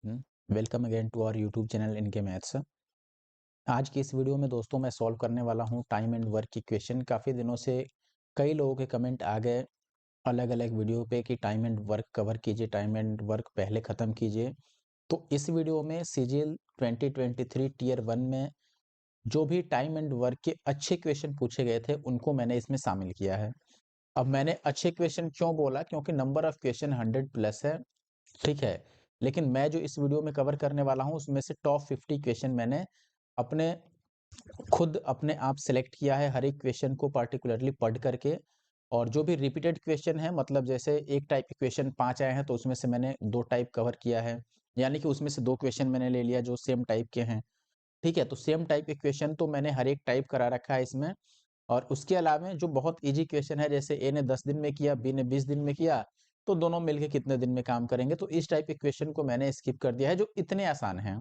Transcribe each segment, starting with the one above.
Welcome again to our YouTube channel NK maths. आज की इस वीडियो में दोस्तों मैं सॉल्व करने वाला हूं टाइम एंड वर्क की क्वेश्चन। काफ़ी दिनों से कई लोगों के कमेंट आ गए अलग अलग वीडियो पे कि टाइम एंड वर्क कवर कीजिए, टाइम एंड वर्क पहले ख़त्म कीजिए। तो इस वीडियो में सीजीएल 2023 टीयर 1 में जो भी टाइम एंड वर्क के अच्छे क्वेश्चन पूछे गए थे उनको मैंने इसमें शामिल किया है। अब मैंने अच्छे क्वेश्चन क्यों बोला, क्योंकि नंबर ऑफ क्वेश्चन 100 प्लस है, ठीक है। लेकिन मैं जो इस वीडियो में कवर करने वाला हूं उसमें से टॉप 50 क्वेश्चन मैंने अपने खुद अपने आप सेलेक्ट किया है, हर एक क्वेश्चन को पार्टिकुलरली पढ़ करके। और जो भी रिपीटेड क्वेश्चन है, मतलब जैसे एक टाइप के क्वेश्चन 5 आए हैं तो उसमें से मैंने 2 टाइप कवर किया है, यानी कि उसमें से 2 क्वेश्चन मैंने ले लिया जो सेम टाइप के हैं, ठीक है। तो सेम टाइप के क्वेश्चन तो मैंने हर एक टाइप करा रखा है इसमें। और उसके अलावा जो बहुत इजी क्वेश्चन है, जैसे ए ने 10 दिन में किया, बी ने 20 दिन में किया, तो दोनों मिलके कितने दिन में काम करेंगे, तो इस टाइप के क्वेश्चन को मैंने स्किप कर दिया है जो इतने आसान हैं,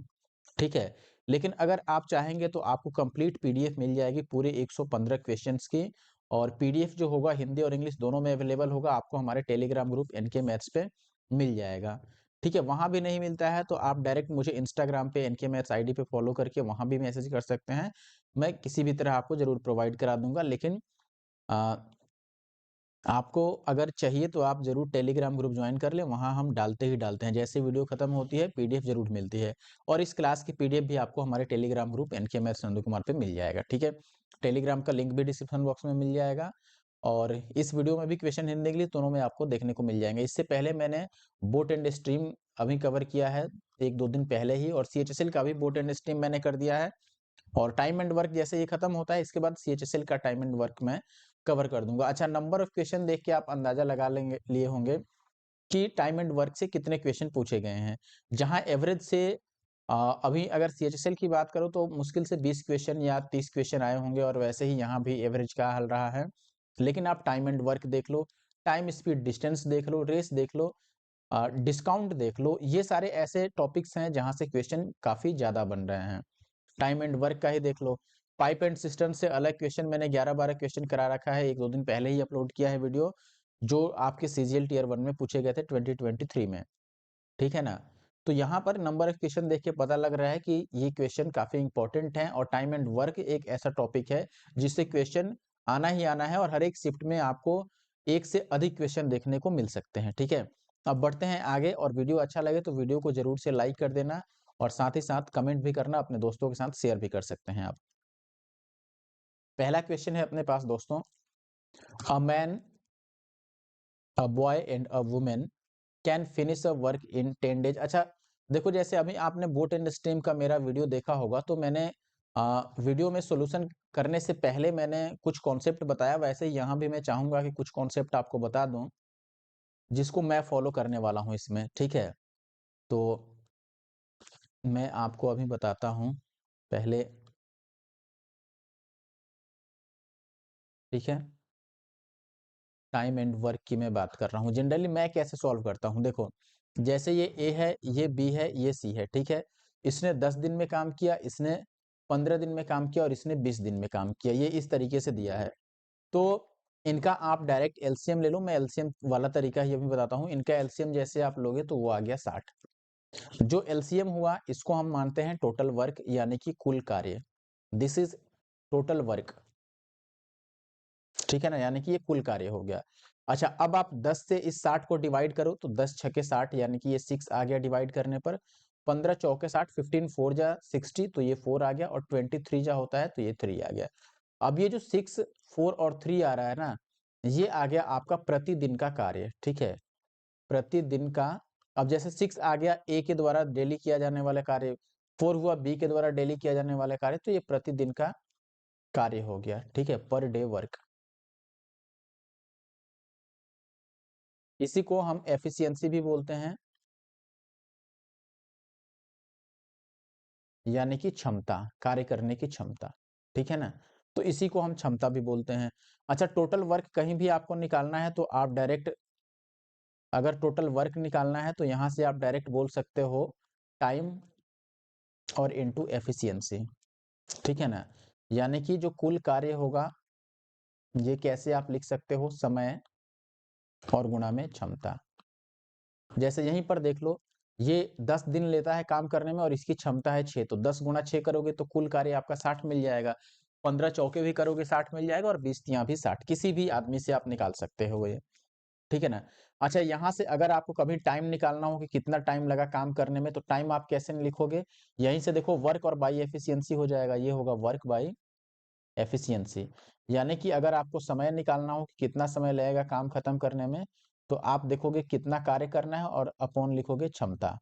ठीक है। लेकिन अगर आप चाहेंगे तो आपको कंप्लीट पीडीएफ मिल जाएगी पूरे 115 क्वेश्चंस की। और पीडीएफ जो होगा हिंदी और इंग्लिश दोनों में अवेलेबल होगा, आपको हमारे टेलीग्राम ग्रुप एनके मैथ्स पे मिल जाएगा, ठीक है। वहां भी नहीं मिलता है तो आप डायरेक्ट मुझे इंस्टाग्राम पे एनके मैथ्स आईडी पे फॉलो करके वहां भी मैसेज कर सकते हैं। मैं किसी भी तरह आपको जरूर प्रोवाइड करा दूंगा। लेकिन आ, आपको अगर चाहिए तो आप जरूर टेलीग्राम ग्रुप ज्वाइन कर लें, वहां हम डालते ही डालते हैं, जैसे वीडियो खत्म होती है पीडीएफ जरूर मिलती है। और इस क्लास की पीडीएफ भी आपको हमारे telegram group NK maths Nandu Kumar पे मिल जाएगा, ठीक है। टेलीग्राम का लिंक भी डिस्क्रिप्शन बॉक्स में मिल जाएगा। और इस वीडियो में भी क्वेश्चन हिंदी इंग्लिश दोनों में आपको देखने को मिल जाएंगे। इससे पहले मैंने बोट एंड स्ट्रीम अभी कवर किया है 1-2 दिन पहले ही, और सीएचएसएल का भी बोट एंड स्ट्रीम मैंने कर दिया है। और टाइम एंड वर्क जैसे ये खत्म होता है इसके बाद सीएचएसएल का टाइम एंड वर्क मैं कवर कर दूंगा। अच्छा, नंबर ऑफ क्वेश्चन देख के आप अंदाजा लगा लेंगे लिए होंगे कि टाइम एंड वर्क से कितने क्वेश्चन पूछे गए हैं। जहां एवरेज से अभी अगर सीएचएसएल की बात करो तो मुश्किल से 20 क्वेश्चन या 30 क्वेश्चन आए होंगे, और वैसे ही यहाँ भी एवरेज का हल रहा है। लेकिन आप टाइम एंड वर्क देख लो, टाइम स्पीड डिस्टेंस देख लो, रेस देख लो, डिस्काउंट देख लो, ये सारे ऐसे टॉपिक्स हैं जहां से क्वेश्चन काफी ज्यादा बन रहे हैं। टाइम एंड वर्क का ही देख लो, पाइप एंड सिस्टम से अलग क्वेश्चन मैंने 11-12 क्वेश्चन करा रखा है, 1-2 दिन पहले ही अपलोड किया है वीडियो, जो आपके सीजीएल टीयर 1 में पूछे गए थे 2023 में, ठीक है ना। तो यहाँ पर नंबर ऑफ क्वेश्चन देख के पता लग रहा है कि ये क्वेश्चन काफी इंपॉर्टेंट है। और टाइम एंड वर्क एक ऐसा टॉपिक है जिससे क्वेश्चन आना ही आना है, और हर एक शिफ्ट में आपको एक से अधिक क्वेश्चन देखने को मिल सकते हैं, ठीक है। अब बढ़ते हैं आगे, और वीडियो अच्छा लगे तो वीडियो को जरूर से लाइक कर देना, और साथ ही साथ कमेंट भी करना, अपने दोस्तों के साथ शेयर भी कर सकते हैं आप। पहला क्वेश्चन है अपने पास दोस्तों, अ man, a boy and a women can finish a work in 10 days. अच्छा देखो, जैसे अभी आपने बोट एंड स्ट्रीम का मेरा वीडियो देखा होगा, तो मैंने वीडियो में सॉल्यूशन करने से पहले मैंने कुछ कॉन्सेप्ट बताया, वैसे ही यहाँ भी मैं चाहूंगा कि कुछ कॉन्सेप्ट आपको बता दूं जिसको मैं फॉलो करने वाला हूं इसमें, ठीक है। तो मैं आपको अभी बताता हूं पहले, ठीक है। टाइम एंड वर्क की मैं बात कर रहा हूँ, जनरली मैं कैसे सॉल्व करता हूँ। देखो, जैसे ये ए है, ये बी है, ये सी है, ठीक है। इसने 10 दिन में काम किया, इसने 15 दिन में काम किया, और इसने 20 दिन में काम किया, ये इस तरीके से दिया है। तो इनका आप डायरेक्ट एलसीएम ले लो, मैं एलसीएम वाला तरीका ही अभी बताता हूँ। इनका एलसीएम जैसे आप लोगे तो वो आ गया 60। जो एलसीएम हुआ इसको हम मानते हैं टोटल वर्क, यानी कि कुल कार्य। दिस इज टोटल वर्क, ठीक है ना, यानी कि ये कुल कार्य हो गया। अच्छा, अब आप 10 से इस 60 को डिवाइड करो तो 10 छके 60, यानी कि ये 6 आ गया डिवाइड करने पर। 15 चौके 60, 15 4 जा 60, तो ये 4 आ गया, और 23 जा होता है तो ये 3 आ गया। अब ये जो 6, 4 और 3 आ रहा है ना, ये आ गया आपका प्रतिदिन का कार्य, ठीक है, प्रतिदिन का। अब जैसे 6 आ गया ए के द्वारा डेली किया जाने वाला कार्य, 4 हुआ बी के द्वारा डेली किया जाने वाला कार्य, तो ये प्रतिदिन का कार्य हो गया, ठीक है, पर डे वर्क। इसी को हम एफिशिएंसी भी बोलते हैं, यानी कि क्षमता, कार्य करने की क्षमता, ठीक है ना। तो इसी को हम क्षमता भी बोलते हैं। अच्छा, टोटल वर्क कहीं भी आपको निकालना है तो आप डायरेक्ट, अगर टोटल वर्क निकालना है तो यहां से आप डायरेक्ट बोल सकते हो टाइम और इनटू एफिशिएंसी, ठीक है ना। यानी कि जो कुल कार्य होगा, ये कैसे आप लिख सकते हो, समय और गुणा में क्षमता। जैसे यहीं पर देख लो, ये 10 दिन लेता है काम करने में और इसकी क्षमता है 6, तो 10 गुणा 6 करोगे तो कुल कार्य आपका 60 मिल जाएगा। 15 चौके भी करोगे 60 मिल जाएगा और 20 तियां भी 60, किसी भी आदमी से आप निकाल सकते हो ये, ठीक है ना। अच्छा, यहाँ से अगर आपको कभी टाइम निकालना हो कि कितना टाइम लगा काम करने में, तो टाइम आप कैसे लिखोगे, यहीं से देखो वर्क और बाई एफिशिएंसी हो जाएगा, ये होगा वर्क बाई एफिशिएंसी। यानी कि अगर आपको समय निकालना हो कि कितना समय लगेगा काम खत्म करने में, तो आप देखोगे कितना कार्य करना है और अपॉन लिखोगे क्षमता,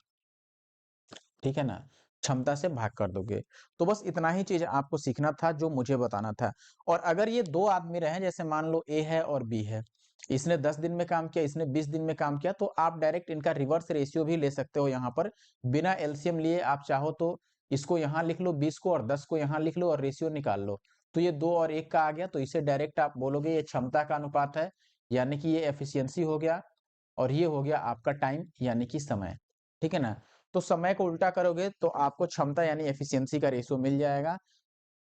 ठीक है ना, क्षमता से भाग कर दोगे। तो बस इतना ही चीज आपको सीखना था जो मुझे बताना था। और अगर ये दो आदमी रहे, जैसे मान लो ए है और बी है, इसने 10 दिन में काम किया, इसने 20 दिन में काम किया, तो आप डायरेक्ट इनका रिवर्स रेशियो भी ले सकते हो यहाँ पर, बिना एलसीएम लिए। आप चाहो तो इसको यहाँ लिख लो 20 को और 10 को यहाँ लिख लो और रेशियो निकाल लो, तो ये 2 और 1 का आ गया, तो इसे डायरेक्ट आप बोलोगे ये क्षमता का अनुपात है, यानी कि ये एफिशिएंसी हो गया, और ये हो गया आपका टाइम यानी कि समय, ठीक है ना। तो समय को उल्टा करोगे तो आपको क्षमता यानी एफिशिएंसी का रेशियो मिल जाएगा।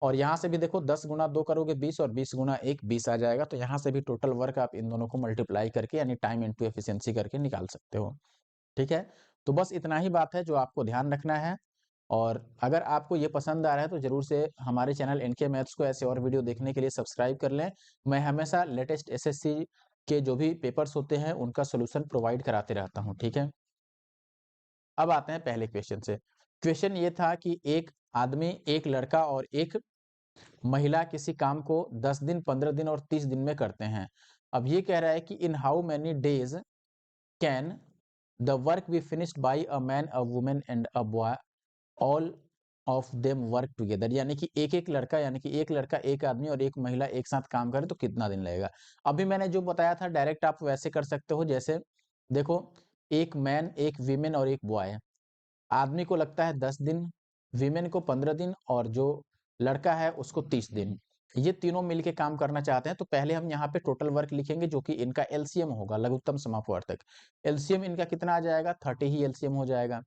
और यहाँ से भी देखो 10 गुना 2 करोगे 20 और 20 गुना 1 20 आ जाएगा, तो यहाँ से भी टोटल वर्क आप इन दोनों को मल्टीप्लाई करके यानी टाइम इनटू एफिशिएंसी करके निकाल सकते हो, ठीक है। तो बस इतना ही बात है जो आपको ध्यान रखना है। और अगर आपको ये पसंद आ रहा है तो जरूर से हमारे चैनल एनके मैथ्स को ऐसे और वीडियो देखने के लिए सब्सक्राइब कर लें। मैं हमेशा लेटेस्ट एसएससी के जो भी पेपर्स होते हैं उनका सोल्यूशन प्रोवाइड कराते रहता हूँ, ठीक है। अब आते हैं पहले क्वेश्चन से। क्वेश्चन ये था कि एक आदमी, एक लड़का और एक महिला किसी काम को 10 दिन, 15 दिन और 30 दिन में करते हैं। अब ये कह रहा है कि in how many days can the work be finished by a man, a woman and a boy, all of them work together. यानी कि एक एक लड़का, यानी कि एक लड़का, एक आदमी और एक महिला एक साथ काम करे तो कितना दिन लगेगा। अभी मैंने जो बताया था डायरेक्ट आप वैसे कर सकते हो, जैसे देखो एक मैन, एक वीमेन और एक बॉय, आदमी को लगता है 10 दिन, वीमेन को 15 दिन और जो लड़का है उसको 30 दिन। ये तीनों मिलके काम करना चाहते हैं, तो पहले हम यहाँ पे टोटल वर्क लिखेंगे जो कि इनका एलसीएम होगा, लघुत्तम समापवर्तक। एलसीएम इनका कितना आ जाएगा, 30 ही एलसीएम हो जाएगा।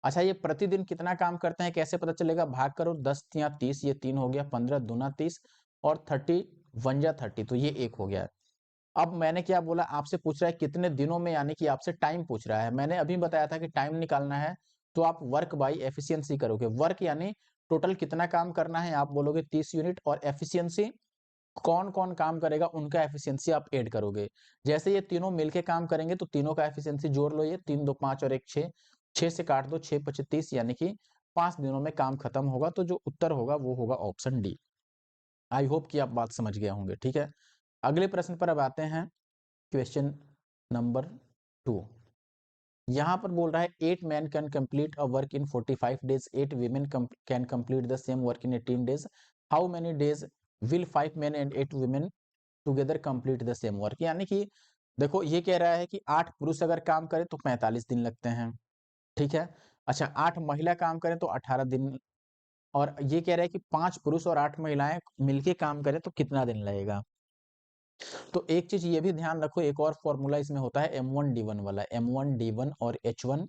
अच्छा, ये प्रतिदिन कितना काम करते हैं कैसे पता चलेगा, भाग करो 10 या 30, ये 3 हो गया, 15 दूना 30 और 30 वन जा 30, तो ये 1 हो गया। अब मैंने क्या बोला, आपसे पूछ रहा है कितने दिनों में, यानी कि आपसे टाइम पूछ रहा है। मैंने अभी बताया था कि टाइम निकालना है तो आप वर्क बाई एफिशिएंसी करोगे। वर्क यानी टोटल कितना काम करना है, आप बोलोगे 30 यूनिट, और एफिशिएंसी कौन कौन काम करेगा उनका एफिशिएंसी आप ऐड करोगे। जैसे ये तीनों मिलके काम करेंगे तो तीनों का एफिशिएंसी जोड़ लो, ये 3 2 5 और 1 6, 6 से काट दो 6 25 30, यानी कि 5 दिनों में काम खत्म होगा। तो जो उत्तर होगा वो होगा ऑप्शन डी। आई होप कि आप बात समझ गए होंगे, ठीक है। अगले प्रश्न पर अब आते हैं, क्वेश्चन नंबर 2। यहाँ पर बोल रहा है 8 man can complete a work in 45 days, 8 women can complete the same work in 18 days, how many days will 5 man and 8 women together complete the same work. यानी कि देखो ये कह रहा है कि 8 पुरुष अगर काम करें तो 45 दिन लगते हैं, ठीक है। अच्छा, 8 महिला काम करें तो 18 दिन, और ये कह रहा है कि 5 पुरुष और 8 महिलाएं मिलके काम करें तो कितना दिन लगेगा। तो एक चीज ये भी ध्यान रखो, एक और फॉर्मूला इसमें होता है M1D1 वाला, M1D1 और H1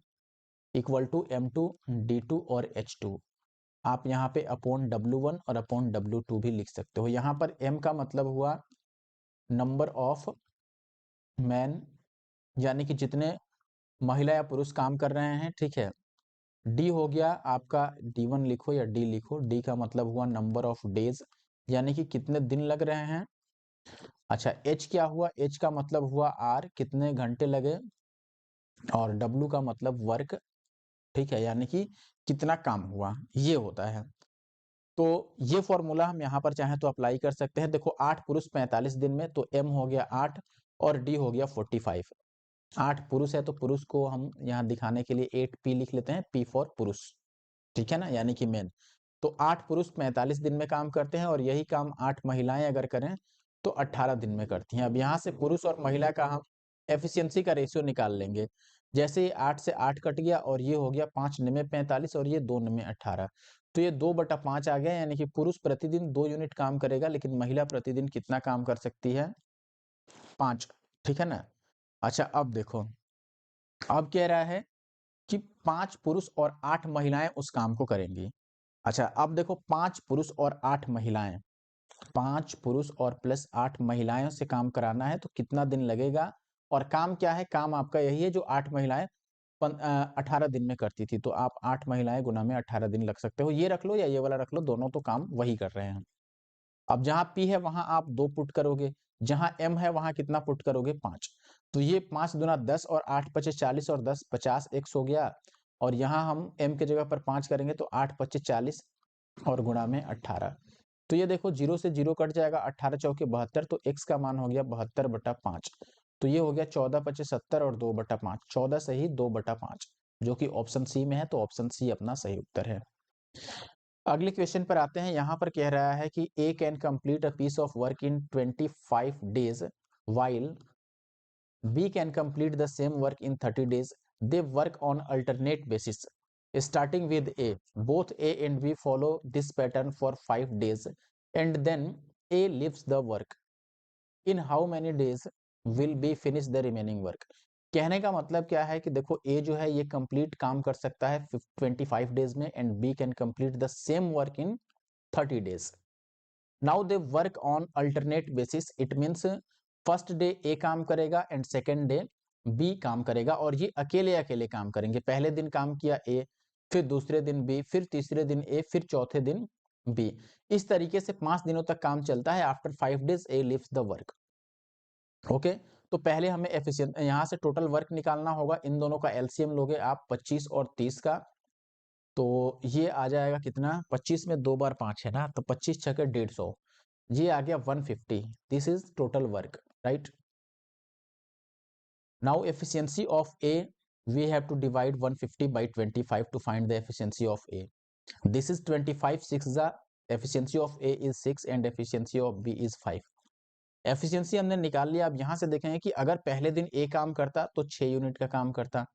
इक्वल टू M2D2 और H2। आप यहाँ पे अपॉन W1 और अपॉन W2 भी लिख सकते हो। यहाँ पर M का मतलब हुआ नंबर ऑफ मैन, यानी कि जितने महिला या पुरुष काम कर रहे हैं, ठीक है। डी हो गया आपका, D1 लिखो या डी लिखो, डी का मतलब हुआ नंबर ऑफ डेज, यानी कि कितने दिन लग रहे हैं। अच्छा, एच क्या हुआ, एच का मतलब हुआ आर, कितने घंटे लगे, और डब्लू का मतलब वर्क, ठीक है, यानी कि कितना काम हुआ, ये होता है। तो ये फॉर्मूला हम यहाँ पर चाहें तो अप्लाई कर सकते हैं। देखो 8 पुरुष 45 दिन में, तो एम हो गया 8 और डी हो गया 45। 8 पुरुष है तो पुरुष को हम यहाँ दिखाने के लिए 8P लिख लेते हैं, P फॉर पुरुष, ठीक है ना, यानी कि मेन। तो 8 पुरुष 45 दिन में काम करते हैं और यही काम 8 महिलाएं अगर करें तो 18 दिन में करती हैं। अब यहाँ से पुरुष और महिला का हम एफिशिएंसी का रेशियो निकाल लेंगे। जैसे ये 8 से 8 कट गया और ये हो गया 5 निमे 45 और ये 2 निमे 18, तो ये 2/5 आ गया, यानी कि पुरुष प्रतिदिन 2 यूनिट काम करेगा, लेकिन महिला प्रतिदिन कितना काम कर सकती है, 5, ठीक है ना। अच्छा, अब देखो, अब कह रहा है कि 5 पुरुष और 8 महिलाएं उस काम को करेंगी। अच्छा, अब देखो 5 पुरुष और 8 महिलाएं, 5 पुरुष और प्लस 8 महिलाएं से काम कराना है तो कितना दिन लगेगा। और काम क्या है, काम आपका यही है जो 8 महिलाएं 18 दिन में करती थी, तो आप 8 महिलाएं गुना में 18 दिन लग सकते हो। ये रख लो या ये वाला रख लो, दोनों तो काम वही कर रहे हैं। अब जहां P है वहां आप 2 पुट करोगे, जहां M है वहां कितना पुट करोगे, 5। तो ये 5 दूना 10 और 8 पचे 40 और 10 50 एक्स हो गया। और यहाँ हम M के जगह पर 5 करेंगे तो 8 पचे 40 और गुणा में 18। तो ये देखो 0 से 0 कट जाएगा, 18 चौके 72, तो x का मान हो गया 72/5। तो ये हो गया 14 पचे 70 और 2/5, 14 सही 2/5, जो कि ऑप्शन सी में है, तो ऑप्शन सी अपना सही उत्तर है। अगले क्वेश्चन पर आते हैं। यहाँ पर कह रहा है कि A can complete a piece of work in 25 days while B can complete the same work in 30 days. They work on alternate basis. Starting with A, both A and B follow this pattern for 5 days and then A leaves the work. In how many days will B finish the remaining work? कहने का मतलब क्या है कि देखो A जो है ये कंप्लीट काम कर सकता है 25 डेज में and B can complete the same work in 30 days. Now they work on alternate basis, it means first day A काम करेगा एंड सेकेंड डे बी काम करेगा, और ये अकेले अकेले काम करेंगे। पहले दिन काम किया ए, फिर दूसरे दिन बी, फिर तीसरे दिन ए, फिर चौथे दिन बी। इस तरीके से 5 दिनों तक काम चलता है। After 5 days A leaves the work. Okay, तो पहले हमें एफिशिएंट यहाँ से टोटल वर्क निकालना होगा। इन दोनों का एलसीएम लोगे आप 25 और 30 का, तो ये आ जाएगा कितना, 25 में 2 बार 5 है ना, तो 25 छके 150, ये आ गया 150। This is total work, right. Now efficiency of A, we have to divide 150 by 25 to find the efficiency of A. This is 25 6 the efficiency of A is 6 and efficiency of B is 5. Efficiency हमने निकाल लिया। अब यहां से देखेंगे कि अगर पहले दिन ए काम करता तो 6 यूनिट का काम करता,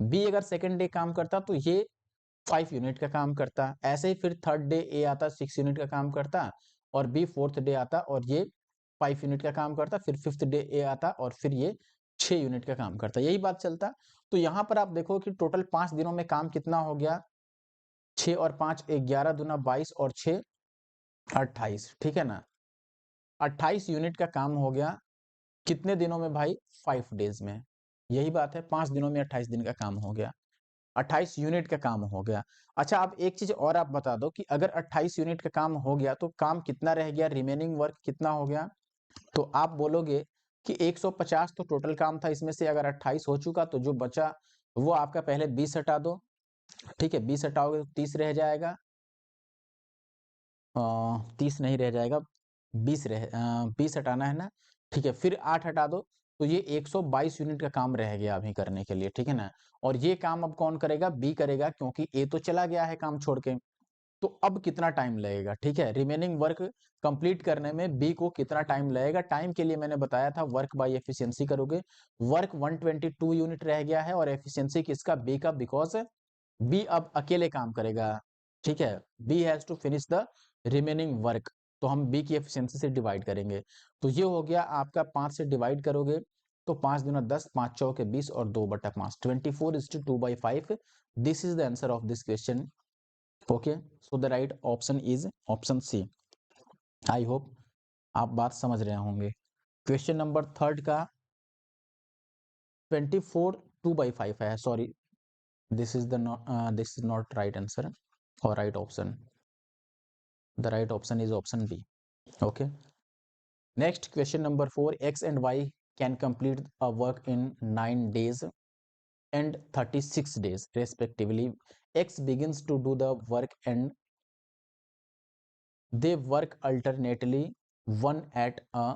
बी अगर सेकंड डे काम करता तो ये 5 यूनिट का काम करता, ऐसे ही फिर थर्ड डे ए आता 6 यूनिट का काम करता, और बी फोर्थ डे आता और ये 5 यूनिट का काम करता, फिर फिफ्थ डे ए आता और फिर ये 6 यूनिट का काम करता, यही बात चलता। तो यहाँ पर आप देखो कि टोटल 5 दिनों में काम कितना हो गया, 6 और 5 11 दूना 22 और 6 28, ठीक है ना। 28 यूनिट का काम हो गया कितने दिनों में भाई, 5 डेज में। यही बात है, 5 दिनों में 28 दिन का काम हो गया, 28 यूनिट का काम हो गया। अच्छा, आप एक चीज और आप बता दो कि अगर 28 यूनिट का काम हो गया तो काम कितना रह गया, रिमेनिंग वर्क कितना हो गया। तो आप बोलोगे कि 150 तो टोटल काम था, इसमें से अगर 28 हो चुका तो जो बचा वो आपका पहले 20 हटा दो, ठीक है। 20 हटाओगे तो 30 रह जाएगा, 30 नहीं रह जाएगा, 20 हटाना है ना, ठीक है। फिर 8 हटा दो, तो ये 122 यूनिट का काम रह गया अभी करने के लिए, ठीक है ना। और ये काम अब कौन करेगा, बी करेगा, क्योंकि ए तो चला गया है काम छोड़ के। तो अब कितना टाइम लगेगा, ठीक है, रिमेनिंग वर्क कंप्लीट करने में बी को कितना टाइम लगेगा। टाइम के लिए मैंने बताया था वर्क बाय एफिशिएंसी करोगे। वर्क 122 यूनिट रह गया है और एफिशिएंसी किसका, बी का, बिकॉज बी अब अकेले काम करेगा, ठीक है। B has to finish the remaining work, तो हम बी की एफिशिएंसी से डिवाइड करेंगे। तो ये हो गया आपका 5 से डिवाइड करोगे तो 5 दूना 10, 5 चौके 20 और 2/5, 24:2/5। This is the answer of this question. Okay, so the right option is option C. I hope आप बात समझ रहे होंगे। क्वेश्चन नंबर थर्ड का 24:2/5 है, sorry, this is not right answer or right option. The right option is option B. Okay, next question number 4, x and y can complete a work in 9 days and 36 days respectively. X begins to do the work and they work alternately, one at a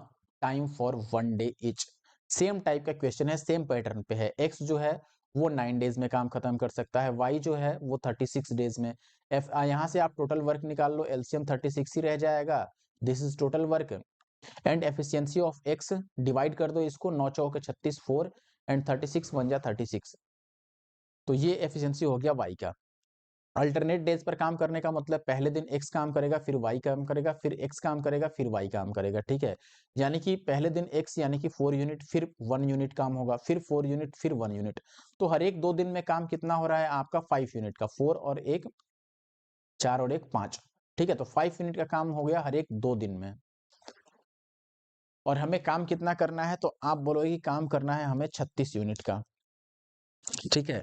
time for 1 day each. Same type का question है, same pattern पे है। x जो है वो 9 days में काम खत्म कर सकता है, y जो है वो 36 डेज में। यहाँ से आप टोटल वर्क निकाल लो, एलसीएम 36 ही रह जाएगा, this is total work. And efficiency of x divide कर दो इसको, 9 चौके 36, 4 एंड 36 1 जा 36, तो ये एफिशिएंसी हो गया y का। अल्टरनेट डेज पर काम करने का मतलब पहले दिन x काम करेगा, फिर y काम करेगा, फिर x काम करेगा, फिर y काम करेगा, ठीक है। यानी कि पहले दिन x यानी कि 4 यूनिट, फिर 1 यूनिट काम होगा, फिर 4 यूनिट, फिर 1 यूनिट। तो हर एक 2 दिन में काम कितना हो रहा है आपका, 5 यूनिट का, 4 और 1 4 और 1 5, ठीक है। तो 5 यूनिट का काम हो गया हर एक 2 दिन में। और हमें काम कितना करना है, तो आप बोलोगे कि काम करना है हमें 36 यूनिट का। ठीक है,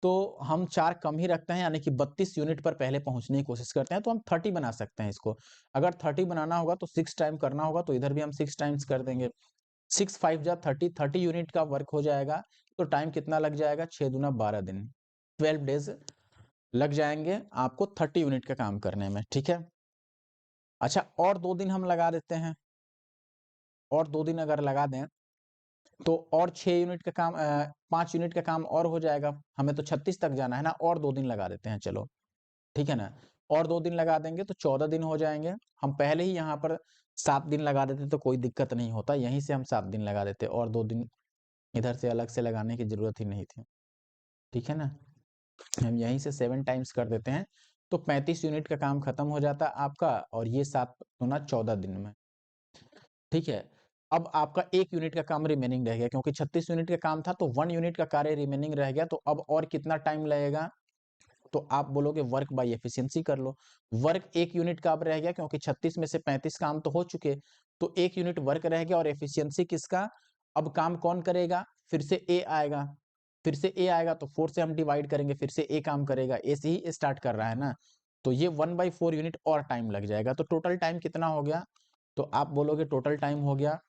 तो हम 4 कम ही रखते हैं, यानी कि 32 यूनिट पर पहले पहुंचने की कोशिश करते हैं, तो हम 30 बना सकते हैं इसको। अगर 30 बनाना होगा तो 6 टाइम करना होगा, तो इधर भी हम 6 टाइम्स कर देंगे। 6 5 जा 30, 30 यूनिट का वर्क हो जाएगा, तो टाइम कितना लग जाएगा? 6 दूना 12 दिन, 12 डेज लग जाएंगे आपको 30 यूनिट का काम करने में, ठीक है। अच्छा, और 2 दिन हम लगा देते हैं, और 2 दिन अगर लगा दें तो और 6 यूनिट का काम 5 यूनिट का काम और हो जाएगा। हमें तो 36 तक जाना है ना, और 2 दिन लगा देते हैं, चलो ठीक है ना। और 2 दिन लगा देंगे तो 14 दिन हो जाएंगे। हम पहले ही यहाँ पर 7 दिन लगा देते तो कोई दिक्कत नहीं होता, यहीं से हम 7 दिन लगा देते, और 2 दिन इधर से अलग से लगाने की जरूरत ही नहीं थी, ठीक है ना। हम यहीं से 7 टाइम्स कर देते हैं, तो 35 यूनिट का काम खत्म हो जाता है आपका, और ये 7 दूना 14 दिन में, ठीक है। अब आपका 1 यूनिट का काम रिमेनिंग रह गया, क्योंकि 36 यूनिट का काम था तो 1 यूनिट का कार्य रिमेनिंग रह गया, तो अब और कितना टाइम लगेगा? तो आप बोलोगे वर्क बाय एफिशिएंसी कर लो। वर्क 1 यूनिट का अब रह गया, क्योंकि 36 में से 35 काम तो हो चुके, तो 1 यूनिट वर्क रह गया, और एफिशिएंसी किसका? अब काम कौन करेगा? फिर से ए आएगा, फिर से ए आएगा, तो 4 से हम डिवाइड करेंगे, फिर से ए काम करेगा, ए से ही स्टार्ट कर रहा है ना, तो ये 1/4 यूनिट और टाइम लग जाएगा। तो टोटल टाइम कितना हो गया? तो आप बोलोगे टोटल टाइम हो गया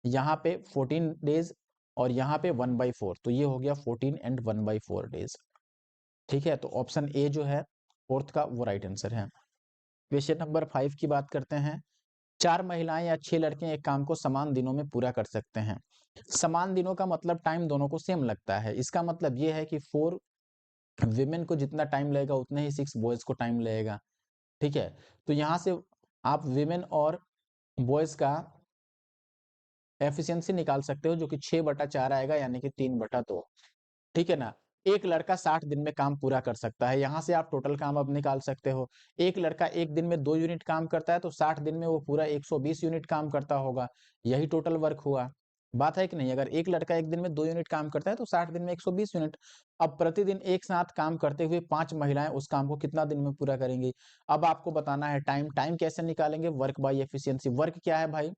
यहाँ पे 14 डेज, और यहाँ पे 1/4, तो ये हो गया 14 एंड 1/4 डेज, ठीक है। तो ऑप्शन ए जो है फोर्थ का, वो राइट आंसर है। क्वेश्चन नंबर 5 की बात करते हैं। 4 महिलाएं या 6 लड़के एक काम को समान दिनों में पूरा कर सकते हैं। समान दिनों का मतलब टाइम दोनों को सेम लगता है, इसका मतलब ये है कि 4 विमेन को जितना टाइम लगेगा उतना ही 6 बॉयज को टाइम लगेगा, ठीक है। तो यहाँ से आप विमेन और बॉयज का एफिशिएंसी निकाल सकते हो, जो कि 6/4 आएगा, यानी कि 3/2, ठीक है ना। एक लड़का 60 दिन में काम पूरा कर सकता है, यहाँ से आप टोटल काम अब निकाल सकते हो। एक लड़का एक दिन में 2 यूनिट काम करता है, तो 60 दिन में वो पूरा 120 यूनिट काम करता होगा, यही टोटल वर्क हुआ। बात है कि नहीं? अगर एक लड़का एक दिन में 2 यूनिट काम करता है तो 60 दिन में 120 यूनिट। अब प्रतिदिन एक साथ काम करते हुए 5 महिलाएं उस काम को कितना दिन में पूरा करेंगी? अब आपको बताना है टाइम। टाइम कैसे निकालेंगे? Work by efficiency. वर्क क्या है भाई?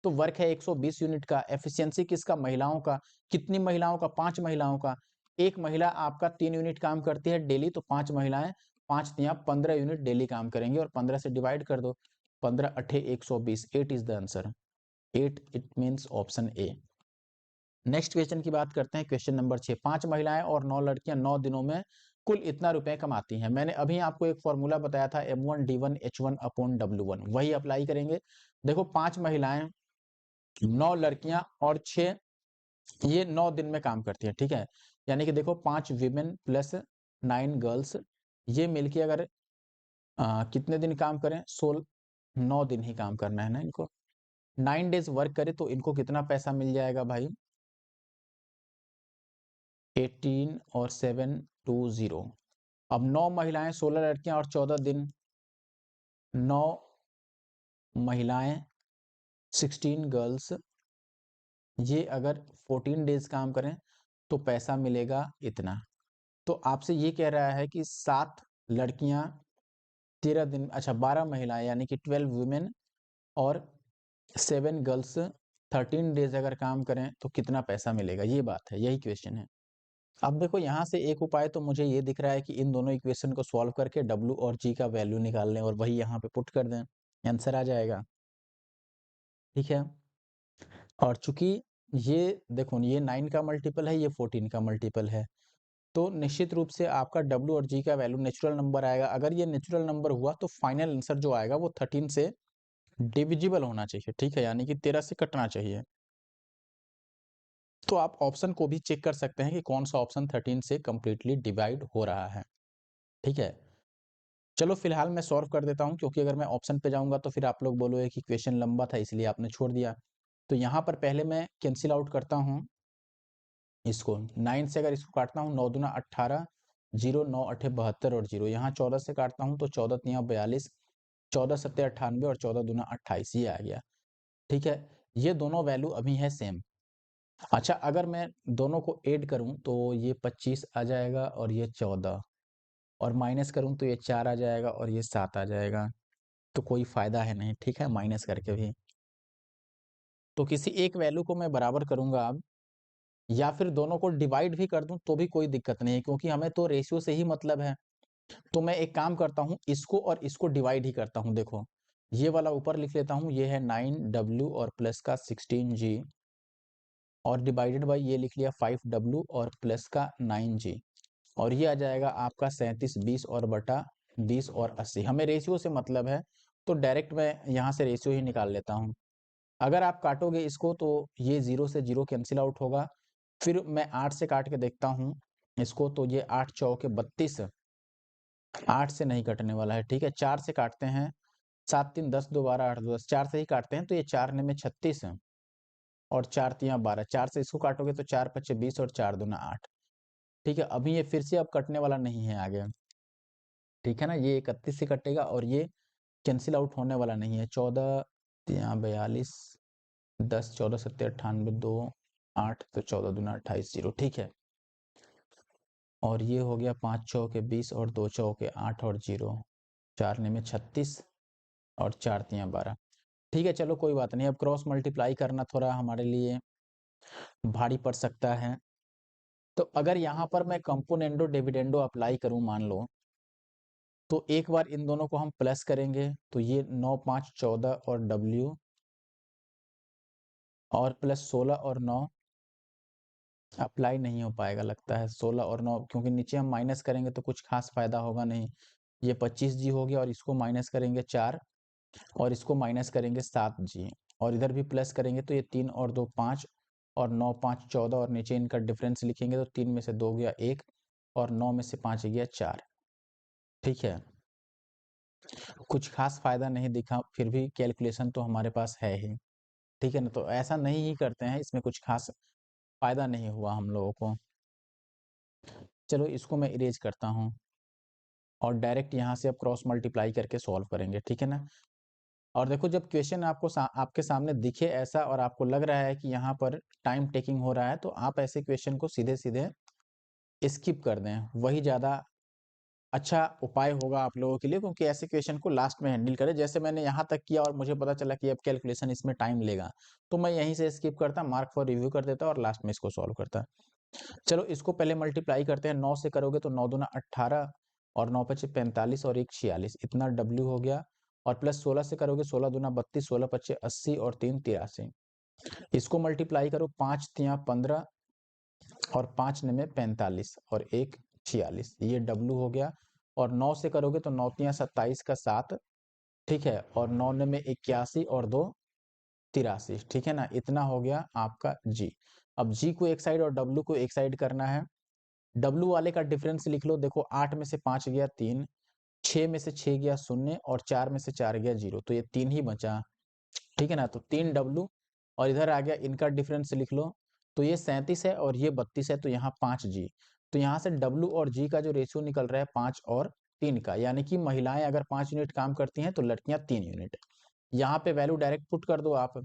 तो वर्क है 120 यूनिट का। एफिशिएंसी किसका? महिलाओं का। कितनी महिलाओं का? 5 महिलाओं का। एक महिला आपका 3 यूनिट काम करती है डेली, तो 5 महिलाएं 5 तिया 15 यूनिट डेली काम करेंगे, और 15 से डिवाइड कर दो, 15 अठे 120, 8 is the answer. 8 it means option A. Next question की बात करते हैं, क्वेश्चन नंबर 6। 5 महिलाएं और 9 लड़कियां 9 दिनों में कुल इतना रुपए कमाती हैं। मैंने अभी आपको एक फॉर्मूला बताया था, M1 D1 H1 upon W1, वही अप्लाई करेंगे। देखो 5 महिलाएं, 9 लड़कियां और 6, ये 9 दिन में काम करती है, ठीक है। यानी कि देखो 5 विमेन प्लस 9 गर्ल्स, ये मिलके अगर कितने दिन काम करें? 16, 9 दिन ही काम करना है ना इनको। 9 डेज वर्क करे तो इनको कितना पैसा मिल जाएगा भाई? 18 और 7 20। अब 9 महिलाएं, 16 लड़कियां और 14 दिन, 9 महिलाएं 16 गर्ल्स, ये अगर 14 डेज काम करें तो पैसा मिलेगा इतना। तो आपसे ये कह रहा है कि 7 लड़कियां 13 दिन, अच्छा 12 महिलाएं यानी कि 12 वुमेन और 7 गर्ल्स 13 डेज अगर काम करें तो कितना पैसा मिलेगा? ये बात है, यही क्वेश्चन है। अब देखो यहाँ से एक उपाय तो मुझे ये दिख रहा है कि इन दोनों इक्वेशन को सॉल्व करके W और G का वैल्यू निकाल लें और वही यहाँ पे पुट कर दें, आंसर आ जाएगा, ठीक है। और चूंकि ये देखो ये 9 का मल्टीपल है, ये 14 का मल्टीपल है, तो निश्चित रूप से आपका W और G का वैल्यू नेचुरल नंबर आएगा। अगर ये नेचुरल नंबर हुआ तो फाइनल आंसर जो आएगा वो 13 से डिविजिबल होना चाहिए, ठीक है, यानी कि 13 से कटना चाहिए। तो आप ऑप्शन को भी चेक कर सकते हैं कि कौन सा ऑप्शन 13 से कंप्लीटली डिवाइड हो रहा है, ठीक है। चलो फिलहाल मैं सॉल्व कर देता हूं, क्योंकि अगर मैं ऑप्शन पे जाऊंगा तो फिर आप लोग बोलोगे कि क्वेश्चन लंबा था इसलिए आपने छोड़ दिया। तो यहाँ पर पहले मैं कैंसिल आउट करता हूँ इसको। 9 से अगर इसको काटता हूँ, 9 दूना 18, 0 9 8 72 और 0, यहाँ 14 से काटता हूँ तो 14 तिया 42, 14 7 98 और 14 दूना 28, ये आ गया, ठीक है। ये दोनों वैल्यू अभी है सेम। अच्छा, अगर मैं दोनों को ऐड करूं तो ये 25 आ जाएगा और ये 14, और माइनस करूं तो ये 4 आ जाएगा और ये 7 आ जाएगा, तो कोई फायदा है नहीं, ठीक है, माइनस करके भी। तो किसी एक वैल्यू को मैं बराबर करूंगा अब, या फिर दोनों को डिवाइड भी कर दूं तो भी कोई दिक्कत नहीं है, क्योंकि हमें तो रेशियो से ही मतलब है। तो मैं एक काम करता हूँ, इसको और इसको डिवाइड ही करता हूँ। देखो ये वाला ऊपर लिख लेता हूँ, ये है 9W और प्लस का 16G, और डिवाइडेड बाई ये लिख लिया 5W और प्लस का 9G, और ये आ जाएगा आपका 37 20 और बटा 20 और 80। हमें रेशियो से मतलब है, तो डायरेक्ट मैं यहाँ से रेशियो ही निकाल लेता हूँ। अगर आप काटोगे इसको तो ये 0 से 0 कैंसिल आउट होगा। फिर मैं 8 से काट के देखता हूँ इसको, तो ये 8 चौके 32, 8 से नहीं कटने वाला है, ठीक है। 4 से काटते हैं, 7 3 10 2 12 8 2 10, 4 से ही काटते हैं, तो ये 4 ने में 36 और 4 तियां 12, 4 से इसको काटोगे तो 4 पच्चे 20 और 4 दूना 8, ठीक है। अभी ये फिर से अब कटने वाला नहीं है आगे, ठीक है ना। ये 31 से कटेगा और ये कैंसिल आउट होने वाला नहीं है। 14 तियां 42, 10 14 सत्ते 98, 2 8, तो 14 दूना 28 0, ठीक है। और ये हो गया 5 चौके 20 और 2 चौके 8 और 0, 4 ने में 36 और 4 तियां 12, ठीक है। चलो कोई बात नहीं, अब क्रॉस मल्टीप्लाई करना थोड़ा हमारे लिए भारी पड़ सकता है। तो अगर यहाँ पर मैं कंपोनेंडो डिविडेंडो अप्लाई करूँ मान लो, तो एक बार इन दोनों को हम प्लस करेंगे, तो ये 9 5 14 और W और प्लस 16 और 9 अप्लाई नहीं हो पाएगा लगता है। 16 और 9, क्योंकि नीचे हम माइनस करेंगे तो कुछ खास फायदा होगा नहीं। ये 25G हो गया, और इसको माइनस करेंगे 4, और इसको माइनस करेंगे 7G, और इधर भी प्लस करेंगे तो ये 3 और 2 5, और 9 5 14, और नीचे इनका डिफरेंस लिखेंगे तो 3 में से 2 गया 1, और 9 में से 5 गया 4, ठीक है। कुछ खास फायदा नहीं दिखा, फिर भी कैलकुलेशन तो हमारे पास है ही, ठीक है ना। तो ऐसा नहीं ही करते हैं, इसमें कुछ खास फायदा नहीं हुआ हम लोगों को। चलो इसको मैं इरेज करता हूँ, और डायरेक्ट यहाँ से अब क्रॉस मल्टीप्लाई करके सॉल्व करेंगे, ठीक है ना। और देखो जब क्वेश्चन आपको आपके सामने दिखे ऐसा, और आपको लग रहा है कि यहाँ पर टाइम टेकिंग हो रहा है, तो आप ऐसे क्वेश्चन को सीधे सीधे स्किप कर दें, वही ज़्यादा अच्छा उपाय होगा आप लोगों के लिए। क्योंकि ऐसे क्वेश्चन को लास्ट में हैंडल करें, जैसे मैंने यहाँ तक किया और मुझे पता चला कि अब कैलकुलेशन इसमें टाइम लेगा, तो मैं यहीं से स्किप करता, मार्क फॉर रिव्यू कर देता और लास्ट में इसको सॉल्व करता। चलो इसको पहले मल्टीप्लाई करते हैं। 9 से करोगे तो 9 दूना 18, और 9 पचे 45 और 1 46, इतना W हो गया। और प्लस 16 से करोगे 16 दूना 32, 16 पचे 80 और 3 83, इसको मल्टीप्लाई करो, 5 तियां 15 और 5 ने में 45 और 1 46, ये W हो गया। और 9 से करोगे तो 9 तियां 27 का 7, ठीक है। और 9 ने में 81 और 2 83, ठीक है ना। इतना हो गया आपका G। अब G को एक साइड और W को एक साइड करना है। W वाले का डिफरेंस लिख लो। देखो 8 में से 5 गया 3, 6 में से 6 गया 0, और 4 में से 4 गया 0, तो ये 3 ही बचा, ठीक है ना। तो 3W, और इधर आ गया इनका डिफरेंस लिख लो, तो ये 37 है और ये 32 है, तो यहाँ 5G। तो यहाँ से W और G का जो रेशियो निकल रहा है 5 और 3 का, यानी कि महिलाएं अगर 5 यूनिट काम करती हैं तो लड़कियां 3 यूनिट। यहाँ पे वैल्यू डायरेक्ट पुट कर दो आप,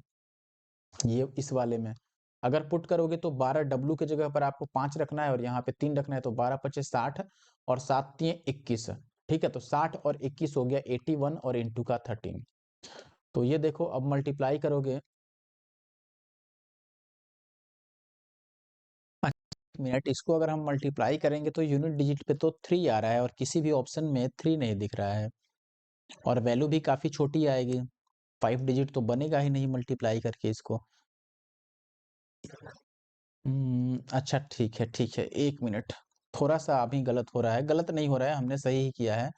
ये इस वाले में अगर पुट करोगे तो 12W की जगह पर आपको 5 रखना है और यहाँ पे 3 रखना है, तो 12 पचे 60 और 7 तिये 21, ठीक है। तो 60 और 21 हो गया 81, और इंटू का 13। तो ये देखो अब मल्टीप्लाई करोगे, मिनट, इसको अगर हम मल्टीप्लाई करेंगे तो यूनिट डिजिट पे तो 3 आ रहा है, और किसी भी ऑप्शन में 3 नहीं दिख रहा है, और वैल्यू भी काफी छोटी आएगी। 5 डिजिट तो बनेगा ही नहीं मल्टीप्लाई करके इसको। अच्छा ठीक है, 1 मिनट, थोड़ा सा अभी गलत हो रहा है। गलत नहीं हो रहा है, हमने सही ही किया है।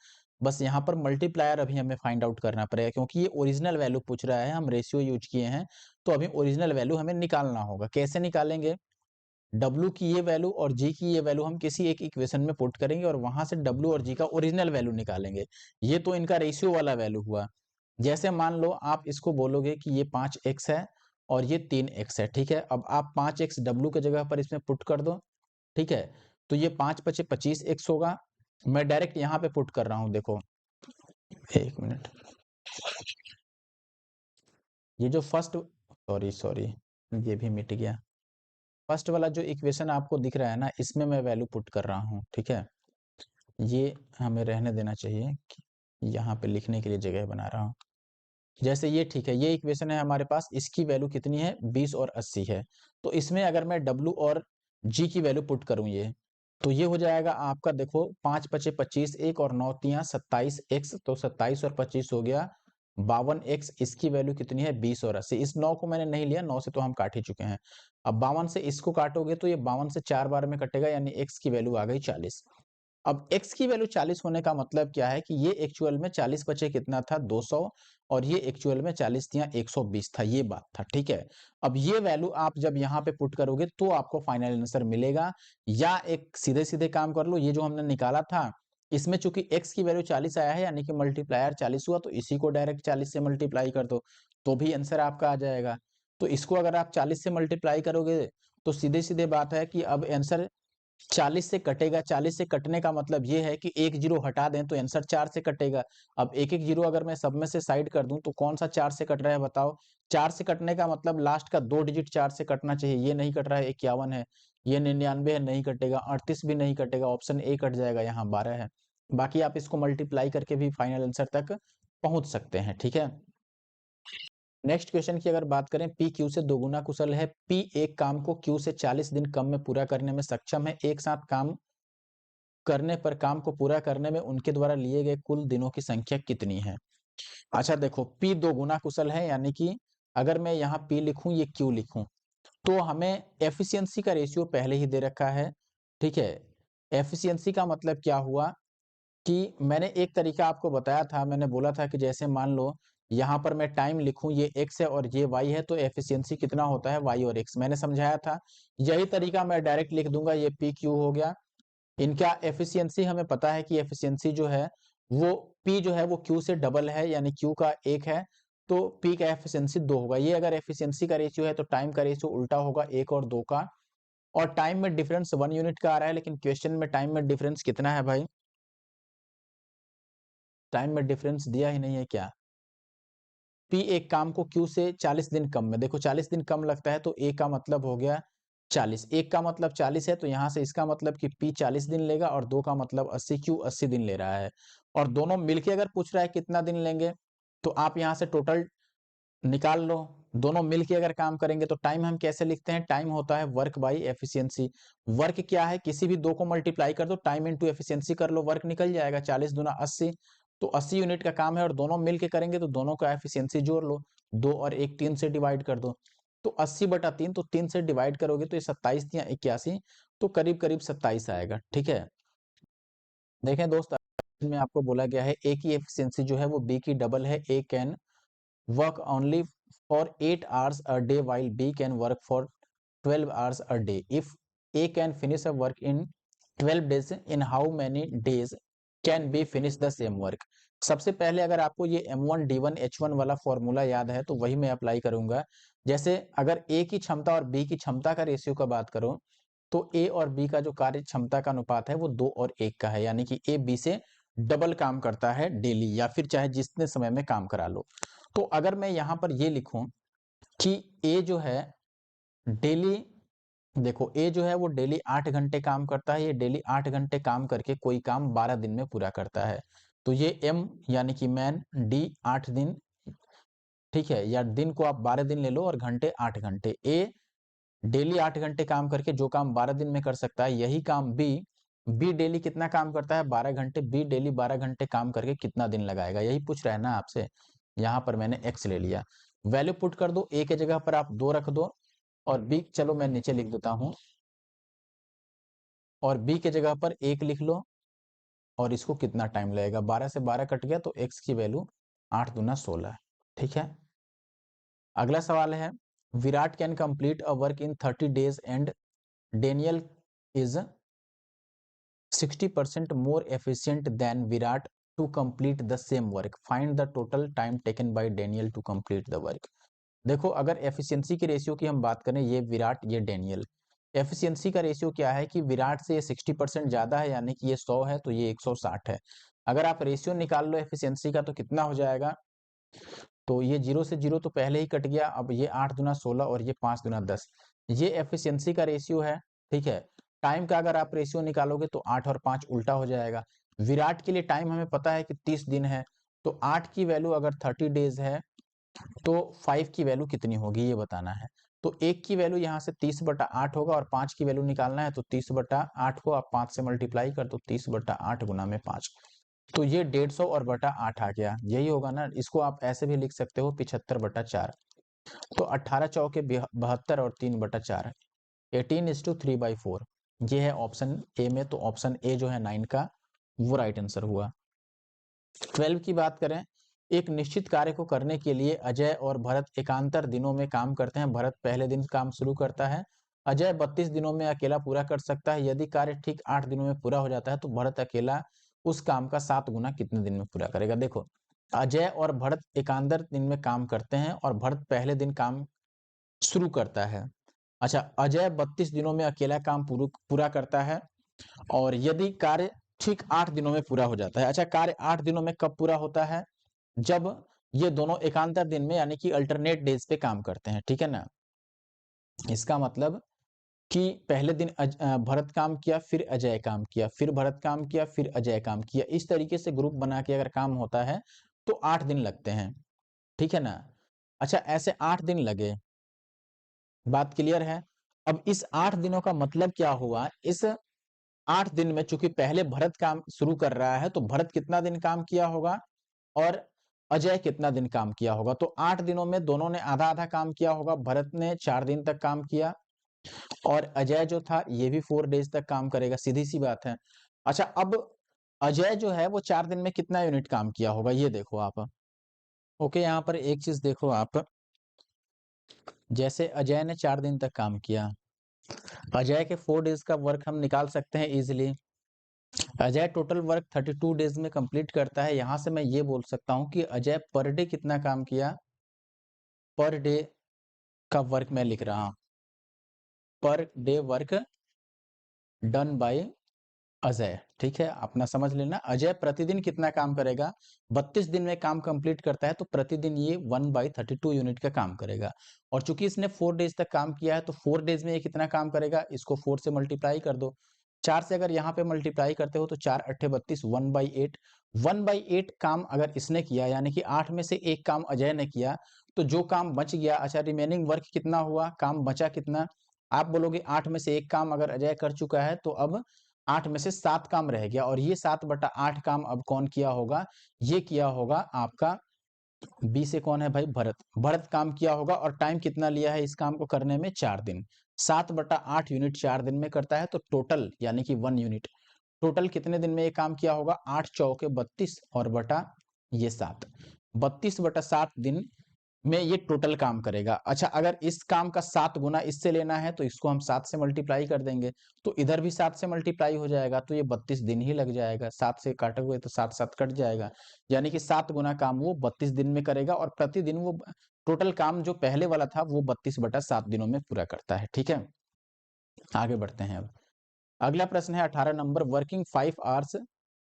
बस यहाँ पर मल्टीप्लायर अभी हमें फाइंड आउट करना पड़ेगा, क्योंकि ये ओरिजिनल वैल्यू पूछ रहा है, हम रेशियो यूज किए हैं, तो अभी ओरिजिनल वैल्यू हमें निकालना होगा। कैसे निकालेंगे? W की ये वैल्यू और G की ये वैल्यू हम किसी एक इक्वेशन में पुट करेंगे, और वहां से W और G का ओरिजिनल वैल्यू निकालेंगे। ये तो इनका रेशियो वाला वैल्यू हुआ। जैसे मान लो आप इसको बोलोगे कि ये 5x है और ये 3x है, ठीक है। अब आप 5x W की जगह पर इसमें पुट कर दो, ठीक है। तो ये 5 पचे 25x होगा। मैं डायरेक्ट यहाँ पे पुट कर रहा हूँ, देखो 1 मिनट। ये जो फर्स्ट, सॉरी ये भी मिट गया। फर्स्ट वाला जो इक्वेशन आपको दिख रहा है ना, इसमें मैं वैल्यू पुट कर रहा हूँ, ठीक है। ये हमें रहने देना चाहिए, कि यहाँ पे लिखने के लिए जगह बना रहा हूँ। जैसे ये ठीक है, ये इक्वेशन है हमारे पास, इसकी वैल्यू कितनी है? 20 और 80 है। तो इसमें अगर मैं W और जी की वैल्यू पुट करूं ये, तो ये हो जाएगा आपका, देखो 5 पचे 25, एक और 9 तियां 27x, तो 27 और 25 हो गया 52x। इसकी वैल्यू कितनी है 20 और 80। इस 9 को मैंने नहीं लिया, 9 से तो हम काट ही चुके हैं। अब 52 से इसको काटोगे तो ये 52 से 4 बार में कटेगा, यानी x की वैल्यू आ गई 40। अब x की वैल्यू 40 होने का मतलब क्या है कि ये एक्चुअल में 40 बचे कितना था 200, और ये एक्चुअल में 40 दिया 120 था, ये बात था, ठीक है। अब ये वैल्यू आप जब यहाँ पे पुट करोगे तो आपको फाइनल आंसर मिलेगा। या एक सीधे सीधे काम कर लो, ये जो हमने निकाला था इसमें चूंकि x की वैल्यू 40 आया है, यानी कि मल्टीप्लायर 40 हुआ, तो इसी को डायरेक्ट 40 से मल्टीप्लाई कर दो तो भी आंसर आपका आ जाएगा। तो इसको अगर आप 40 से मल्टीप्लाई करोगे तो सीधे सीधे बात है कि अब आंसर 40 से कटेगा। 40 से कटने का मतलब ये है कि एक जीरो हटा दें तो आंसर 4 से कटेगा। अब एक एक जीरो अगर मैं सब में से साइड कर दूं तो कौन सा 4 से कट रहा है बताओ। 4 से कटने का मतलब लास्ट का 2 डिजिट 4 से कटना चाहिए, ये नहीं कट रहा है, 51 है, ये 99 है, नहीं कटेगा, 38 भी नहीं कटेगा, ऑप्शन ए कट जाएगा, यहाँ 12 है। बाकी आप इसको मल्टीप्लाई करके भी फाइनल आंसर तक पहुंच सकते हैं, ठीक है। नेक्स्ट क्वेश्चन की अगर बात करें, पी क्यू से दोगुना कुशल है। पी एक काम को क्यू से 40 दिन कम में पूरा करने में सक्षम है। एक साथ काम करने पर काम को पूरा करने में उनके द्वारा लिए गए कुल दिनों की संख्या कितनी है। अच्छा देखो, P दो गुना कुशल है, यानी कि अगर मैं यहाँ P लिखूं ये Q लिखूं तो हमें एफिशिएंसी का रेशियो पहले ही दे रखा है, ठीक है। एफिशिएंसी का मतलब क्या हुआ कि मैंने एक तरीका आपको बताया था, मैंने बोला था कि जैसे मान लो यहाँ पर मैं टाइम लिखूं ये x है और ये y है, तो एफिशिएंसी कितना होता है y और x, मैंने समझाया था। यही तरीका मैं डायरेक्ट लिख दूंगा, ये PQ हो गया। इनका एफिशिएंसी हमें पता है कि एफिशिएंसी जो है वो P जो है वो Q से डबल है, यानी Q का 1 है तो P का एफिशिएंसी 2 होगा। ये अगर एफिशिएंसी का रेशियो है तो टाइम का रेशियो उल्टा होगा, 1 और 2 का। और टाइम में डिफरेंस 1 यूनिट का आ रहा है, लेकिन क्वेश्चन में टाइम में डिफरेंस कितना है भाई, टाइम में डिफरेंस दिया ही नहीं है क्या। P एक काम को Q से 40 दिन कम में, देखो 40 दिन कम लगता है तो A का मतलब हो गया 40, एक का मतलब 40 है तो यहाँ से इसका मतलब कि P 40 दिन लेगा, और 2 का मतलब 80, Q 80 दिन ले रहा है। और दोनों मिलके अगर पूछ रहा है कितना दिन लेंगे तो आप यहाँ से टोटल निकाल लो। दोनों मिलके अगर काम करेंगे तो टाइम हम कैसे लिखते हैं, टाइम होता है वर्क बाई एफिशिएंसी। वर्क क्या है, किसी भी दो को मल्टीप्लाई कर दो, टाइम इनटू एफिशिएंसी कर लो, वर्क निकल जाएगा, 40 दूना 80, तो 80 यूनिट का काम है और दोनों मिलके करेंगे तो दोनों का एफिशिएंसी जोड़ लो, 2 और 1 3 से डिवाइड कर दो, तो 80/3, तो 3 से डिवाइड करोगे तो ये 27 या 81, तो करीब करीब 27 आएगा, ठीक है। देखें दोस्त, में आपको बोला गया है ए की एफिशिएंसी जो है वो बी की डबल है। ए can work only for 8 hours a day while B can work for 12 hours a day. If A can finish a work in 12 days, in how many days can B finish the same work? सबसे पहले अगर आपको ये M1 D1 H1 वाला formula याद है तो वही मैं अप्लाई करूंगा। जैसे अगर A की क्षमता और B की क्षमता का रेशियो का बात करो तो A और B का जो कार्य क्षमता का अनुपात है वो 2 और 1 का है, यानी कि A B से डबल काम करता है डेली, या फिर चाहे जितने समय में काम करा लो। तो अगर मैं यहाँ पर ये लिखूं कि ए जो है डेली, देखो ए जो है वो डेली 8 घंटे काम करता है, ये डेली 8 घंटे काम करके कोई काम 12 दिन में पूरा करता है, तो ये एम यानी कि मैन, डी 8 दिन, ठीक है, या दिन को आप 12 दिन ले लो और घंटे 8 घंटे। ए डेली 8 घंटे काम करके जो काम 12 दिन में कर सकता है, यही काम बी, बी डेली कितना काम करता है 12 घंटे, बी डेली 12 घंटे काम करके कितना दिन लगाएगा, यही पूछ रहा है ना आपसे। यहाँ पर मैंने एक्स ले लिया, वैल्यू पुट कर दो, ए के जगह पर आप 2 रख दो और बी, चलो मैं नीचे लिख देता हूँ, और बी के जगह पर 1 लिख लो, और इसको कितना टाइम लगेगा, 12 से 12 कट गया तो एक्स की वैल्यू 8 दूना 16, ठीक है। अगला सवाल है, Virat can complete a work in 30 days and Daniel is 60% more efficient than Virat to complete the same work. Find the total time taken by Daniel to complete the work. देखो, अगर efficiency के ratio की हम बात करें, ये विराट ये Daniel, efficiency का रेशियो क्या है कि विराट से ये 60% ज्यादा है, यानी कि ये 100 है तो ये 160 है। अगर आप रेशियो निकाल लो एफिशिएंसी का तो कितना हो जाएगा, तो ये 0 से 0 तो पहले ही कट गया, अब ये 8 दूना 16 और ये 5 दूना 10, ये एफिशिएंसी का रेशियो है, ठीक है। टाइम का अगर आप रेशियो निकालोगे तो 8 और 5 उल्टा हो जाएगा। विराट के लिए टाइम हमें पता है कि 30 दिन है, तो 8 की वैल्यू अगर 30 डेज है तो 5 की वैल्यू कितनी होगी ये बताना है। तो 1 की वैल्यू यहाँ से 30/8 होगा और 5 की वैल्यू निकालना है तो 30/8 को आप 5 से मल्टीप्लाई कर दो, 30/8 गुना में 5, तो ये 150 और बटा 8 आ गया, यही होगा ना। इसको आप ऐसे भी लिख सकते हो 75/4, तो 18 चौके 72 और 3/4, 18:3/4, ये है ऑप्शन ए में। तो ऑप्शन ए जो है 9 का वो राइट आंसर हुआ। 12 की बात करें, एक निश्चित कार्य को करने के लिए अजय और भरत एकांतर दिनों में काम करते हैं। भरत पहले दिन काम शुरू करता है, अजय 32 दिनों में अकेला पूरा कर सकता है। यदि कार्य ठीक 8 दिनों में पूरा हो जाता है तो भरत अकेला उस काम का 7 गुना कितने दिन में पूरा करेगा। देखो, अजय और भरत एकांतर दिन में काम करते हैं और भरत पहले दिन काम शुरू करता है। अच्छा, अजय 32 दिनों में अकेला काम पूरा करता है और यदि कार्य ठीक 8 दिनों में पूरा हो जाता है। अच्छा, कार्य 8 दिनों में कब पूरा होता है? जब ये दोनों एकांतर दिन में यानी कि अल्टरनेट डेज पे काम करते हैं, ठीक है ना। इसका मतलब कि पहले दिन भरत काम किया, फिर अजय काम किया, फिर भरत काम किया, फिर अजय काम किया, इस तरीके से ग्रुप बना के अगर काम होता है तो 8 दिन लगते हैं, ठीक है ना। अच्छा, ऐसे 8 दिन लगे, बात क्लियर है। अब इस 8 दिनों का मतलब क्या हुआ? इस 8 दिन में चूंकि पहले भरत काम शुरू कर रहा है तो भरत कितना दिन काम किया होगा और अजय कितना दिन काम किया होगा। तो 8 दिनों में दोनों ने आधा आधा काम किया होगा। भरत ने 4 दिन तक काम किया और अजय जो था ये भी 4 डेज तक काम करेगा, सीधी सी बात है। अच्छा, अब अजय जो है वो 4 दिन में कितना यूनिट काम किया होगा ये देखो आप। ओके, यहाँ पर एक चीज देखो आप, जैसे अजय ने 4 दिन तक काम किया, अजय के 4 डेज का वर्क हम निकाल सकते हैं easily. Ajay total work 32 days में कंप्लीट करता है। यहां से मैं ये बोल सकता हूं कि अजय पर डे कितना काम किया, पर डे का वर्क मैं लिख रहा हूं, per day work done by Ajay, ठीक है, अपना समझ लेना। अजय प्रतिदिन कितना काम करेगा? 32 दिन में काम कंप्लीट करता है तो प्रतिदिन ये 1/32 यूनिट का काम करेगा। और चूंकि इसने 4 डेज तक काम किया है तो 4 डेज में ये कितना काम करेगा? इसको 4 से मल्टीप्लाई कर दो। 4 से अगर यहाँ पे मल्टीप्लाई करते हो तो 4 8 32, 1/8, 1/8 काम अगर इसने किया यानी कि 8 में से एक काम अजय ने किया, तो जो काम बच गया, अच्छा रिमेनिंग वर्क कितना हुआ, काम बचा कितना? आप बोलोगे 8 में से एक काम अगर अजय कर चुका है तो अब 8 में से 7 काम रह गया और ये 7/8 काम अब कौन किया होगा? ये किया होगा आपका बी से कौन है भाई? भरत। भरत काम किया होगा और टाइम कितना लिया है इस काम को करने में? 4 दिन। 7/8 यूनिट 4 दिन में करता है तो टोटल यानी कि 1 यूनिट टोटल कितने दिन में ये काम किया होगा? 8 चौके 32 और बटा ये 7, 32/7 दिन में ये टोटल काम करेगा। अच्छा, अगर इस काम का 7 गुना इससे लेना है तो इसको हम 7 से मल्टीप्लाई कर देंगे, तो इधर भी 7 से मल्टीप्लाई हो जाएगा तो ये 32 दिन ही लग जाएगा। 7 से काटोगे तो 7 7 कट जाएगा, यानी कि 7 गुना काम वो 32 दिन में करेगा और प्रतिदिन वो टोटल काम जो पहले वाला था वो 32/7 दिनों में पूरा करता है, ठीक है। आगे बढ़ते हैं अब। अगला प्रश्न है 18 number, working 5 hours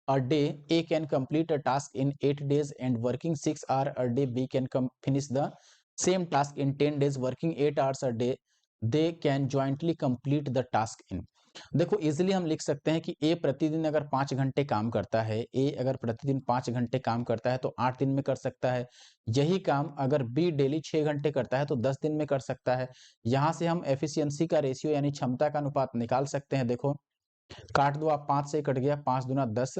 a day A can complete a task in 8 days and working 6 hours a day B can finish the same task in 10 days, working 8 hours a day they can jointly complete the task in। देखो, easily हम लिख सकते हैं कि ए प्रतिदिन अगर 5 घंटे काम करता है, ए अगर प्रतिदिन 5 घंटे काम करता है तो 8 दिन में कर सकता है। यही काम अगर बी डेली 6 घंटे करता है तो 10 दिन में कर सकता है। यहां से हम एफिशिएंसी का रेशियो यानी क्षमता का अनुपात निकाल सकते हैं। देखो, काट दो आप, 5 से कट गया, 5 दूना 10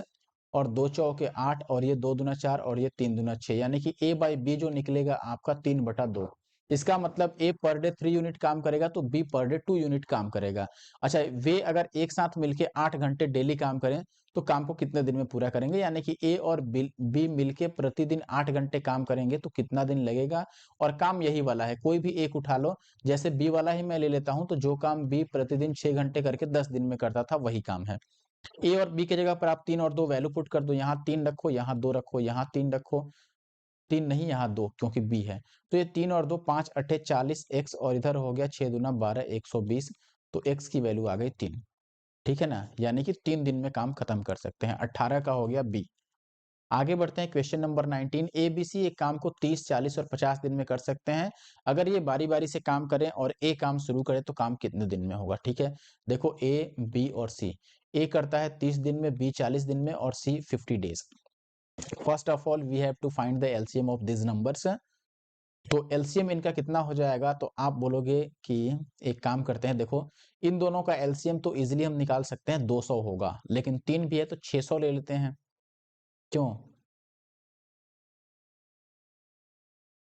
और 2 चौके 8 और ये 2 दूना 4 और ये 3 दूना 6, यानी कि ए बाई बी जो निकलेगा आपका 3/2। इसका मतलब ए पर डे 3 यूनिट काम करेगा तो बी पर डे 2 यूनिट काम करेगा। अच्छा, वे अगर एक साथ मिलके 8 घंटे डेली काम करें तो काम को कितने दिन में पूरा करेंगे? यानी कि ए और बी मिलके प्रतिदिन 8 घंटे काम करेंगे तो कितना दिन लगेगा? और काम यही वाला है, कोई भी एक उठा लो, जैसे बी वाला ही मैं ले लेता हूं, तो जो काम बी प्रतिदिन 6 घंटे करके 10 दिन में करता था वही काम है। ए और बी की जगह पर आप 3 और 2 वैल्यू पुट कर दो, यहाँ 3 रखो, यहाँ 2 रखो, यहाँ 3 रखो, 3 नहीं यहाँ 2 क्योंकि बी है, तो ये 3 और 2 5 8 40 एक्स और इधर हो गया 6 दूना 12 120, तो एक्स की वैल्यू आ गई 3, ठीक है ना, यानी कि 3 दिन में काम खत्म कर सकते हैं। 18 का हो गया बी। आगे बढ़ते हैं, question number 19, A B C एक काम को 30 40 और 50 दिन में कर सकते हैं। अगर ये बारी बारी से काम करें और ए काम शुरू करे तो काम कितने दिन में होगा? ठीक है, देखो ए बी और सी, ए करता है 30 दिन में, बी 40 दिन में और C 50 days. First of all we have to find the LCM of this numbers. तो एलसीएम इनका कितना हो जाएगा, तो आप बोलोगे कि एक काम करते हैं, देखो इन दोनों का एलसीएम तो इजीली हम निकाल सकते हैं 200 होगा, लेकिन 3 भी है तो 600 ले लेते हैं। क्यों?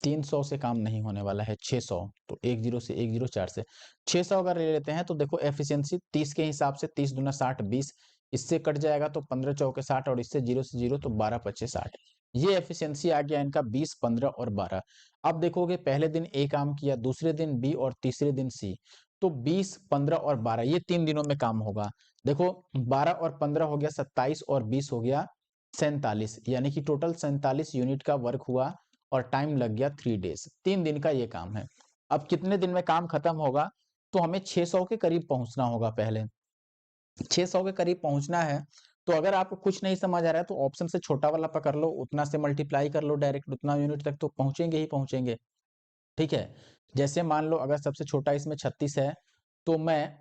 300 से काम नहीं होने वाला है, 600। तो 10 से 10 4 से 600 अगर ले लेते हैं तो देखो एफिशिएंसी 30 के हिसाब से 30 दूना 60 20, इससे कट जाएगा तो 15 चौके 60 और इससे 0 से 0 तो 12 25 60। ये एफिशिएंसी आ गया इनका 20 15 और 12। अब देखोगे पहले दिन ए काम किया, दूसरे दिन बी और तीसरे दिन सी, तो 20 15 और 12 ये 3 दिनों में काम होगा। देखो 12 और 15 हो गया 27 और 20 हो गया 47, यानी कि टोटल 47 यूनिट का वर्क हुआ और टाइम लग गया 3 डेज। 3 दिन का ये काम है। अब कितने दिन में काम खत्म होगा, तो हमें 600 के करीब पहुंचना होगा। पहले 600 के करीब पहुंचना है, तो अगर आपको कुछ नहीं समझ आ रहा है तो ऑप्शन से छोटा वाला पकड़ लो, उतना से मल्टीप्लाई कर लो डायरेक्ट, उतना यूनिट तक तो पहुंचेंगे ही पहुंचेंगे। ठीक है, जैसे मान लो अगर सबसे छोटा इसमें 36 है, तो मैं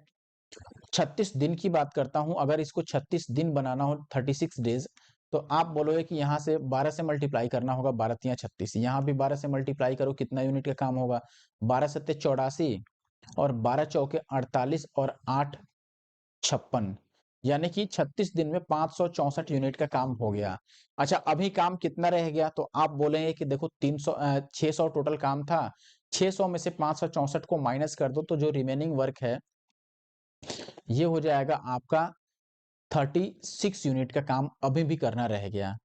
36 दिन की बात करता हूं। अगर इसको 36 दिन बनाना हो, 36 डेज, तो आप बोलोगे कि यहाँ से 12 से मल्टीप्लाई करना होगा, 12 तिया 36, यहाँ भी 12 से मल्टीप्लाई करो, कितना यूनिट का काम होगा, 12 सत्ते 84 और 12 चौके 48 और 8 56, यानी कि 36 दिन में 564 यूनिट का काम हो गया। अच्छा, अभी काम कितना रह गया, तो आप बोलेंगे कि देखो 600 टोटल काम था, 600 में से 564 को माइनस कर दो, तो जो रिमेनिंग वर्क है ये हो जाएगा आपका 36 यूनिट का काम अभी भी करना रह गया।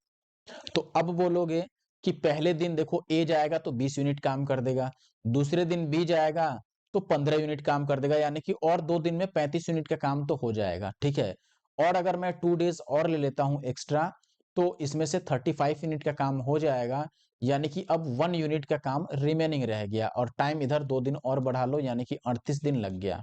तो अब बोलोगे कि पहले दिन देखो ए जाएगा तो 20 यूनिट काम कर देगा, दूसरे दिन बी जाएगा तो 15 यूनिट काम कर देगा, यानी कि और 2 दिन में 35 यूनिट का काम तो हो जाएगा। ठीक है, और अगर मैं 2 डेज और ले लेता हूं एक्स्ट्रा, तो इसमें से 35 यूनिट का काम हो जाएगा, यानी कि अब 1 यूनिट का काम रिमेनिंग रह गया, और टाइम इधर 2 दिन और बढ़ा लो, यानी कि 38 दिन लग गया।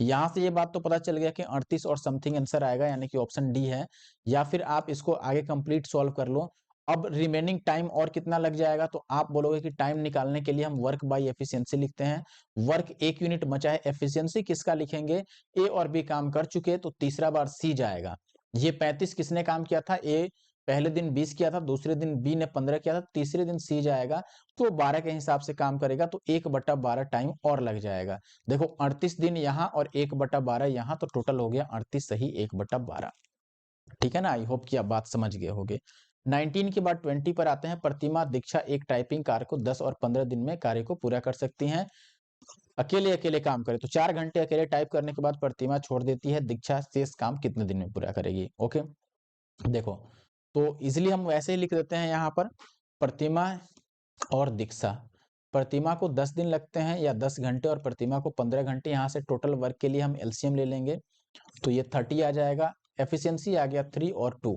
यहाँ से ये बात तो पता चल गया कि 38 और समथिंग आंसर आएगा, यानी कि ऑप्शन डी है। या फिर आप इसको आगे कंप्लीट सॉल्व कर लो। अब रिमेनिंग टाइम और कितना लग जाएगा, तो आप बोलोगे कि टाइम निकालने के लिए हम वर्क बाय एफिशिएंसी लिखते हैं। वर्क 1 यूनिट बचा है, एफिशिएंसी किसका लिखेंगे, ए और बी काम कर चुके, तो तीसरा बार सी जाएगा। ये 35 किसने काम किया था, ए पहले दिन 20 किया था, दूसरे दिन बी ने 15 किया था, तीसरे दिन सी जाएगा, तो 12 के हिसाब से काम करेगा, तो 1/12 टाइम और लग जाएगा। देखो 38 दिन यहाँ और 1/12 यहाँ, तो टोटल हो गया 38 सही 1/12। ठीक है ना, आई होप कि आप बात समझ गए होगे। 19 के बाद 20 पर आते हैं। प्रतिमा दीक्षा एक टाइपिंग कार्य को 10 और 15 दिन में कार्य को पूरा कर सकती हैं। अकेले अकेले काम करे तो 4 घंटे अकेले टाइप करने के बाद प्रतिमा छोड़ देती है, दीक्षा शेष काम कितने दिन में पूरा करेगी। ओके, देखो तो इजिली हम वैसे ही लिख देते हैं यहाँ पर, प्रतिमा और दीक्षा। प्रतिमा को 10 दिन लगते हैं या 10 घंटे, और प्रतिमा को 15 घंटे। यहाँ से टोटल वर्क के लिए हम एलसीएम ले लेंगे, तो ये 30 आ जाएगा। एफिशिएंसी आ गया 3 और 2,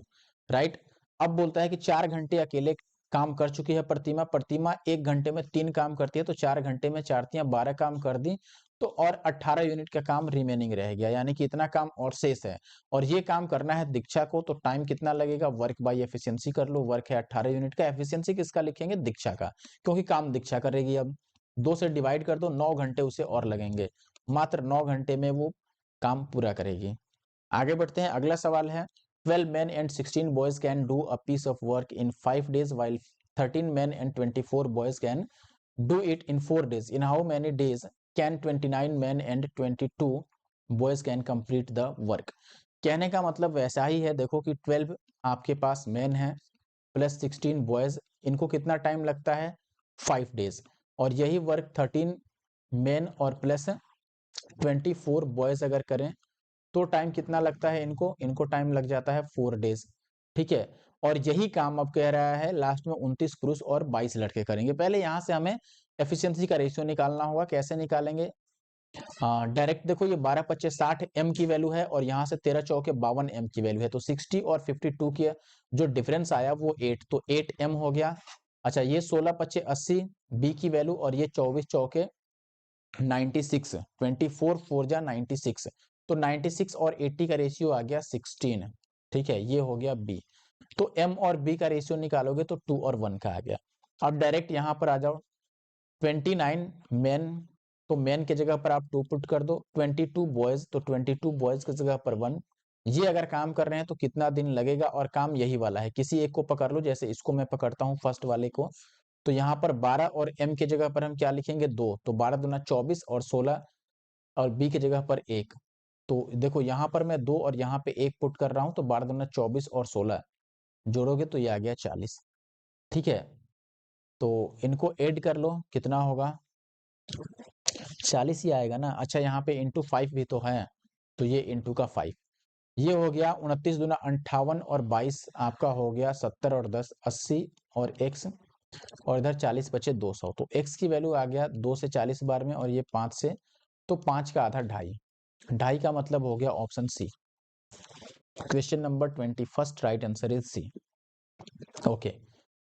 राइट। अब बोलता है कि 4 घंटे अकेले काम कर चुकी है प्रतिमा। प्रतिमा 1 घंटे में 3 काम करती है, तो 4 घंटे में 4 तियां 12 काम कर दी, तो और 18 यूनिट का काम रिमेनिंग रह गया, यानी कि इतना काम और शेष है। और ये काम करना है दीक्षा को, तो टाइम कितना लगेगा, वर्क बाय एफिशिएंसी कर लो। वर्क है 18 यूनिट का, एफिशिएंसी किसका लिखेंगे, दीक्षा का, क्योंकि काम दीक्षा करेगी। अब 2 से डिवाइड कर दो, 9 घंटे उसे और लगेंगे, मात्र 9 घंटे में वो काम पूरा करेगी। आगे बढ़ते हैं, अगला सवाल है 12 men and 16 boys can do a piece of work in 5 days while 13 men and 24 boys can do it in 4 days. In how many days can 29 men and 22 boys can complete the work? कहने का मतलब वैसा ही है, देखो कि 12 आपके पास man है plus 16 boys, इनको कितना टाइम लगता है, 5 डेज। और यही वर्क 13 मैन और प्लस 24 बॉयज अगर करें तो टाइम कितना लगता है, इनको टाइम लग जाता है 4 डेज। ठीक है, और यही काम अब कह रहा है लास्ट में 29 पुरुष और 22 लड़के करेंगे। पहले यहां से हमें एफिशिएंसी का रेशियो निकालना होगा। कैसे निकालेंगे, डायरेक्ट देखो ये 12 25 60 एम की वैल्यू है, और यहाँ से 13 चौके 52 एम की वैल्यू है, तो 60 और 52 की जो डिफरेंस आया वो 8, तो 8 एम हो गया। अच्छा, ये 16 25 80 बी की वैल्यू, और ये 24 चौके 96, 24 4 जा 96, तो 96 और 80 का रेशियो आ गया 16। ठीक है, ये हो गया बी। तो एम और बी का रेशियो निकालोगे तो 2 और 1 का आ गया। अब डायरेक्ट यहां पर आ जाओ, 29 मेन, तो मेन के जगह पर आप 2 पुट कर दो, 22 बॉयज, तो 22 बॉयज की जगह पर 1। ये अगर काम कर रहे हैं तो कितना दिन लगेगा, और काम यही वाला है, किसी एक को पकड़ लो, जैसे इसको मैं पकड़ता हूं फर्स्ट वाले को, तो यहाँ पर 12 और m की जगह पर हम क्या लिखेंगे 2, तो 12 दूना 24 और 16 और b की जगह पर 1। तो देखो यहाँ पर मैं 2 और यहाँ पे 1 पुट कर रहा हूँ, तो 12 दूना 24 और 16 जोड़ोगे तो ये आ गया 40। ठीक है, तो इनको ऐड कर लो, कितना होगा 40 ही आएगा ना। अच्छा यहाँ पे इंटू 5 भी तो है, तो ये इंटू का 5, ये हो गया 29 दूना 58 और 22 आपका हो गया 70 और 10 80 और x, और इधर 40 बचे 200। तो x की वैल्यू आ गया 2 से 40 बार में और ये 5 से, तो 5 का आधा 2.5, 2.5 का मतलब हो गया option C. Question number 21 right answer is C. Okay,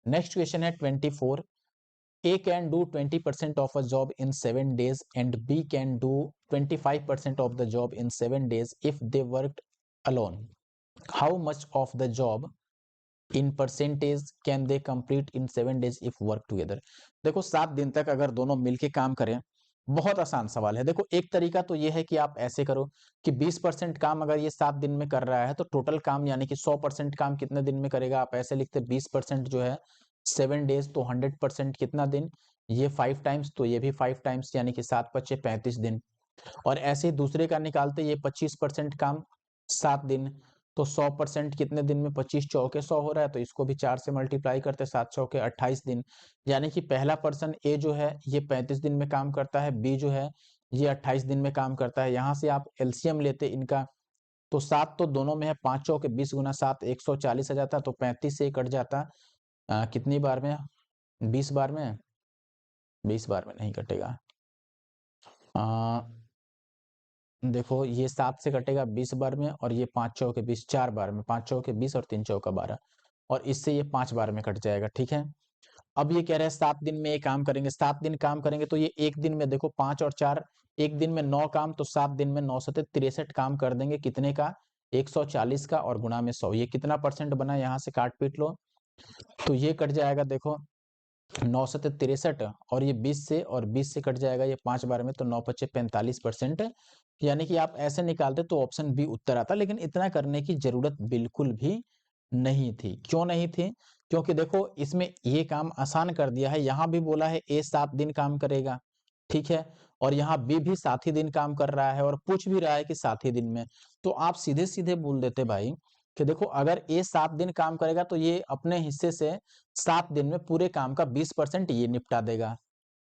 next question है 24। A can do 20% of a job in 7 days and B can do 25% of the job in 7 days if they worked alone. How much of the job in percentage can they complete in 7 days if work together? देखो 7 दिन तक अगर दोनों मिलके काम करें, बहुत आसान सवाल है। देखो एक तरीका तो ये है कि आप ऐसे करो कि 20% काम अगर ये 7 दिन में कर रहा है तो टोटल काम यानी कि 100% काम कितने दिन में करेगा, आप ऐसे लिखते 20% जो है 7 डेज, तो 100% कितना दिन, ये 5 टाइम्स, तो ये भी 5 टाइम्स यानी कि 7 पच्चे 35 दिन। और ऐसे ही दूसरे का निकालते, ये 25% काम 7 दिन, तो 100% कितने दिन में, 25 चौके 100 हो रहा है, तो इसको भी 4 से मल्टीप्लाई करते, 7 चौके 28 दिन। यानी कि पहला पर्सन ए जो है ये 35 दिन में काम करता है, बी जो है ये 28 दिन में काम करता है। यहाँ से आप एलसीएम लेते इनका, तो 7 तो दोनों में है, 5 चौके 20 गुना 7 140 आ जाता, तो 35 से कट जाता कितनी बार में, 20 बार में, 20 बार में नहीं कटेगा। देखो ये 7 से कटेगा 20 बार में, और ये 5 चौके 20 4 बार में, 5 चौके 20 और 3 चौका 12, और इससे ये 5 बार में कट जाएगा। ठीक है, अब ये कह रहे हैं 7 दिन में ये काम करेंगे, 7 दिन काम करेंगे, तो ये एक दिन में देखो 5 और 4, एक दिन में 9 काम, तो 7 दिन में 9 सते 63 काम कर देंगे, कितने का 140 का, और गुणा में 100, ये कितना परसेंट बना, यहाँ से काट पीट लो, तो ये कट जाएगा देखो 9 सते 63, और ये 20 से, और 20 से कट जाएगा ये 5 बार में, तो 9 पच्चे 45%। यानी कि आप ऐसे निकालते तो ऑप्शन बी उत्तर आता, लेकिन इतना करने की जरूरत बिल्कुल भी नहीं थी। क्यों नहीं थी? क्योंकि देखो इसमें ये काम आसान कर दिया है, यहाँ भी बोला है ए 7 दिन काम करेगा, ठीक है, और यहाँ बी भी 7 ही दिन काम कर रहा है, और पूछ भी रहा है कि 7 ही दिन में, तो आप सीधे सीधे बोल देते भाई कि देखो अगर ए 7 दिन काम करेगा तो ये अपने हिस्से से 7 दिन में पूरे काम का 20% ये निपटा देगा।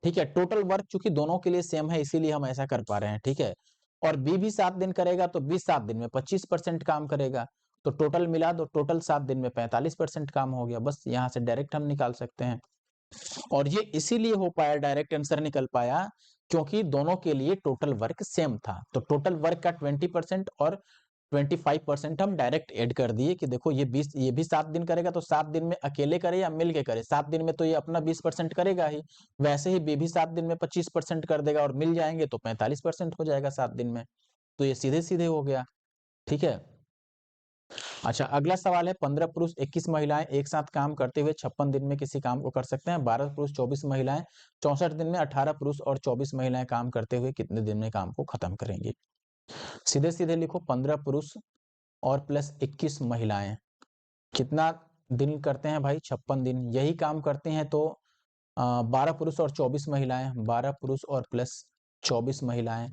ठीक है, टोटल वर्क चूंकि दोनों के लिए सेम है इसीलिए हम ऐसा कर पा रहे हैं। ठीक है, और बी भी 7 दिन करेगा तो बी 7 दिन में 25% काम करेगा, तो टोटल मिला दो, टोटल 7 दिन में 45% काम हो गया। बस यहाँ से डायरेक्ट हम निकाल सकते हैं, और ये इसीलिए हो पाया, डायरेक्ट आंसर निकल पाया, क्योंकि दोनों के लिए टोटल वर्क सेम था। तो टोटल वर्क का 20% और 25% हम डायरेक्ट ऐड कर दिए कि देखो ये 20, ये भी 7 दिन करेगा, तो 7 दिन में अकेले करे या मिल के करे, 7 दिन में तो ये अपना 20% करेगा ही, वैसे ही बी भी 7 दिन में 25% कर देगा, और मिल जाएंगे तो 45% हो जाएगा 7 दिन में, तो ये सीधे सीधे हो गया। ठीक है, अच्छा अगला सवाल है, 15 पुरुष 21 महिलाएं एक साथ काम करते हुए 56 दिन में किसी काम को कर सकते हैं। 12 पुरुष 24 महिलाएं 64 दिन में, 18 पुरुष और 24 महिलाएं काम करते हुए कितने दिन में काम को खत्म करेंगे? सीधे सीधे लिखो, 15 पुरुष और प्लस 21 महिलाएं कितना दिन करते हैं भाई? 56 दिन। यही काम करते हैं तो 12 पुरुष और 24 महिलाएं, 12 पुरुष और प्लस 24 महिलाएं,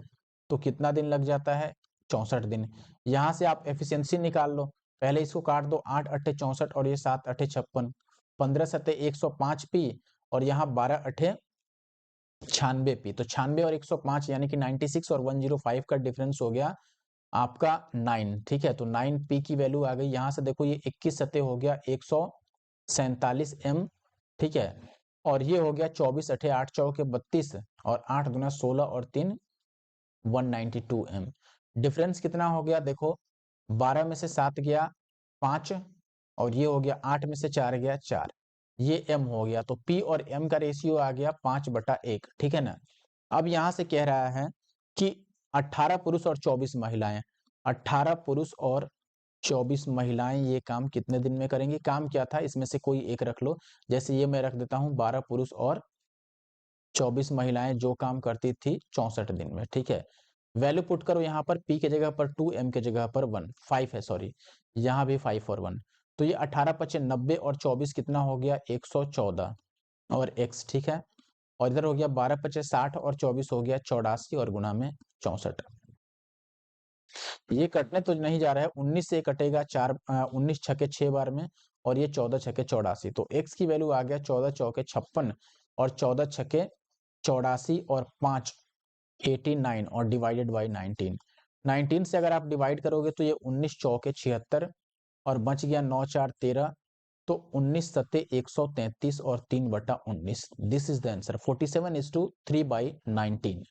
तो कितना दिन लग जाता है? 64 दिन। यहाँ से आप एफिशिएंसी निकाल लो, पहले इसको काट दो, 8 अट्ठे 64 और ये 7 अट्ठे 56, 15 सत्ते 105 पी, और यहाँ 12 अट्ठे 96 पी, तो 96 और 105 यानी कि 96 और 105 का डिफरेंस हो गया आपका 9। ठीक है, तो 9 पी की वैल्यू आ गई। यहाँ से देखो ये 21 सत्ते हो गया 147 एम, ठीक है, और ये हो गया 24 अठे 8 चौके 32, और 8 गुना 16 और 3 192 एम। डिफरेंस कितना हो गया? देखो 12 में से 7 गया 5, और ये हो गया 8 में से 4 गया 4, ये एम हो गया, तो पी और एम का रेशियो आ गया 5/1। ठीक है ना। अब यहां से कह रहा है कि 18 पुरुष और 24 महिलाएं, 18 पुरुष और 24 महिलाएं ये काम कितने दिन में करेंगी? काम क्या था, इसमें से कोई एक रख लो, जैसे ये मैं रख देता हूं 12 पुरुष और 24 महिलाएं जो काम करती थी 64 दिन में। ठीक है, वैल्यू पुट करो यहाँ पर, p के जगह पर 2, m के जगह पर 1, 5 है, सॉरी यहाँ भी 5 और 1, तो ये 18 पचे 90 और 24 कितना हो गया? 114। और x, ठीक है। और इधर हो गया 12 × 5 = 60 और 24 हो गया 84 और गुणा में 64। ये कटने तो नहीं जा रहा है, 19 से कटेगा 19 छके 6 बार में, और ये 14 छके 84। तो x की वैल्यू आ गया 14 चौके 56 और 14 छके 84 और 5 89 और डिवाइडेड बाई 19। 19 से अगर आप डिवाइड करोगे तो ये 19 चौके 76 और बच गया 9 4 13। तो 19 सत्ते 133 और 3/19। This is the answer. 47:3/19।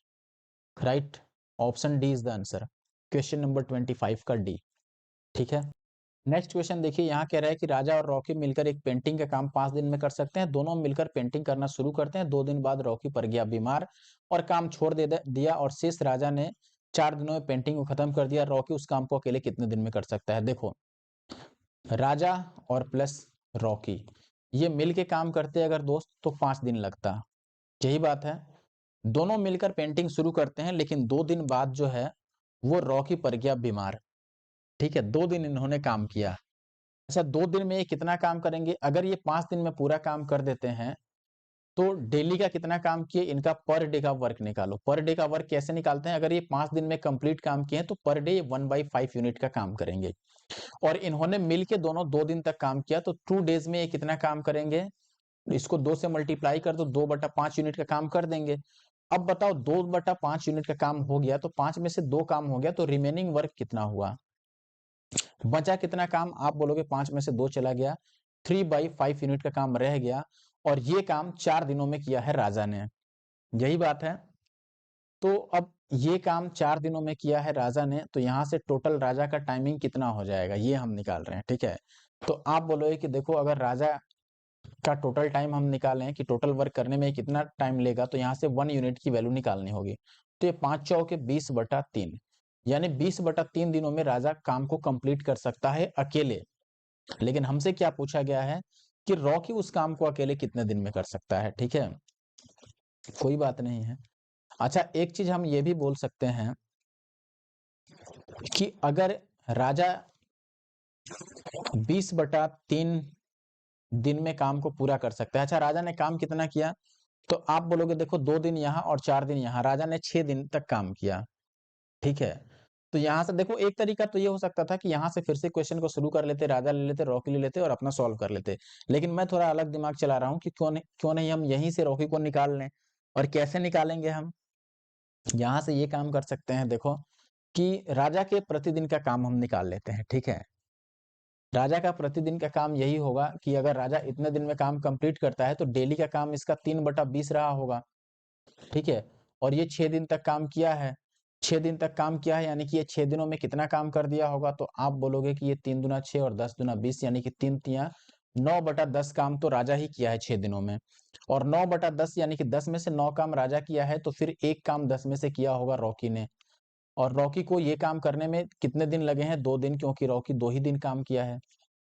Right, option D is the answer. Question number 25 का डी, ठीक है। नेक्स्ट क्वेश्चन देखिए, यहाँ कह रहा है कि राजा और रॉकी मिलकर एक पेंटिंग का काम 5 दिन में कर सकते हैं। दोनों मिलकर पेंटिंग करना शुरू करते हैं। 2 दिन बाद रॉकी पड़ गया बीमार और काम छोड़ दिया, और शेष राजा ने 4 दिनों में पेंटिंग को खत्म कर दिया। रॉकी उस काम को अकेले कितने दिन में कर सकता है? देखो, राजा और प्लस रॉकी ये मिल के काम करते अगर दोस्त तो 5 दिन लगता। यही बात है, दोनों मिलकर पेंटिंग शुरू करते हैं, लेकिन 2 दिन बाद जो है वो रॉकी पड़ गया बीमार, ठीक है। 2 दिन इन्होंने काम किया। अच्छा, 2 दिन में ये कितना काम करेंगे? अगर ये 5 दिन में पूरा काम कर देते हैं तो डेली का कितना काम किए, इनका पर डे का वर्क निकालो। पर डे का वर्क कैसे निकालते हैं? अगर ये 5 दिन में कंप्लीट काम किए हैं तो पर डे 1/5 यूनिट का काम करेंगे, और इन्होंने मिलके दोनों 2 दिन तक काम किया, तो 2 डेज में ये कितना काम करेंगे? इसको 2 से मल्टीप्लाई कर दो, 2/5 यूनिट का काम कर देंगे। अब बताओ, 2/5 यूनिट का काम हो गया तो 5 में से 2 काम हो गया, तो रिमेनिंग वर्क कितना हुआ? बचा कितना काम? आप बोलोगे 5 में से 2 चला गया, 3/5 यूनिट का काम रह गया, और ये काम 4 दिनों में किया है राजा ने। यही बात है। तो अब ये काम 4 दिनों में किया है राजा ने, तो यहाँ से टोटल राजा का टाइमिंग कितना हो जाएगा ये हम निकाल रहे हैं, ठीक है। तो आप बोलोगे कि देखो, अगर राजा का टोटल टाइम हम निकालें कि टोटल वर्क करने में कितना टाइम लेगा, तो यहाँ से 1 यूनिट की वैल्यू निकालनी होगी। तो ये 5 चौके 20/3, यानी 20/3 दिनों में राजा काम को कंप्लीट कर सकता है अकेले। लेकिन हमसे क्या पूछा गया है कि रॉकी उस काम को अकेले कितने दिन में कर सकता है, ठीक है। कोई बात नहीं है। अच्छा, एक चीज हम ये भी बोल सकते हैं कि अगर राजा 20/3 दिन में काम को पूरा कर सकता है। अच्छा, राजा ने काम कितना किया? तो आप बोलोगे देखो, 2 दिन यहाँ और 4 दिन यहाँ, राजा ने 6 दिन तक काम किया, ठीक है। तो यहाँ से देखो, एक तरीका तो ये हो सकता था कि यहाँ से फिर से क्वेश्चन को शुरू कर लेते, राजा ले लेते, रॉकी ले लेते और अपना सॉल्व कर लेते। लेकिन मैं थोड़ा अलग दिमाग चला रहा हूँ कि क्यों नहीं हम यहीं से रॉकी को निकाल लें। और कैसे निकालेंगे हम? यहाँ से ये काम कर सकते हैं, देखो, कि राजा के प्रतिदिन का काम हम निकाल लेते हैं, ठीक है। राजा का प्रतिदिन का काम यही होगा कि अगर राजा इतने दिन में काम कंप्लीट करता है तो डेली का काम इसका 3/20 रहा होगा, ठीक है। और ये 6 दिन तक काम किया है, 6 दिन तक काम किया है, यानी कि ये 6 दिनों में कितना काम कर दिया होगा? तो आप बोलोगे कि ये 3 दूना 6 और 10 दूना 20, यानी कि 3 तिया 9/10 काम तो राजा ही किया है 6 दिनों में। और 9/10 यानी कि 10 में से 9 काम राजा किया है, तो फिर एक काम 10 में से किया होगा रॉकी ने। और रॉकी को ये काम करने में कितने दिन लगे हैं? 2 दिन, क्योंकि रॉकी 2 ही दिन काम किया है,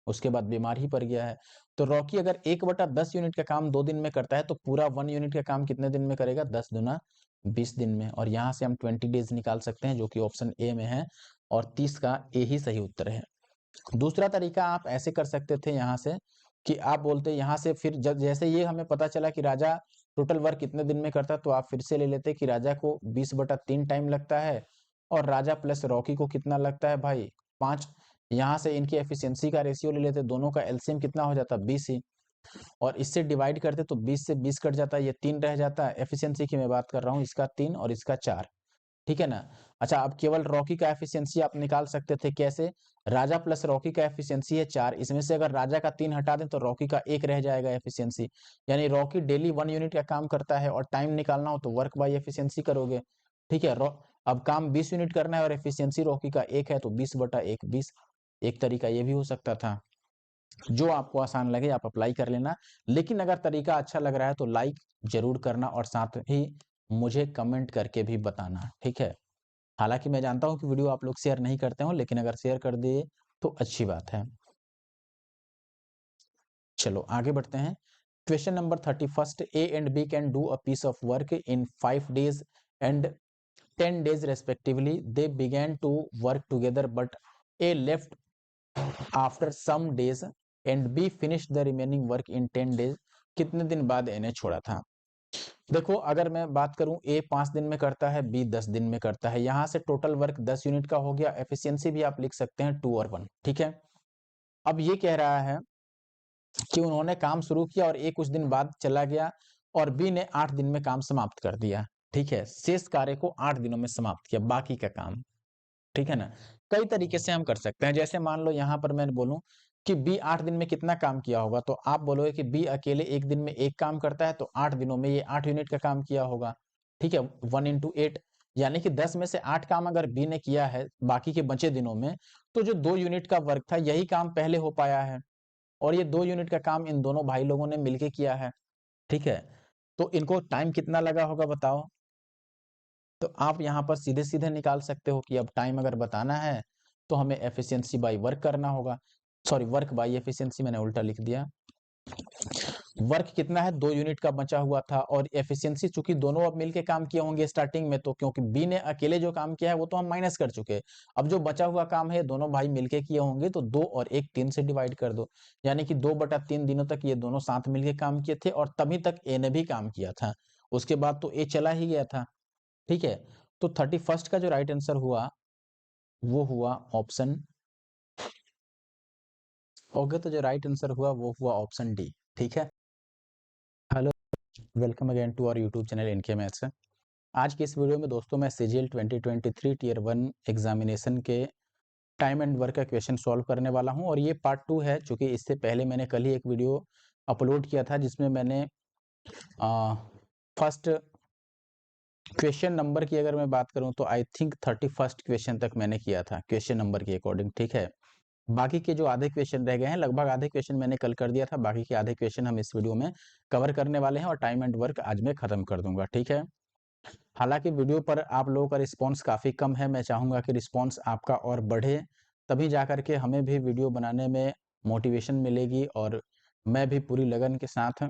उसके बाद बीमार ही पड़ गया है। तो रॉकी अगर 1/10 यूनिट का काम 2 दिन में करता है, तो पूरा 1 यूनिट का काम कितने दिन में करेगा? 10 दूना 20 दिन में। और यहाँ से हम 20 डेज निकाल सकते हैं, जो कि ऑप्शन ए में है, और 30 का ए ही सही उत्तर है। दूसरा तरीका आप ऐसे कर सकते थे यहाँ से, कि आप बोलते यहाँ से फिर जब जैसे ये हमें पता चला कि राजा टोटल वर्क कितने दिन में करता है, तो आप फिर से ले लेते कि राजा को 20/3 टाइम लगता है, और राजा प्लस रॉकी को कितना लगता है भाई? 5। यहाँ से इनकी एफिशिएंसी का रेशियो ले लेते, दोनों का एलसीएम कितना हो जाता? 20 ही, और इससे डिवाइड करते तो 20 से 20 कट जाता है, ये 3 रह जाता है। एफिशिएंसी की मैं बात कर रहा हूँ, इसका 3 और इसका 4, ठीक है ना। अच्छा, अब केवल रॉकी का एफिशिएंसी आप निकाल सकते थे, कैसे? राजा प्लस रॉकी का एफिशिएंसी है 4, इसमें से अगर राजा का 3 हटा दें तो रॉकी का 1 रह जाएगा एफिशिएंसी। यानी रॉकी डेली 1 यूनिट का काम करता है, और टाइम निकालना हो तो वर्क बाय एफिशिएंसी करोगे, ठीक है। अब काम 20 यूनिट करना है और एफिशिएंसी रॉकी का 1 है, तो 20/1 20। एक तरीका ये भी हो सकता था। जो आपको आसान लगे आप अप्लाई कर लेना। लेकिन अगर तरीका अच्छा लग रहा है तो लाइक जरूर करना, और साथ ही मुझे कमेंट करके भी बताना, ठीक है। हालांकि मैं जानता हूं कि वीडियो आप लोग शेयर नहीं करते हो, लेकिन अगर शेयर कर दिए तो अच्छी बात है। चलो आगे बढ़ते हैं। Question number 31, A and B can do a piece of work in 5 days and 10 days respectively. They began to work together, but A left after some days and B finished the remaining work in 10 days. कितने दिन बाद ए ने छोड़ा था। देखो अगर मैं बात करूं ए 5 दिन में करता है, बी 10 दिन में करता है, यहां से टोटल वर्क 10 यूनिट का हो गया। एफिशिएंसी भी आप लिख सकते हैं 2 और 1, ठीक है। अब ये कह रहा है कि उन्होंने काम शुरू किया और ए कुछ दिन बाद चला गया और बी ने 8 दिन में काम समाप्त कर दिया, ठीक है। शेष कार्य को 8 दिनों में समाप्त किया, बाकी का काम, ठीक है ना। कई तरीके से हम कर सकते हैं। जैसे मान लो यहाँ पर मैं बोलूं कि बी 8 दिन में कितना काम किया होगा, तो आप बोलोगे कि बी अकेले एक दिन में एक काम करता है, तो 8 दिनों में ये 8 यूनिट का काम किया होगा, ठीक है। 1 इंटू 8 यानी कि 10 में से 8 काम अगर बी ने किया है बाकी के बचे दिनों में, तो जो 2 यूनिट का वर्क था यही काम पहले हो पाया है, और ये 2 यूनिट का काम इन दोनों भाई लोगों ने मिलके किया है, ठीक है। तो इनको टाइम कितना लगा होगा बताओ। तो आप यहाँ पर सीधे-सीधे निकाल सकते हो कि अब टाइम अगर बताना है तो हमें एफिशिएंसी बाय वर्क करना होगा। सॉरी, वर्क बाय एफिशिएंसी मैंने उल्टा लिख दिया। वर्क कितना है, 2 यूनिट का बचा हुआ था, और एफिशिएंसी चूंकि दोनों अब मिलके काम किए होंगे स्टार्टिंग में, तो क्योंकि बी ने अकेले जो काम किया है वो तो हम माइनस कर चुके हैं। अब जो बचा हुआ काम है दोनों भाई मिलके किए होंगे, तो 2 और 1 3 से डिवाइड कर दो, यानी कि 2/3 दिनों तक ये दोनों साथ मिलके काम किए थे, और तभी तक ए ने भी काम किया था। उसके बाद तो ए चला ही गया था, ठीक है। तो 31st का जो राइट आंसर हुआ वो हुआ ऑप्शन, ओके। तो जो राइट आंसर हुआ वो हुआ ऑप्शन डी, ठीक है। Hello, welcome again to our YouTube channel NK maths. आज की इस वीडियो में दोस्तों मैं सीजीएल 2023 टियर 1 एग्जामिनेशन के टाइम एंड वर्क का क्वेश्चन सॉल्व करने वाला हूं, और ये पार्ट 2 है, चूंकि इससे पहले मैंने कल ही एक वीडियो अपलोड किया था जिसमें मैंने फर्स्ट क्वेश्चन नंबर की अगर मैं बात करूं तो आई थिंक 31st क्वेश्चन तक मैंने किया था क्वेश्चन नंबर के अकॉर्डिंग, ठीक है। बाकी के जो आधे क्वेश्चन रह गए हैं, लगभग आधे क्वेश्चन मैंने कल कर दिया था, बाकी के आधे क्वेश्चन हम इस वीडियो में कवर करने वाले हैं, और टाइम एंड वर्क आज मैं खत्म कर दूंगा, ठीक है। हालांकि वीडियो पर आप लोगों का रिस्पांस काफ़ी कम है, मैं चाहूँगा कि रिस्पांस आपका और बढ़े, तभी जा कर के हमें भी वीडियो बनाने में मोटिवेशन मिलेगी, और मैं भी पूरी लगन के साथ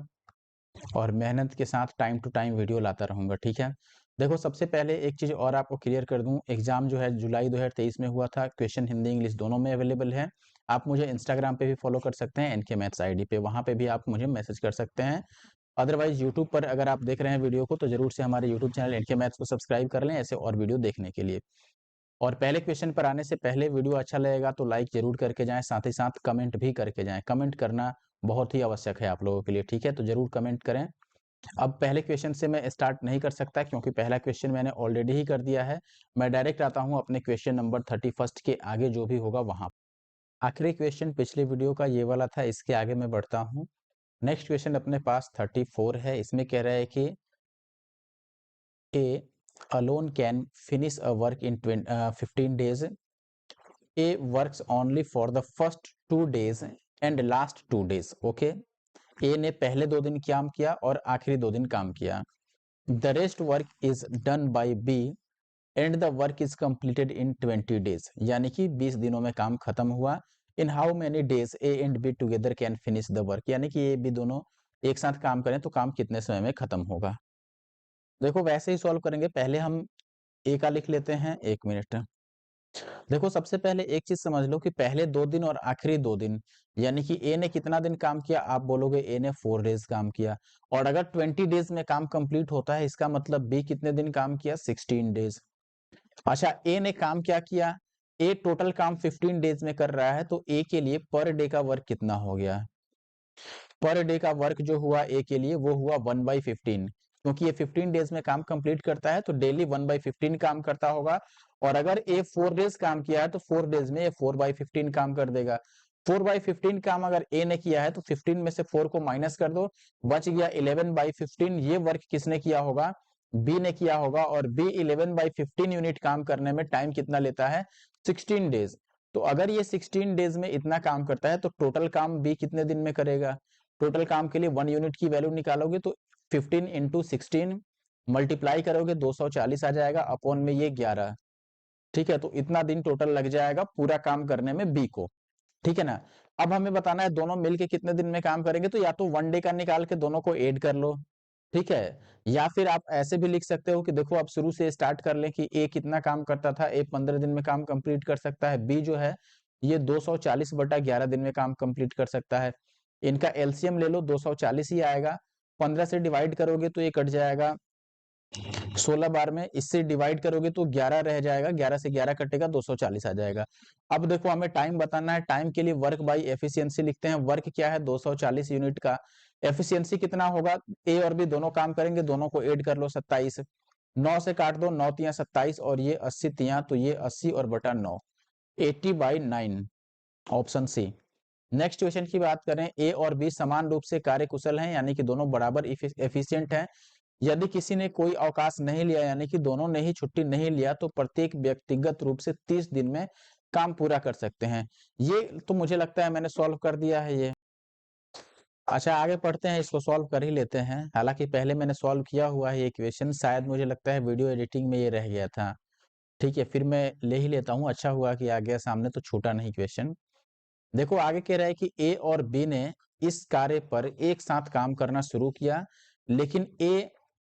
और मेहनत के साथ टाइम टू टाइम वीडियो लाता रहूँगा, ठीक है। देखो सबसे पहले एक चीज़ और आपको क्लियर कर दूँ, एग्ज़ाम जो है जुलाई 2023 में हुआ था, क्वेश्चन हिंदी इंग्लिश दोनों में अवेलेबल है। आप मुझे इंस्टाग्राम पे भी फॉलो कर सकते हैं एनके मैथ्स आईडी पे, वहाँ पे भी आप मुझे मैसेज कर सकते हैं। अदरवाइज़ यूट्यूब पर अगर आप देख रहे हैं वीडियो को, तो ज़रूर से हमारे यूट्यूब चैनल एनके मैथ्स को सब्सक्राइब कर लें ऐसे और वीडियो देखने के लिए। और पहले क्वेश्चन पर आने से पहले वीडियो अच्छा लगेगा तो लाइक ज़रूर करके जाएँ, साथ ही साथ कमेंट भी करके जाएँ। कमेंट करना बहुत ही आवश्यक है आप लोगों के लिए, ठीक है? तो ज़रूर कमेंट करें। अब पहले क्वेश्चन से मैं स्टार्ट नहीं कर सकता क्योंकि पहला क्वेश्चन मैंने ऑलरेडी ही कर दिया है। मैं डायरेक्ट आता हूँ अपने क्वेश्चन नंबर 31st के आगे जो भी होगा वहाँ। आखिरी क्वेश्चन पिछले वीडियो का ये वाला था, इसके आगे मैं बढ़ता हूँ। नेक्स्ट क्वेश्चन अपने पास 34 है, इसमें कह रहा है कि A alone can finish a work in 15 days. A works only for the first 2 days and last 2 days. Okay, ए ने पहले 2 दिन काम किया और आखिरी 2 दिन काम किया। The rest work is done by B and the work is completed in 20 days, यानी कि 20 दिनों में काम खत्म हुआ। इन how many days A and be together can finish the work, यानी कि ए बी दोनों एक साथ काम करें तो काम कितने समय में खत्म होगा। देखो वैसे ही सॉल्व करेंगे, पहले हम ए का लिख लेते हैं, 1 मिनट। देखो सबसे पहले एक चीज समझ लो कि पहले 2 दिन और आखिरी 2 दिन, यानी कि ए ने कितना दिन काम किया, आप बोलोगे ए ने 4 डेज काम किया, और अगर 20 डेज में काम कंप्लीट होता है इसका मतलब बी कितने दिन काम किया, 16 डेज। अच्छा, ए ने काम क्या किया, ए टोटल काम 15 डेज में कर रहा है, तो ए के लिए पर डे का वर्क कितना हो गया, पर डे का वर्क जो हुआ ए के लिए वो हुआ 1/15, क्योंकि ये 15 डेज में काम कंप्लीट करता है तो डेली 1/15 काम करता होगा, और अगर ए 4 डेज काम किया है तो 4 डेज में ये 4/15 काम कर देगा। 4/15 काम अगर ए ने किया है तो 15 में से 4 को माइनस कर दो, बच गया 11/15। ये वर्क किसने किया होगा, बी ने किया होगा, और बी 11/15 यूनिट काम करने में टाइम कितना लेता है, 16 डेज। तो अगर ये 16 डेज में इतना काम करता है तो टोटल काम बी कितने दिन में करेगा। टोटल काम के लिए 1 यूनिट की वैल्यू निकालोगे तो 15 इंटू 16 मल्टीप्लाई करोगे 240 आ जाएगा, अपॉन में ये 11, ठीक है। तो इतना दिन टोटल लग जाएगा पूरा काम करने में बी को, ठीक है ना। अब हमें बताना है दोनों मिलके कितने दिन में काम करेंगे, तो या तो 1 डे का निकाल के दोनों को ऐड कर लो, ठीक है। या फिर आप ऐसे भी लिख सकते हो कि देखो आप शुरू से स्टार्ट कर लें कि ए कितना काम करता था, ए 15 दिन में काम कंप्लीट कर सकता है, बी जो है ये 240/11 दिन में काम कंप्लीट कर सकता है। इनका एलसीएम ले लो, 240 ही आएगा। 15 से डिवाइड करोगे तो ये कट जाएगा 16 बार में, इससे डिवाइड करोगे तो 11 रह जाएगा, 11 से 11 कटेगा, 240 आ जाएगा। अब देखो हमें टाइम बताना है, टाइम के लिए वर्क बाई एफिशिएंसी लिखते हैं। वर्क क्या है? 240 यूनिट का। एफिशिएंसी कितना होगा? ए और बी दोनों काम करेंगे, दोनों को ऐड कर लो, 27। 9 से काट दो, 9 तिया 27 और ये 80 तिया, तो ये 80 और बटा 9, 80/9, ऑप्शन सी। नेक्स्ट क्वेश्चन की बात करें, ए और बी समान रूप से कार्यकुशल हैं, यानी कि दोनों बराबर एफिशिएंट हैं। यदि किसी ने कोई अवकाश नहीं लिया, यानी कि दोनों ने ही छुट्टी नहीं लिया, तो प्रत्येक व्यक्तिगत रूप से 30 दिन में काम पूरा कर सकते हैं। ये तो मुझे लगता है मैंने सॉल्व कर दिया है ये। अच्छा, आगे पढ़ते हैं, इसको सॉल्व कर ही लेते हैं। हालांकि पहले मैंने सॉल्व किया हुआ है ये क्वेश्चन, शायद मुझे लगता है वीडियो एडिटिंग में ये रह गया था। ठीक है, फिर मैं ले ही लेता हूँ, अच्छा हुआ कि आ गया सामने, तो छूटा नहीं क्वेश्चन। देखो आगे कह रहा है कि ए और बी ने इस कार्य पर एक साथ काम करना शुरू किया, लेकिन ए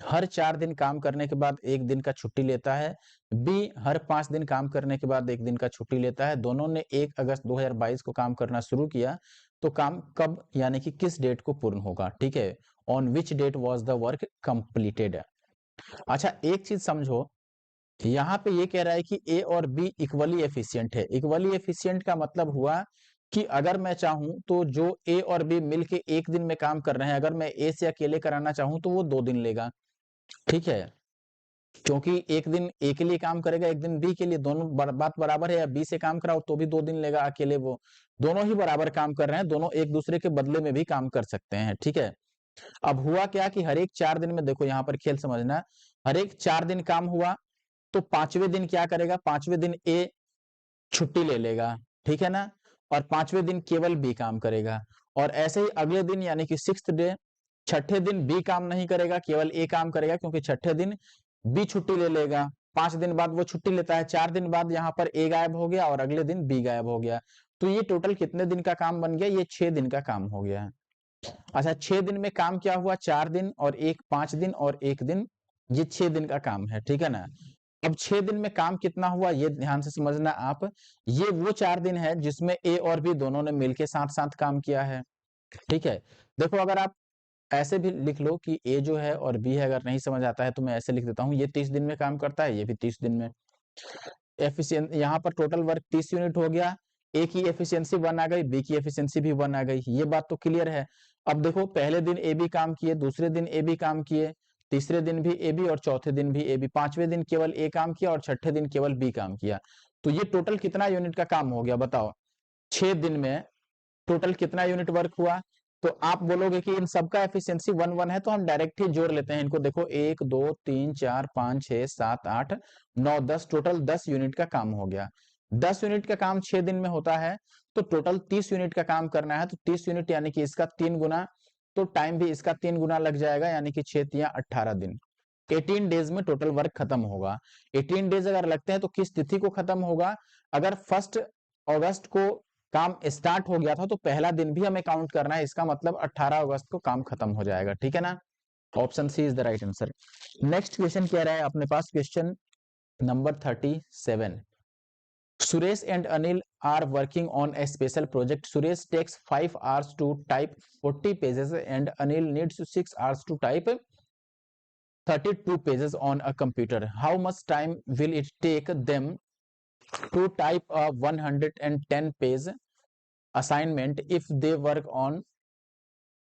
हर 4 दिन काम करने के बाद 1 दिन का छुट्टी लेता है, बी हर 5 दिन काम करने के बाद 1 दिन का छुट्टी लेता है। दोनों ने 1 अगस्त 2022 को काम करना शुरू किया, तो काम कब यानी कि किस डेट को पूर्ण होगा? ठीक है, on which date was the work completed. अच्छा, एक चीज समझो, यहाँ पे ये कह रहा है कि ए और बी इक्वली एफिशिएंट है। इक्वली एफिशिएंट का मतलब हुआ कि अगर मैं चाहूं तो जो ए और बी मिलके 1 दिन में काम कर रहे हैं, अगर मैं ए से अकेले कराना चाहूं तो वो 2 दिन लेगा। ठीक है, क्योंकि 1 दिन ए के लिए काम करेगा, 1 दिन बी के लिए, दोनों बात बराबर है। या बी से काम कराओ तो भी 2 दिन लेगा अकेले, वो दोनों ही बराबर काम कर रहे हैं, दोनों एक दूसरे के बदले में भी काम कर सकते हैं। ठीक है, अब हुआ क्या कि हर एक 4 दिन में, देखो यहाँ पर खेल समझना, हर एक 4 दिन काम हुआ, तो 5वें दिन क्या करेगा? 5वें दिन ए छुट्टी ले लेगा, ठीक है ना, और 5वें दिन केवल बी काम करेगा। और ऐसे ही अगले दिन यानी कि 6th डे, छठे दिन बी काम नहीं करेगा, केवल ए काम करेगा, क्योंकि छठे दिन बी छुट्टी ले लेगा। 5 दिन बाद वो छुट्टी लेता है, 4 दिन बाद यहाँ पर ए गायब हो गया और अगले दिन बी गायब हो गया। तो ये टोटल कितने दिन का काम बन गया? ये 6 दिन का काम हो गया। अच्छा, 6 दिन में काम क्या हुआ? 4 दिन और एक 5 दिन और 1 दिन, ये 6 दिन का काम है। ठीक है ना, अब 6 दिन में काम कितना हुआ ये ध्यान से समझना आप। ये वो 4 दिन है जिसमें ए और बी दोनों ने मिलके साथ-साथ काम किया है। ठीक है, देखो अगर आप ऐसे भी लिख लो कि ए जो है और बी है, अगर नहीं समझ आता है तो मैं ऐसे लिख देता हूँ, ये 30 दिन में काम करता है, ये भी 30 दिन में। एफिशिएंट यहाँ पर टोटल वर्क 30 यूनिट हो गया, ए की एफिशिएंसी 1 आ गई, बी की एफिशिएंसी भी 1 आ गई। ये बात तो क्लियर है। अब देखो पहले दिन ए बी काम किए, दूसरे दिन ए बी काम किए, तीसरे दिन भी ए बी और चौथे दिन भी ए बी, 5वें दिन केवल ए काम किया और छठे दिन केवल बी काम किया। तो ये टोटल कितना यूनिट का काम हो गया बताओ? 6 दिन में टोटल कितना यूनिट वर्क हुआ? तो आप बोलोगे कि इन सबका एफिशिएंसी 1 है, तो हम डायरेक्ट ही जोड़ लेते हैं इनको। देखो 1 2 3 4 5 6 7 8 9 10, टोटल 10 यूनिट का काम हो गया। 10 यूनिट का काम 6 दिन में होता है, तो टोटल 30 यूनिट का काम करना है, तो 30 यूनिट यानी कि इसका 3 गुना, तो टाइम भी इसका 3 गुना लग जाएगा, यानी कि 6 तिया 18 दिन। 18 डेज में टोटल वर्क खत्म होगा। 18 डेज अगर लगते हैं तो किस तिथि को खत्म होगा? अगर 1 अगस्त को काम स्टार्ट हो गया था तो पहला दिन भी हमें काउंट करना है, इसका मतलब 18 अगस्त को काम खत्म हो जाएगा। ठीक है ना, option C is the right answer. Next question कह रहा है अपने पास, question number 37। Suresh and Anil are working on a special project. Suresh takes 5 hours to type 40 pages and Anil needs 6 hours to type 32 pages on a computer. How much time will it take them to type a 110-page assignment if they work on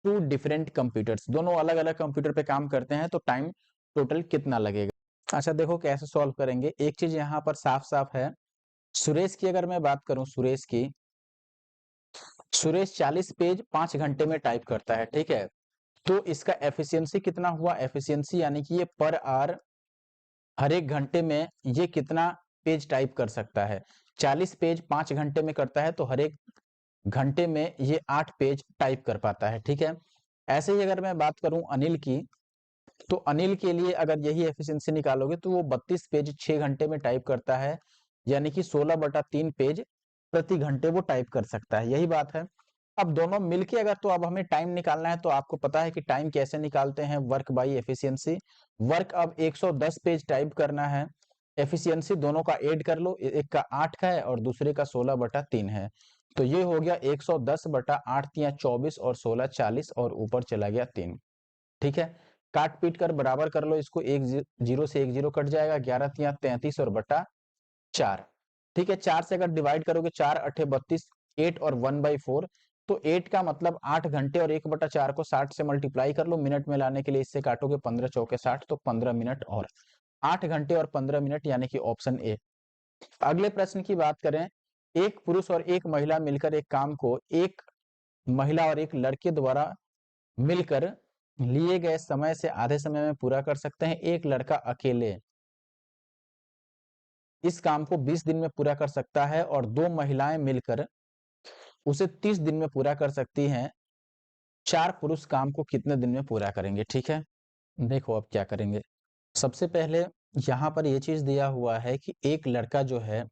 2 different computers? दोनों अलग अलग computer पे काम करते हैं, तो time total कितना लगेगा? अच्छा देखो कैसे सॉल्व करेंगे। एक चीज यहाँ पर साफ साफ है, सुरेश की अगर मैं बात करूं, सुरेश की, सुरेश 40 पेज 5 घंटे में टाइप करता है। ठीक है, तो इसका एफिशिएंसी कितना हुआ? एफिशिएंसी यानी कि ये पर आवर, हर एक घंटे में ये कितना पेज टाइप कर सकता है? 40 पेज 5 घंटे में करता है, तो हर एक घंटे में ये 8 पेज टाइप कर पाता है। ठीक है, ऐसे ही अगर मैं बात करूं अनिल की, तो अनिल के लिए अगर यही एफिशिएंसी निकालोगे तो वो 32 पेज 6 घंटे में टाइप करता है, यानी कि 16/3 पेज प्रति घंटे वो टाइप कर सकता है। यही बात है। अब दोनों मिलके अगर, तो अब हमें टाइम निकालना है, तो आपको पता है कि टाइम कैसे निकालते हैं, वर्क बाई एफिशिएंसी। वर्क अब 110 पेज टाइप करना है, एफिशिएंसी दोनों का ऐड कर लो, एक का 8 का है और दूसरे का 16/3 है, तो ये हो गया 110 बटा 8 तिया 24 और 16 40 और ऊपर चला गया 3। ठीक है, काट पीट कर बराबर कर लो इसको, एक जीरो से एक जीरो कट जाएगा, 11 तिया 33 और बटा 4। ठीक है, 4 से अगर डिवाइड करोगे 4 अठे 32, 8 और 1/4, तो 8 का मतलब 8 घंटे और 1/4 को 60 से मल्टीप्लाई कर लो, मिनट में लाने के लिए इससे काटोगे 15 चौके 60, तो 15 मिनट और 8 घंटे और 15 मिनट, यानी कि ऑप्शन ए। अगले प्रश्न की बात करें, एक पुरुष और एक महिला मिलकर एक काम को एक महिला और एक लड़के द्वारा मिलकर लिए गए समय से आधे समय में पूरा कर सकते हैं। एक लड़का अकेले इस काम को 20 दिन में पूरा कर सकता है और दो महिलाएं मिलकर उसे 30 दिन में पूरा कर सकती हैं। चार पुरुष काम को कितने दिन में पूरा करेंगे? ठीक है, देखो अब क्या करेंगे। सबसे पहले यहाँ पर ये चीज दिया हुआ है कि एक लड़का जो है,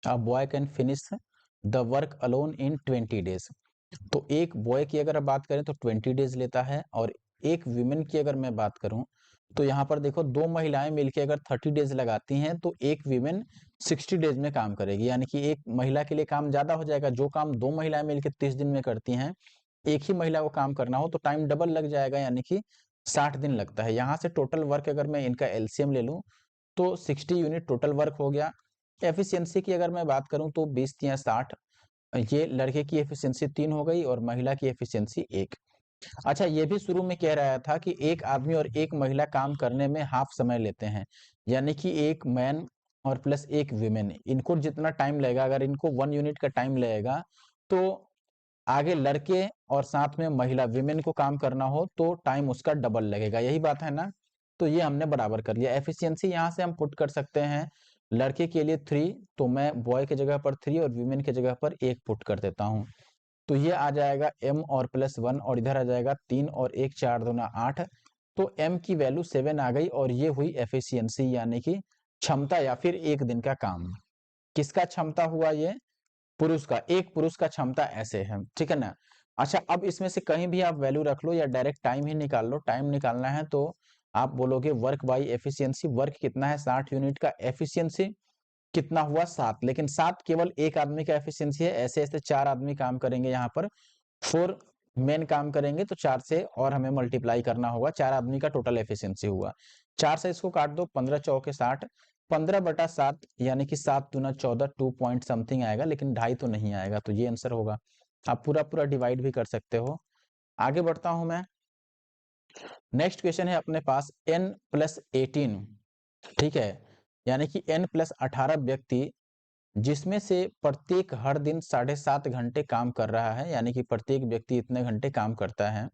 a boy can finish the work alone in 20 days. तो एक बॉय की अगर बात करें तो 20 डेज लेता है, और एक विमेन की अगर मैं बात करूं तो यहाँ पर देखो दो महिलाएं मिलकर अगर 30 डेज लगाती हैं तो एक विमेन 60 डेज में काम करेगी, यानी कि एक महिला के लिए काम ज्यादा हो जाएगा। जो काम दो महिलाएं मिलकर 30 दिन में करती हैं, एक ही महिला को काम करना हो तो टाइम डबल लग जाएगा, यानी कि 60 दिन लगता है। यहाँ से टोटल वर्क अगर मैं इनका एलसीएम ले लूं तो 60 यूनिट टोटल वर्क हो गया। एफिशिएंसी की अगर मैं बात करूं तो 20 या 60, ये लड़के की एफिशिएंसी 3 हो गई और महिला की एफिशिएंसी 1। अच्छा, ये भी शुरू में कह रहा था कि एक आदमी और एक महिला काम करने में हाफ समय लेते हैं, यानी कि एक मैन और प्लस एक विमेन, इनको जितना टाइम लगेगा, अगर इनको 1 यूनिट का टाइम लगेगा तो आगे लड़के और साथ में महिला विमेन को काम करना हो तो टाइम उसका डबल लगेगा। यही बात है ना, तो ये हमने बराबर कर लिया। एफिशिएंसी यहाँ से हम पुट कर सकते हैं, लड़के के लिए 3, तो मैं बॉय की जगह पर 3 और विमेन की जगह पर 1 पुट कर देता हूँ। तो ये आ जाएगा m और प्लस 1, और इधर आ जाएगा 3 और 1 4 दूना 8। तो m की वैल्यू 7 आ गई, और ये हुई एफिशिएंसी, यानी कि क्षमता या फिर एक दिन का काम। किसका क्षमता हुआ? ये पुरुष का, एक पुरुष का क्षमता ऐसे है। ठीक है ना। अच्छा, अब इसमें से कहीं भी आप वैल्यू रख लो या डायरेक्ट टाइम ही निकाल लो। टाइम निकालना है तो आप बोलोगे वर्क बाई एफिशिएंसी। वर्क कितना है? 60 यूनिट का। एफिशिएंसी कितना हुआ? 7। लेकिन 7 केवल एक आदमी का एफिशिएंसी है, ऐसे ऐसे 4 आदमी काम करेंगे, यहाँ पर 4 मेन काम करेंगे, तो 4 से और हमें मल्टीप्लाई करना होगा। 4 आदमी का टोटल एफिशिएंसी हुआ। 4 से इसको काट दो, 15 चौके 60, 15/7 यानी कि 7 दूना 14, 2 पॉइंट समथिंग आएगा, लेकिन 2.5 तो नहीं आएगा, तो ये आंसर होगा। आप पूरा पूरा डिवाइड भी कर सकते हो। आगे बढ़ता हूं मैं। नेक्स्ट क्वेश्चन है अपने पास n+18। ठीक है, यानी कि n+18 व्यक्ति, जिसमें से प्रत्येक हर दिन 7.5 घंटे काम कर रहा है, यानी कि प्रत्येक व्यक्ति इतने घंटे काम करता है,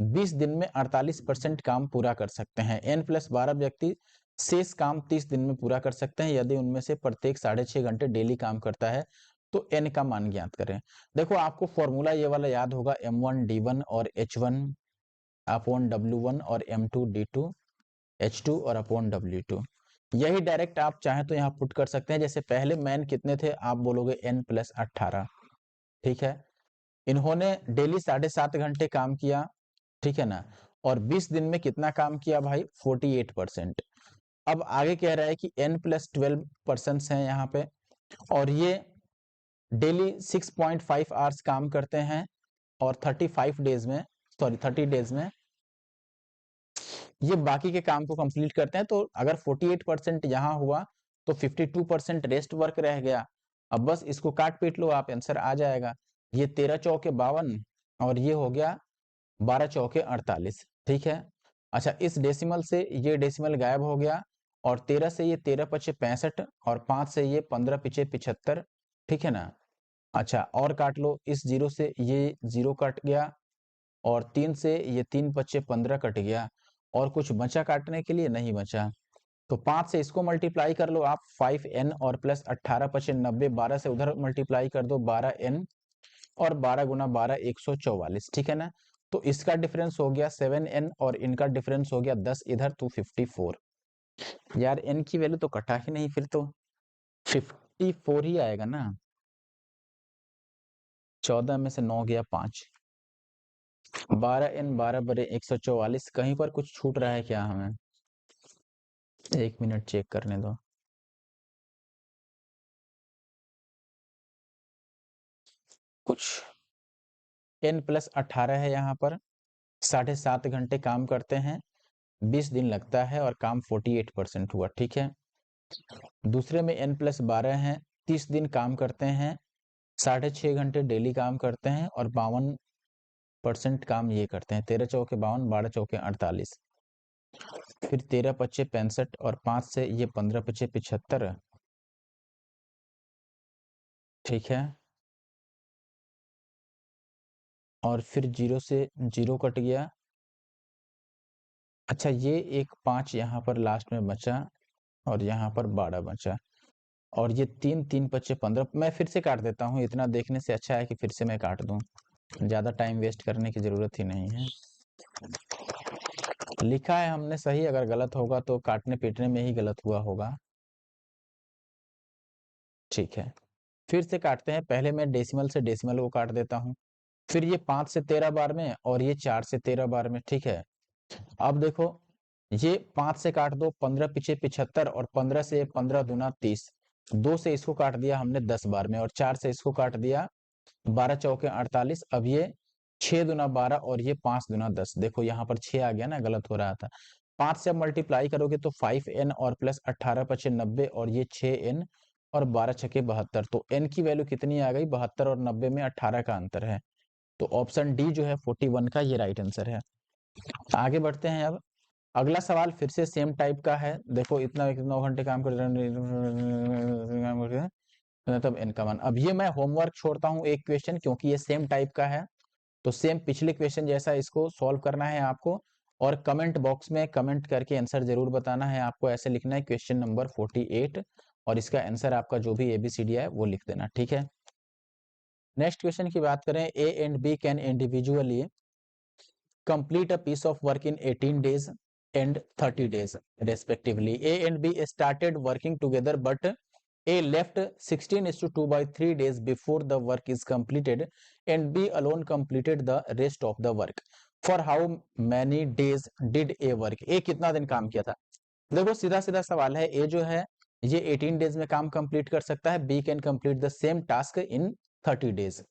20 दिन में 48% काम पूरा कर सकते हैं। n+12 व्यक्ति शेष काम 30 दिन में पूरा कर सकते हैं, यदि उनमें से प्रत्येक 6.5 घंटे डेली काम करता है, तो n का मान ज्ञात करें। देखो, आपको फॉर्मूला ये वाला याद होगा, m1d1 और h1 अपॉन w1 और m2 d2 h2 और अपॉन w2। यही डायरेक्ट आप चाहें तो यहाँ पुट कर सकते हैं। जैसे पहले मैन कितने थे? आप बोलोगे n+18। ठीक है, इन्होंने डेली 7.5 घंटे काम किया, ठीक है ना, और 20 दिन में कितना काम किया भाई? 48%। अब आगे कह रहा है कि n+12 पर्सन हैं यहाँ पे, और ये डेली 6.5 आवर्स काम करते हैं, और 35 डेज में, सॉरी 30 डेज में ये बाकी के काम को कंप्लीट करते हैं। तो अगर 48% यहाँ हुआ तो 52% रेस्ट वर्क रह गया। अब बस इसको काट पीट लो आप, आंसर आ जाएगा। ये 13 चौके 52 और ये हो गया 12 चौके 48। ठीक है। अच्छा, इस डेसिमल से ये डेसिमल गायब हो गया, और 13 से ये 13 पचे 65, और 5 से ये 15 पिछे 75। ठीक है ना। अच्छा, और काट लो, इस जीरो से ये जीरो कट गया, और 3 से ये 3 पच्चे 15 कट गया, और कुछ बचा काटने के लिए? नहीं बचा। तो 5 से इसको मल्टीप्लाई कर लो आप, 5n और प्लस 18 पचे 90, 12 से उधर मल्टीप्लाई कर दो 12n, और 12 गुना 12 144। ठीक है ना। तो इसका डिफरेंस हो गया 7n और इनका डिफरेंस हो गया 10 इधर, तो 54। यार n की वैल्यू तो कटा ही नहीं, फिर तो 54 ही आएगा ना। 14 में से 9 गया 5, 12n 12 बरे 144। कहीं पर कुछ छूट रहा है क्या हमें? 1 मिनट चेक करने दो। कुछ n+18 है, यहाँ पर 7.5 घंटे काम करते हैं, 20 दिन लगता है और काम 48% हुआ। ठीक है, दूसरे में n+12 है, 30 दिन काम करते हैं, 6.5 घंटे डेली काम करते हैं और 52% काम ये करते हैं। 13 चौके 52, 12 चौके 48, फिर 13 पच्चे 65 और 5 से ये 15 पच्चे 75। ठीक है, और फिर 0 से 0 कट गया। अच्छा, ये एक 5 यहाँ पर लास्ट में बचा और यहाँ पर 12 बचा, और ये 3 3 पच्चे 15। मैं फिर से काट देता हूँ, इतना देखने से अच्छा है कि फिर से मैं काट दूं, ज़्यादा टाइम वेस्ट करने की ज़रूरत ही नहीं है। लिखा है हमने सही, अगर गलत होगा तो काटने पीटने में ही गलत हुआ होगा। ठीक है, फिर से काटते हैं। पहले मैं डेसिमल से डेसिमल को काट देता हूँ, फिर ये 5 से 13 बार में और ये 4 से 13 बार में। ठीक है, अब देखो, ये 5 से काट दो, 15 पिछे 75 और 15 से 15 दूना 30। 2 से इसको काट दिया हमने 10 बार में और 4 से इसको काट दिया 12 चौके 48। अब ये 6 दूना 12 और ये 5 दूना 10। देखो यहाँ पर 6 आ गया ना, गलत हो रहा था। 5 से अब मल्टीप्लाई करोगे तो 5n और प्लस 18 पचे 90 और ये 6n और 12 छके 72। तो n की वैल्यू कितनी आ गई? 72 और 90 में 18 का अंतर है। तो ऑप्शन डी जो है 41 का ये राइट आंसर है। आगे बढ़ते हैं। अब अगला सवाल फिर से सेम टाइप का है। देखो, इतना 9 घंटे काम कर तब n का मान। अब ये मैं होमवर्क छोड़ता हूँ एक क्वेश्चन, क्योंकि ये सेम टाइप का है, तो सेम पिछले क्वेश्चन जैसा इसको सॉल्व करना है आपको, और कमेंट बॉक्स में कमेंट करके आंसर जरूर बताना है आपको। ऐसे लिखना है क्वेश्चन नंबर 48 और इसका आंसर आपका जो भी ABCD है वो लिख देना। ठीक है, नेक्स्ट क्वेश्चन की बात करें। A and B can individually complete a piece of work in 18 days and 30 days respectively. A and B started working together, but A left 16:2/3 days before the work is completed and B alone completed the rest of the work. For how many days did A work? A कितना दिन काम किया था? देखो, सीधा सीधा सवाल है। A जो है ये 18 डेज में काम कंप्लीट कर सकता है, B can complete the same task in 30 days.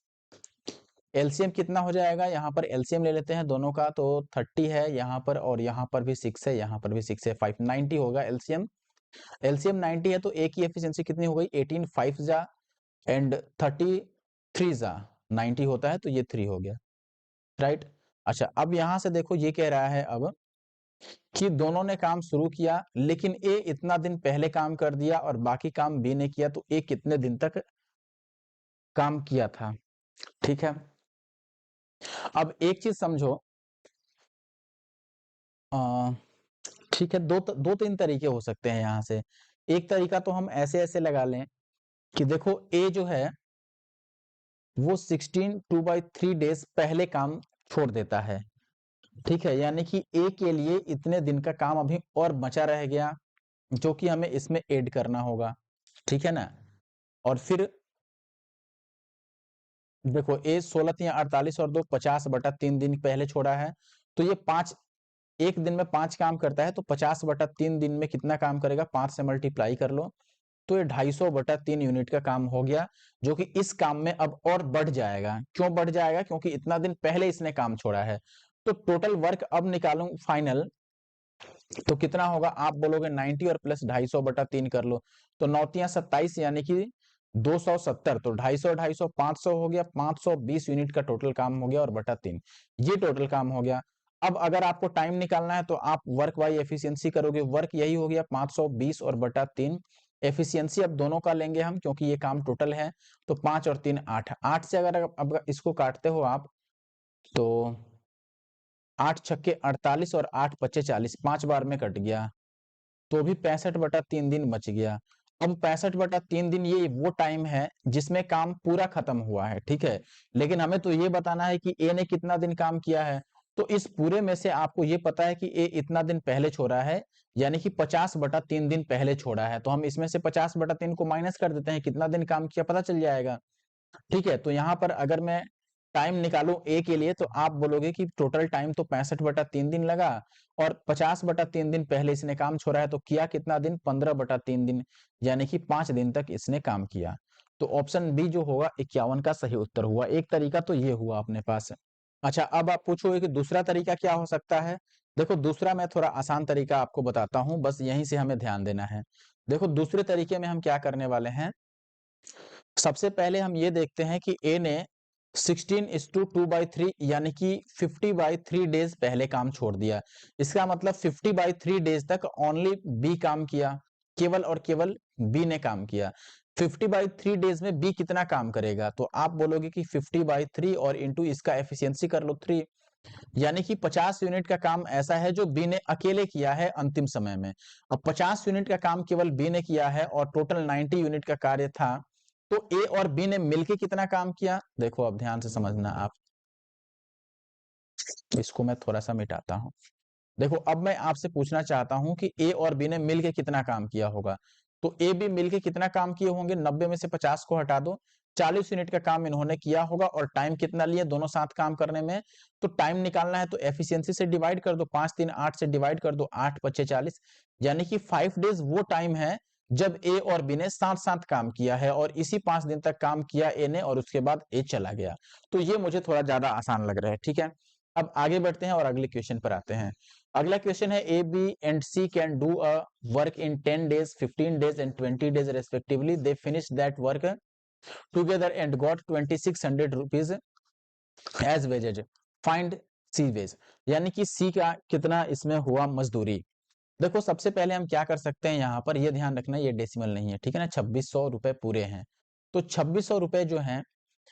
LCM कितना हो जाएगा? यहाँ पर एलसीएम ले लेते हैं दोनों का, तो 30 है यहाँ पर और यहाँ पर भी 6 है, यहाँ पर भी 6 है, 5 90 होगा एलसीएम। एलसीएम 90 है तो ए की एफिशिएंसी कितनी हो गई? 18 5 जा एंड 33 जा 90 होता है, तो ये 3 हो गया, राइट। अच्छा, अब यहाँ से देखो, ये कह रहा है अब कि दोनों ने काम शुरू किया, लेकिन ए इतना दिन पहले काम कर दिया और बाकी काम बी ने किया, तो ए कितने दिन तक काम किया था? ठीक है, अब एक चीज समझो, ठीक है, दो तीन तरीके हो सकते हैं यहाँ से। एक तरीका तो हम ऐसे ऐसे लगा लें कि देखो, ए जो है वो 16/2/3 डेज पहले काम छोड़ देता है। ठीक है, यानी कि ए के लिए इतने दिन का काम अभी और बचा रह गया, जो कि हमें इसमें ऐड करना होगा। ठीक है ना, और फिर देखो, ए 16 या 48 और 2 50/3 दिन पहले छोड़ा है, तो ये 5 एक दिन में 5 काम करता है, तो 50/3 दिन में कितना काम करेगा? 5 से मल्टीप्लाई कर लो, तो ये 250/3 यूनिट का काम हो गया, जो कि इस काम में अब और बढ़ जाएगा। क्यों बढ़ जाएगा? क्योंकि इतना दिन पहले इसने काम छोड़ा है। तो टोटल वर्क अब निकालूं फाइनल, तो कितना होगा? आप बोलोगे 90 और प्लस 250/3 कर लो, तो 9 तिया 27 यानी कि 270। तो 250 250 500 हो गया, 520 यूनिट का टोटल काम हो गया और बटा 3, ये टोटल काम हो गया। अब अगर आपको टाइम निकालना है तो आप वर्क बाई एफिशिएंसी करोगे। वर्क यही हो गया 520 और बटा 3। एफिशिएंसी अब दोनों का लेंगे हम, क्योंकि ये काम टोटल है, तो 5 और 3 8। 8 से अगर अब इसको काटते हो आप, तो 8 छक्के 48 और 8 पच्चे 40, 5 बार में कट गया, तो भी 65/3 दिन बच गया। अब 65/3 दिन ये वो टाइम है जिसमें काम पूरा खत्म हुआ है। ठीक है, लेकिन हमें तो ये बताना है कि ए ने कितना दिन काम किया है। तो इस पूरे में से आपको ये पता है कि ए इतना दिन पहले छोड़ा है, यानी कि 50/3 दिन पहले छोड़ा है, तो हम इसमें से 50/3 को माइनस कर देते हैं, कितना दिन काम किया पता चल जाएगा। ठीक है, तो यहाँ पर अगर मैं टाइम निकालूं ए के लिए, तो आप बोलोगे कि टोटल टाइम तो 65/3 दिन लगा और 50/3 दिन पहले इसने काम छोड़ा है, तो किया कितना दिन? 15/3 दिन, यानी कि 5 दिन तक इसने काम किया। तो ऑप्शन बी जो होगा 51 का सही उत्तर हुआ। एक तरीका तो ये हुआ अपने पास। अच्छा, अब आप पूछोगे कि दूसरा तरीका क्या हो सकता है। देखो, दूसरा मैं थोड़ा आसान तरीका आपको बताता हूं, बस यहीं से हमें ध्यान देना है। देखो, दूसरे तरीके में हम क्या करने वाले हैं, सबसे पहले हम ये देखते हैं कि ए ने 16:2/3 यानी कि 50/3 डेज पहले काम छोड़ दिया। इसका मतलब 50/3 डेज तक ओनली बी काम किया, केवल और केवल बी ने काम किया। 50/3 डेज में बी कितना काम करेगा, तो आप बोलोगे कि 50/3 और इंटू इसका एफिशिएंसी कर लो 3, यानी कि 50 यूनिट का काम ऐसा है जो बी ने अकेले किया है अंतिम समय में। अब 50 यूनिट का काम केवल बी ने किया है और टोटल 90 यूनिट का कार्य था, तो ए और बी ने मिलके कितना काम किया। देखो, अब ध्यान से समझना आप, इसको मैं थोड़ा सा मिटाता हूं। देखो, अब मैं आपसे पूछना चाहता हूं कि ए और बी ने मिलके कितना काम किया होगा। तो ए बी मिलके कितना काम किए होंगे, 90 में से 50 को हटा दो, 40 यूनिट का काम इन्होंने किया होगा। और टाइम कितना लिए दोनों साथ काम करने में, तो टाइम निकालना है तो एफिशिएंसी से डिवाइड कर दो, 5 3 8 से डिवाइड कर दो, 8 5 40, यानी कि 5 डेज वो टाइम है जब ए और बी ने साथ साथ काम किया है। और इसी 5 दिन तक काम किया ए ने और उसके बाद ए चला गया। तो ये मुझे थोड़ा ज्यादा आसान लग रहा है, ठीक है। अब आगे बढ़ते हैं और अगले क्वेश्चन पर आते हैं। अगला क्वेश्चन है, A B and C can do a work in 10 days 15 days and 20 days respectively. They finish that work together and got 2600 rupees as wages, find C wage. यानी कि सी का कितना इसमें हुआ मजदूरी। देखो, सबसे पहले हम क्या कर सकते हैं, यहाँ पर ये ध्यान रखना ये डेसिमल नहीं है, ठीक है ना। 2600 रुपए पूरे हैं, तो 2600 रुपए जो हैं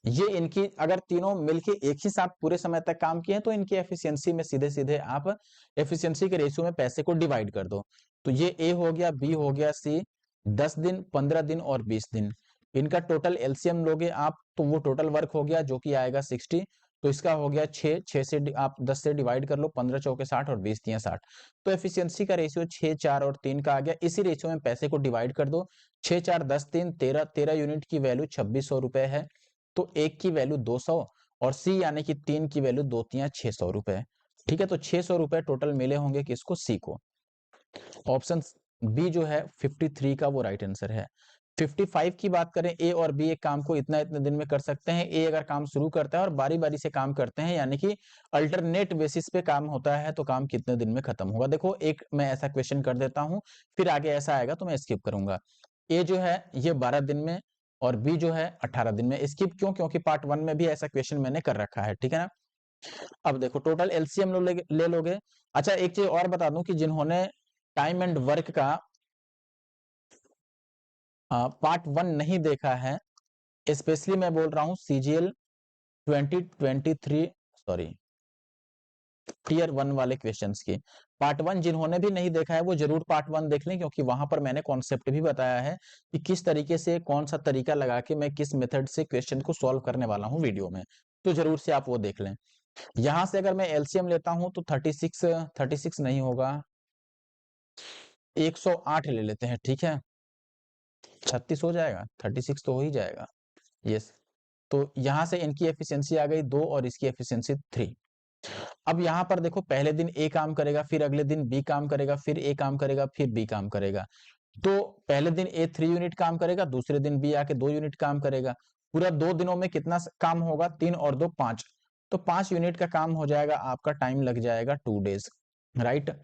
ये इनकी, अगर तीनों मिलके एक ही साथ पूरे समय तक काम किए हैं तो इनकी एफिशिएंसी में सीधे सीधे आप एफिशिएंसी के रेशियो में पैसे को डिवाइड कर दो। तो ये ए हो गया, बी हो गया, सी 10 दिन 15 दिन और 20 दिन, इनका टोटल एलसीएम लोगे आप तो वो टोटल वर्क हो गया जो कि आएगा 60। तो इसका हो गया 6 से आप 10 से डिवाइड कर लो, 15 चौके 60 और 20 तियां 60। तो एफिशिएंसी का रेशियो 6 4 और 3 का आ गया। इसी रेशियो में पैसे को डिवाइड कर दो, 6 4 10 3 13, 13 यूनिट की वैल्यू 2600 रुपए है। तो एक की वैल्यू 200 और सी यानी कि 3 की वैल्यू 2 तियां 600 रुपए, ठीक है। तो 600 रुपए टोटल मिले होंगे किसको, सी को। ऑप्शन बी जो है 53 का वो राइट आंसर है। 55 की बात करें, ए और बी एक काम को इतना इतने दिन में कर सकते हैं। ए अगर काम शुरू करता है और बारी बारी से काम करते हैं, यानी कि अल्टरनेट बेसिस पे काम होता है, तो काम कितने दिन में खत्म होगा। देखो, एक मैं ऐसा क्वेश्चन कर देता हूं, फिर आगे ऐसा आएगा तो मैं स्किप करूंगा। ए जो है ये 12 दिन में और बी जो है 18 दिन में। स्किप क्यों, क्योंकि पार्ट 1 में भी ऐसा क्वेश्चन मैंने कर रखा है, ठीक है ना। अब देखो, टोटल एलसीएम ले लोगे। अच्छा, एक चीज और बता दूं कि जिन्होंने टाइम एंड वर्क का पार्ट 1 नहीं देखा है, स्पेशली मैं बोल रहा हूं सीजीएल 2023, सॉरी, टीयर 1 वाले क्वेश्चंस की। पार्ट 1 जिन्होंने भी नहीं देखा है वो जरूर पार्ट 1 देख लें, क्योंकि वहां पर मैंने कॉन्सेप्ट भी बताया है कि किस तरीके से कौन सा तरीका लगा के मैं किस मेथड से क्वेश्चन को सॉल्व करने वाला हूं वीडियो में। तो जरूर से आप वो देख लें। यहां से अगर मैं एलसीएम लेता हूं तो 36 नहीं होगा, 108 ले लेते हैं, ठीक है। 36 हो जाएगा, 36 तो हो ही जाएगा, यस। तो यहां से इनकी एफिशिएंसी आ गई 2 और इसकी एफिशिएंसी 3। अब यहां पर देखो, पहले दिन ए काम करेगा, फिर अगले दिन बी काम करेगा, फिर ए काम करेगा, फिर बी काम करेगा। तो पहले दिन ए 3 यूनिट काम करेगा, दूसरे दिन बी आके 2 यूनिट काम करेगा। पूरा 2 दिनों में कितना काम होगा, 3 और 2 5, तो 5 यूनिट का काम हो जाएगा, आपका टाइम लग जाएगा 2 डेज, राइट।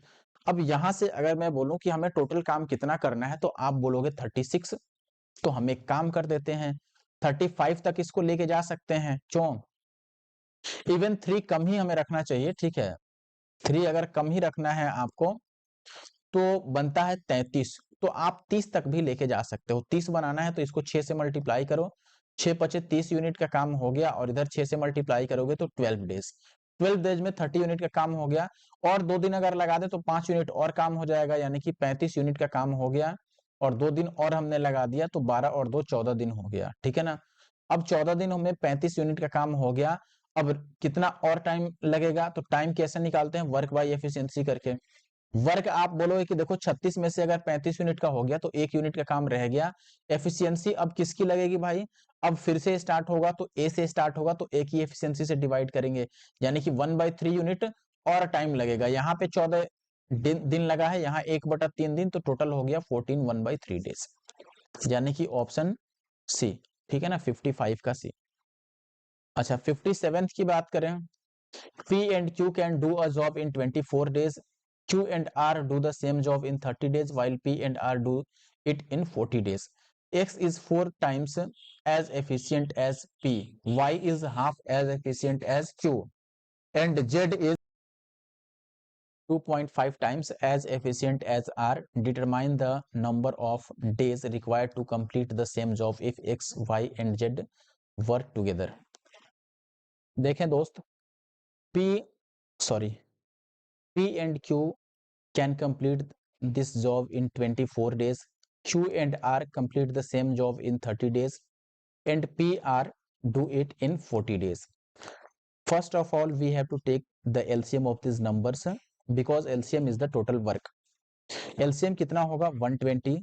अब यहां से अगर मैं बोलूं कि हमें टोटल काम कितना करना है, तो आप बोलोगे 36। तो हम एक काम कर देते हैं, 35 तक इसको लेके जा सकते हैं, क्यों, इवन 3 कम ही हमें रखना चाहिए, ठीक है। 3 अगर कम ही रखना है आपको तो बनता है 33। तो आप 30 तक भी लेके जा सकते हो। 30 बनाना है तो इसको 6 से मल्टीप्लाई करो, 6 पचे 30 यूनिट का काम हो गया, और इधर 6 से मल्टीप्लाई करोगे तो 12 डेज, 12 डेज में 30 यूनिट का काम हो गया। और 2 दिन अगर लगा दे तो 5 यूनिट और काम हो जाएगा, यानी कि 35 यूनिट का काम हो गया। और 2 दिन और हमने लगा दिया तो 12 और 2 14 दिन हो गया, ठीक है ना। अब 14 दिन में 35 यूनिट का काम हो गया। अब कितना और टाइम लगेगा, तो टाइम कैसे निकालते हैं, वर्क बाय एफिशिएंसी करके। वर्क आप बोलोगे कि देखो 36 में से अगर 35 यूनिट का हो गया तो 1 यूनिट का काम रह गया। एफिशिएंसी अब किसकी लगेगी भाई, अब फिर से स्टार्ट होगा तो ए से स्टार्ट होगा, तो ए की एफिशिएंसी से डिवाइड करेंगे, यानी कि 1/3 यूनिट और टाइम लगेगा। यहाँ पे 14 दिन लगा है, यहाँ 1/3 दिन, तो टोटल हो गया 14 1/3 डेज, यानी कि ऑप्शन सी ठीक है ना, 55 का सी। अच्छा 57th की बात करें, P and Q can do a job in 24 days. Q and R do the same job in 30 days while P and R do it in 40 days. X is 4 times as efficient as P. Y is half as efficient as Q. And Z is 2.5 times as efficient as R. Determine the number of days required to complete the same job if X, Y and Z work together. देखें दोस्त, P and Q can complete this job in 24 days. Q and R complete the same job in 30 days and PR do it in 40 days. First of all, we have to take the LCM of these numbers because LCM is the total work. LCM कितना होगा 120.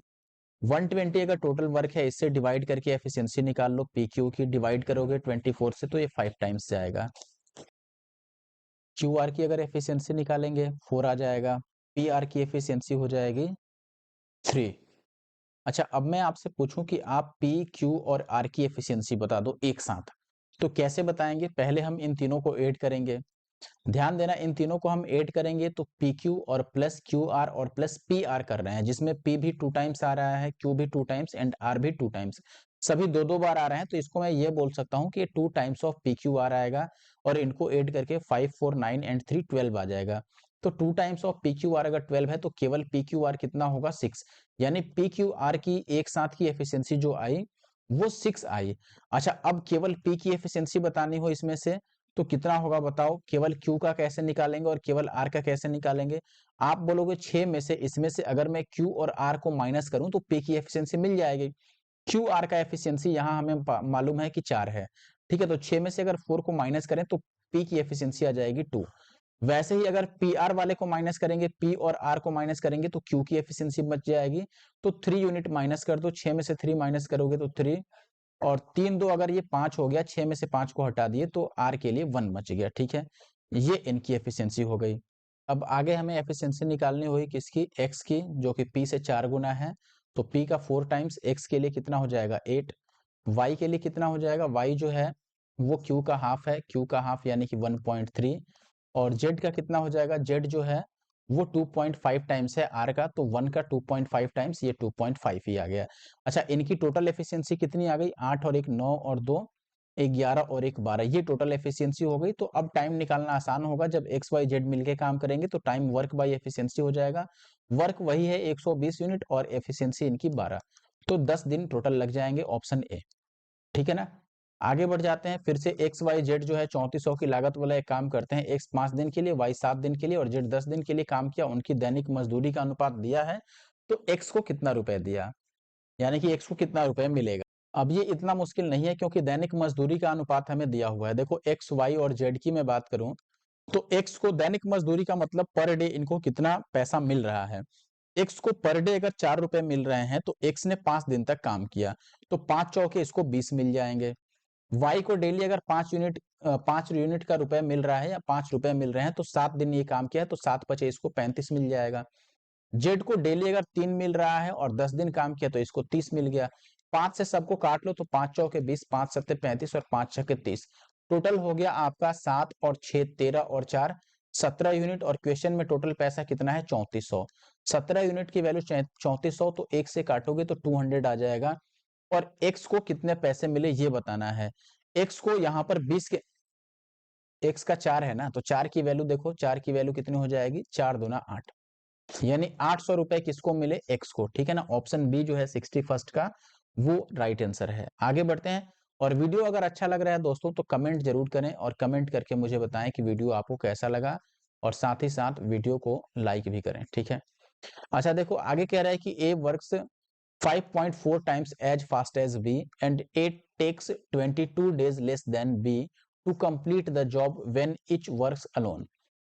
120 अगर total work है, इससे divide करके efficiency निकाल लो, PQ की divide करोगे 24 से तो ये 5 टाइम्स जाएगा। QR की अगर एफिशिएंसी निकालेंगे 4 आ जाएगा, PR की एफिशिएंसी हो जाएगी 3। अच्छा अब मैं आपसे पूछूं कि आप P, Q और R की एफिशिएंसी बता दो एक साथ, तो कैसे बताएंगे? पहले हम इन तीनों को ऐड करेंगे। ध्यान देना, इन तीनों को हम ऐड करेंगे तो PQ और प्लस QR और प्लस PR कर रहे हैं, जिसमें P भी 2 टाइम्स आ रहा है, Q भी 2 टाइम्स एंड R भी 2 टाइम्स, सभी दो दो बार आ रहे हैं। तो इसको मैं ये बोल सकता हूँ कि 2 टाइम्स ऑफ PQR आएगा और इनको ऐड करके 5, 4, 9 एंड 3 12 आ जाएगा। तो 2 टाइम्स ऑफ PQR अगर 12 है तो केवल PQR कितना होगा 6, यानी PQR की एक साथ की एफिशिएंसी जो आई वो 6 आई। अच्छा अब केवल P की एफिशिएंसी बतानी हो इसमें से तो कितना होगा बताओ? केवल Q का कैसे निकालेंगे और केवल R का कैसे निकालेंगे? आप बोलोगे 6 में से इसमें से अगर मैं Q और R को माइनस करूं तो P की एफिशिएंसी मिल जाएगी। QR का एफिशिएंसी यहाँ हमें मालूम है कि 4 है, ठीक है, तो 6 में से अगर 4 को माइनस करें तो P की एफिशिएंसी आ जाएगी 2। वैसे ही अगर PR वाले को माइनस करेंगे, P और R को माइनस करेंगे तो Q की एफिशिएंसी बच जाएगी। तो 3 यूनिट माइनस कर दो, 6 में से 3 माइनस करोगे तो 3 और 3 2 अगर ये 5 हो गया, 6 में से 5 को हटा दिए तो R के लिए 1 बच गया, ठीक है, ये इनकी एफिशिएंसी हो गई। अब आगे हमें एफिशिएंसी निकालनी हुई किसकी? X की, जो कि P से 4 गुना है, तो P का 4 टाइम्स X के लिए कितना हो जाएगा 8। Y के लिए कितना हो जाएगा? Y जो है वो Q का हाफ है, Q का हाफ यानी कि 1.3 और Z का कितना हो जाएगा? Z जो है वो 2.5 टाइम्स है R का, तो 1 का 2.5 टाइम्स, ये 2.5 ही आ गया। अच्छा इनकी टोटल एफिशिएंसी कितनी आ गई? 8 और 1 9 और 2 11 और 1 12, ये टोटल एफिशिएंसी हो गई। तो अब टाइम निकालना आसान होगा, जब एक्स वाई जेड मिलके काम करेंगे तो टाइम वर्क बाय एफिशिएंसी हो जाएगा। वर्क वही है 120 यूनिट और एफिशिएंसी इनकी 12, तो 10 दिन टोटल लग जाएंगे, ऑप्शन ए, ठीक है ना। आगे बढ़ जाते हैं, फिर से एक्स वाई जेड जो है 3400 की लागत वाला एक काम करते हैं। एक्स 5 दिन के लिए, वाई 7 दिन के लिए और जेड 10 दिन के लिए काम किया, उनकी दैनिक मजदूरी का अनुपात दिया है, तो एक्स को कितना रुपए दिया, यानी कि एक्स को कितना रुपए मिलेगा। अब ये इतना मुश्किल नहीं है क्योंकि दैनिक मजदूरी का अनुपात हमें दिया हुआ है। देखो एक्स वाई और जेड की मैं बात करूं तो एक्स को दैनिक मजदूरी का मतलब पर डे इनको कितना पैसा मिल रहा है। एक्स को पर डे अगर 4 रुपए मिल रहे हैं तो एक्स ने 5 दिन तक काम किया, तो 5 चौके इसको 20 मिल जाएंगे। वाई को डेली अगर 5 यूनिट का रुपए मिल रहा है या 5 रुपए मिल रहे हैं तो 7 दिन ये काम किया, तो 7 पचे इसको 35 मिल जाएगा। जेड को डेली अगर 3 मिल रहा है और 10 दिन काम किया तो इसको 30 मिल गया। 5 से सबको काट लो तो 5 चौके 20, 5 सत्ते 35 और 5 छक्के 30, टोटल हो गया आपका 7 और 6 13 और 4 17 यूनिट। और क्वेश्चन में टोटल पैसा कितना है? 3400। 17 यूनिट की वैल्यू 3400, तो 1 से काटोगे तो 200 आ जाएगा। और एक्स को कितने पैसे मिले ये बताना है। एक्स को यहाँ पर 20 के, एक्स का 4 है ना, तो 4 की वैल्यू देखो, 4 की वैल्यू कितनी हो जाएगी? 4 दूना 8, यानी 800 रुपए किसको मिले? एक्स को, ठीक है ना। ऑप्शन बी जो है 61st का वो राइट आंसर है। आगे बढ़ते हैं, और वीडियो अगर अच्छा लग रहा है दोस्तों तो कमेंट जरूर करें और कमेंट करके मुझे बताएं कि वीडियो आपको कैसा लगा, और साथ ही साथ वीडियो को लाइक भी करें, ठीक है। अच्छा देखो आगे कह रहा है कि ए works 5.4 times as fast as B and it takes 22 days less than B to complete the job when each works alone.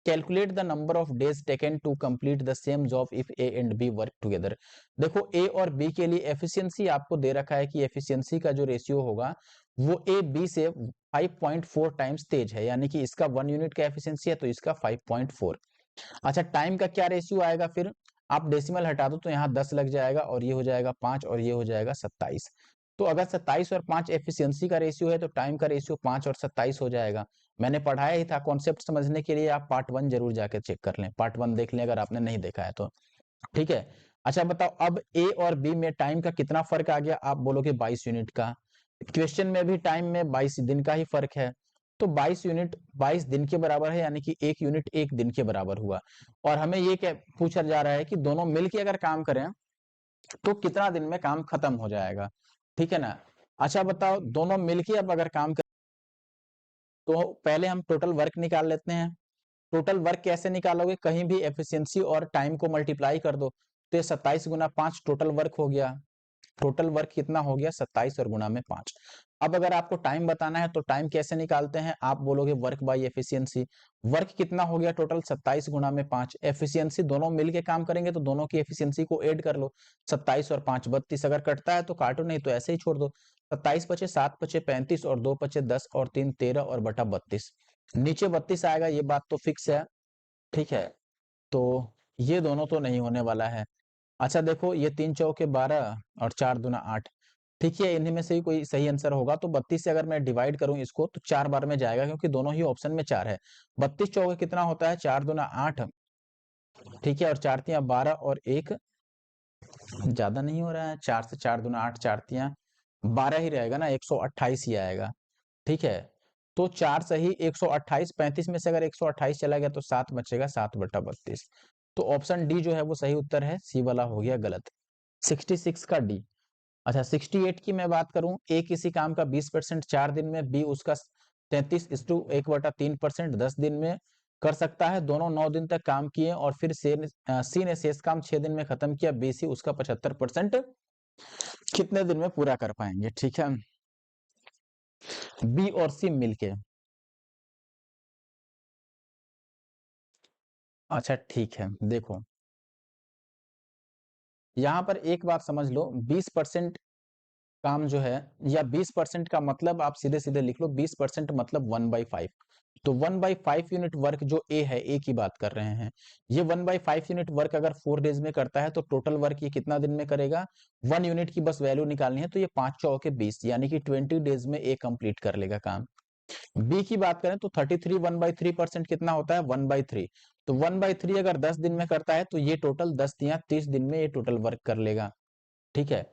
Calculate the number of days taken to complete the same job if A and B work together. देखो A और B के लिए efficiency आपको दे रखा है कि efficiency का जो रेशियो होगा वो A B से 5.4 टाइम्स तेज है, यानी कि इसका 1 यूनिट का एफिशिएंसी है तो इसका 5.4। अच्छा टाइम का क्या रेशियो आएगा? फिर आप डेसिमल हटा दो तो यहाँ 10 लग जाएगा और ये हो जाएगा 5 और ये हो जाएगा 27। तो अगर 27 और 5 एफिशिएंसी का रेशियो है तो टाइम का रेशियो 5 और 27 हो जाएगा। मैंने पढ़ाया ही था, कॉन्सेप्ट समझने के लिए आप पार्ट 1 जरूर जाके चेक कर लें, पार्ट 1 देख लें अगर आपने नहीं देखा है तो। ठीक है, अच्छा बताओ अब ए और बी में टाइम का कितना फर्क आ गया, आप बोलोगे 22 यूनिट का। क्वेश्चन में भी टाइम में 22 दिन का ही फर्क है, तो 22 यूनिट 22 दिन के बराबर है, यानी कि 1 यूनिट 1 दिन के बराबर हुआ। और हमें ये क्या पूछा जा रहा है कि दोनों मिलके अगर काम करें तो कितना दिन में काम खत्म हो जाएगा, ठीक है ना। अच्छा बताओ दोनों मिलके अब अगर काम करें तो पहले हम टोटल वर्क निकाल लेते हैं। टोटल वर्क कैसे निकालोगे, कहीं भी एफिशिएंसी और टाइम को मल्टीप्लाई कर दो, तो ये 27 गुना 5 टोटल वर्क हो गया। टोटल वर्क कितना हो गया 27 और गुना में 5। अब अगर आपको टाइम बताना है तो टाइम कैसे निकालते हैं, आप बोलोगे वर्क बाय एफिशिएंसी। वर्क कितना हो गया टोटल 27 गुना में 5, एफिशिएंसी दोनों मिलके काम करेंगे तो दोनों की एफिशिएंसी को ऐड कर लो। 27 और 5 32, अगर कटता है तो काटो, नहीं तो ऐसे ही छोड़ दो। 27 बचे 7 बचे 35 और 2 बचे 10 और 3 13 और बटा 32, नीचे 32 आएगा, ये बात तो फिक्स है। ठीक है, तो ये दोनों तो नहीं होने वाला है। अच्छा देखो ये 3 चौके 12 और 4 दूना 8, ठीक है, इन्हीं में से ही कोई सही आंसर होगा। तो 32 से अगर मैं डिवाइड करूं इसको तो 4 बार में जाएगा, क्योंकि दोनों ही ऑप्शन में 4 है। 32 चौके कितना होता है 4 दूना 8, ठीक है, और 4 तियां 12 और 1 ज्यादा नहीं हो रहा है, 4 से 4 दूना 8, 4 तियां 12 ही रहेगा ना, 128 ही आएगा। ठीक है, तो 4 सही 128, 35 में से अगर 128 चला गया तो 7 बचेगा, 7 बटा 32। तो ऑप्शन डी जो है वो सही उत्तर है, सी वाला हो गया गलत, 66 का डी। अच्छा 68 की मैं बात करूं, ए किसी काम का 20% 4 दिन में, बी उसका 33:1/3% 10 दिन में कर सकता है। दोनों 9 दिन तक काम किए और फिर सी ने शेष काम 6 दिन में खत्म किया, बी सी उसका 75% कितने दिन में पूरा कर पाएंगे। ठीक है, बी और सी मिलके। अच्छा ठीक है, देखो यहां पर एक बात समझ लो, 20% काम जो है, या 20% का मतलब आप सीधे सीधे लिख लो, 20% मतलब 1/5। तो 1/5 यूनिट वर्क जो ए है, ए की बात कर रहे हैं, ये 1/5 यूनिट वर्क अगर 4 डेज में करता है तो टोटल वर्क ये कितना दिन में करेगा, 1 यूनिट की बस वैल्यू निकालनी है, तो ये 5 चौके 20, यानी कि 20 डेज में ए कंप्लीट कर लेगा काम। बी की बात करें तो 33 1/3% कितना होता है 1/3, तो 1/3 अगर 10 दिन में करता है तो ये टोटल 10 या 30 दिन में ये टोटल वर्क कर लेगा। ठीक है,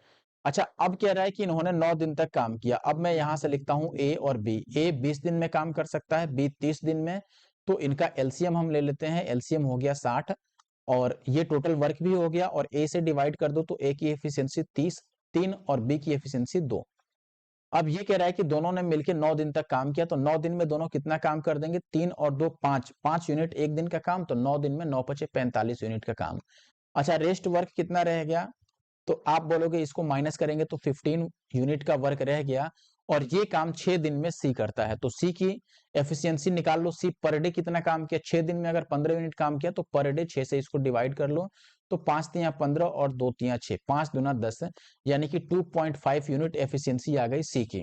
अच्छा अब कह रहा है कि इन्होंने 9 दिन तक काम किया, अब मैं यहां से लिखता हूं ए और बी, ए 20 दिन में काम कर सकता है, बी 30 दिन में, तो इनका एलसीएम हम ले लेते हैं, एलसीएम हो गया 60, और ये टोटल वर्क भी हो गया, और ए से डिवाइड कर दो तो ए की एफिशिएंसी 30 3 और बी की एफिशिएंसी 2। अब ये कह रहा है कि दोनों ने मिलकर 9 दिन तक काम किया, तो 9 दिन में दोनों कितना काम कर देंगे, 3 और 2 5, 5 यूनिट एक दिन का काम, तो 9 दिन में 9 पचे 45 यूनिट का काम। अच्छा रेस्ट वर्क कितना रह गया, तो आप बोलोगे इसको माइनस करेंगे तो 15 यूनिट का वर्क रह गया, और ये काम 6 दिन में सी करता है, तो सी की एफिशिएंसी निकाल लो, सी पर डे कितना काम किया, 6 दिन में अगर 15 यूनिट काम किया तो पर डे 6 से इसको डिवाइड कर लो, तो 5 तियां 15 और 2 तियां 6, 5 दूना 10, यानी कि 2.5 यूनिट एफिशिएंसी आ गई सी की।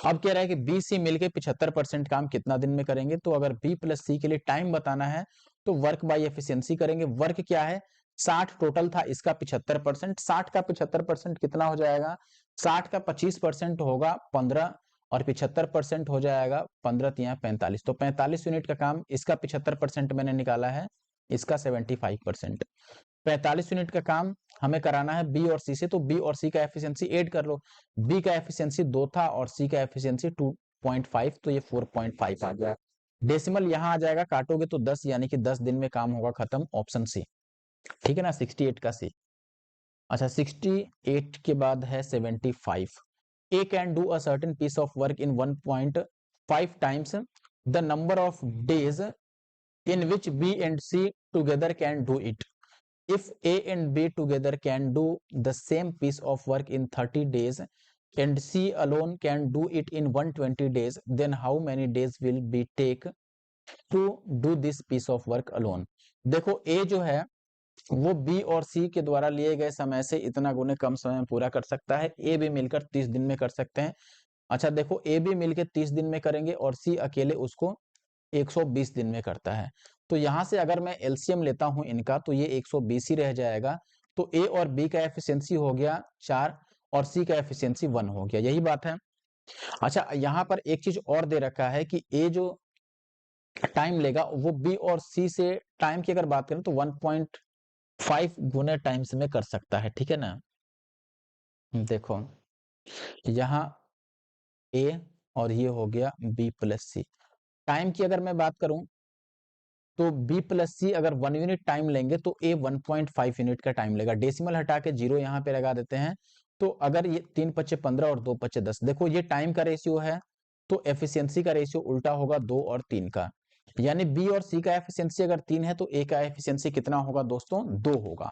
अब कह रहा है कि बी सी मिलके 75% काम कितना दिन में करेंगे, तो अगर बी प्लस सी के लिए टाइम बताना है तो वर्क बाय एफिशिएंसी करेंगे। वर्क क्या है 60 टोटल था, इसका 75%, 60 का 75% कितना हो जाएगा, 60 का 25% होगा 15, और 75% हो जाएगा 15 तिया 45, तो 45 यूनिट का काम, इसका 75% मैंने निकाला है, इसका 75%। 45 यूनिट का काम हमें कराना है बी और सी से, तो बी और सी का एफिशिएंसी ऐड कर लो, बी का एफिशिएंसी 2 था और सी का एफिशिएंसी 2.5, तो ये 4.5 आ गया। डेसिमल यहां आ जाएगा, काटोगे तो 10, यानी कि 10 दिन में काम होगा खत्म, ऑप्शन सी। ठीक है ना, 68 का सी। अच्छा 68 के बाद है 75। A can do a certain piece of work in 1.5 times the number of days in which B and C together can do it. If A and B together can do the same piece of work in 30 days and C alone can do it in 120 days, then how many days will be take to do this piece of work alone? देखो A जो है वो B और C के द्वारा लिए गए समय से इतना गुने कम समय में पूरा कर सकता है, A भी मिलकर 30 दिन में कर सकते हैं। अच्छा देखो A भी मिलकर 30 दिन में करेंगे और C अकेले उसको 120 दिन में करता है, तो यहां से अगर मैं एलसीएम लेता हूं इनका तो ये 120 ही रह जाएगा, तो ए और बी का एफिशिएंसी हो गया 4 और सी का एफिशिएंसी 1 हो गया, यही बात है। अच्छा, यहाँ पर एक चीज और दे रखा है कि ए जो टाइम लेगा वो बी और सी से टाइम की अगर बात करें तो 1.5 गुना टाइम्स में कर सकता है, ठीक है ना। देखो यहाँ ए और ये हो गया बी प्लस सी। टाइम की अगर मैं बात करूं तो बी प्लस सी अगर 1 यूनिट टाइम लेंगे तो ए 1.5 यूनिट का टाइम लेगा। डेसिमल हटा के जीरो यहाँ पे लगा देते हैं। तो अगर ये 3 पच्चे 15 और 2 पच्चे 10, देखो ये टाइम का रेशियो है तो एफिशिएंसी का रेशियो उल्टा होगा 2 और 3 का। यानी बी और सी का एफिशिएंसी अगर 3 है तो ए का एफिशिएंसी कितना होगा दोस्तों, 2 होगा।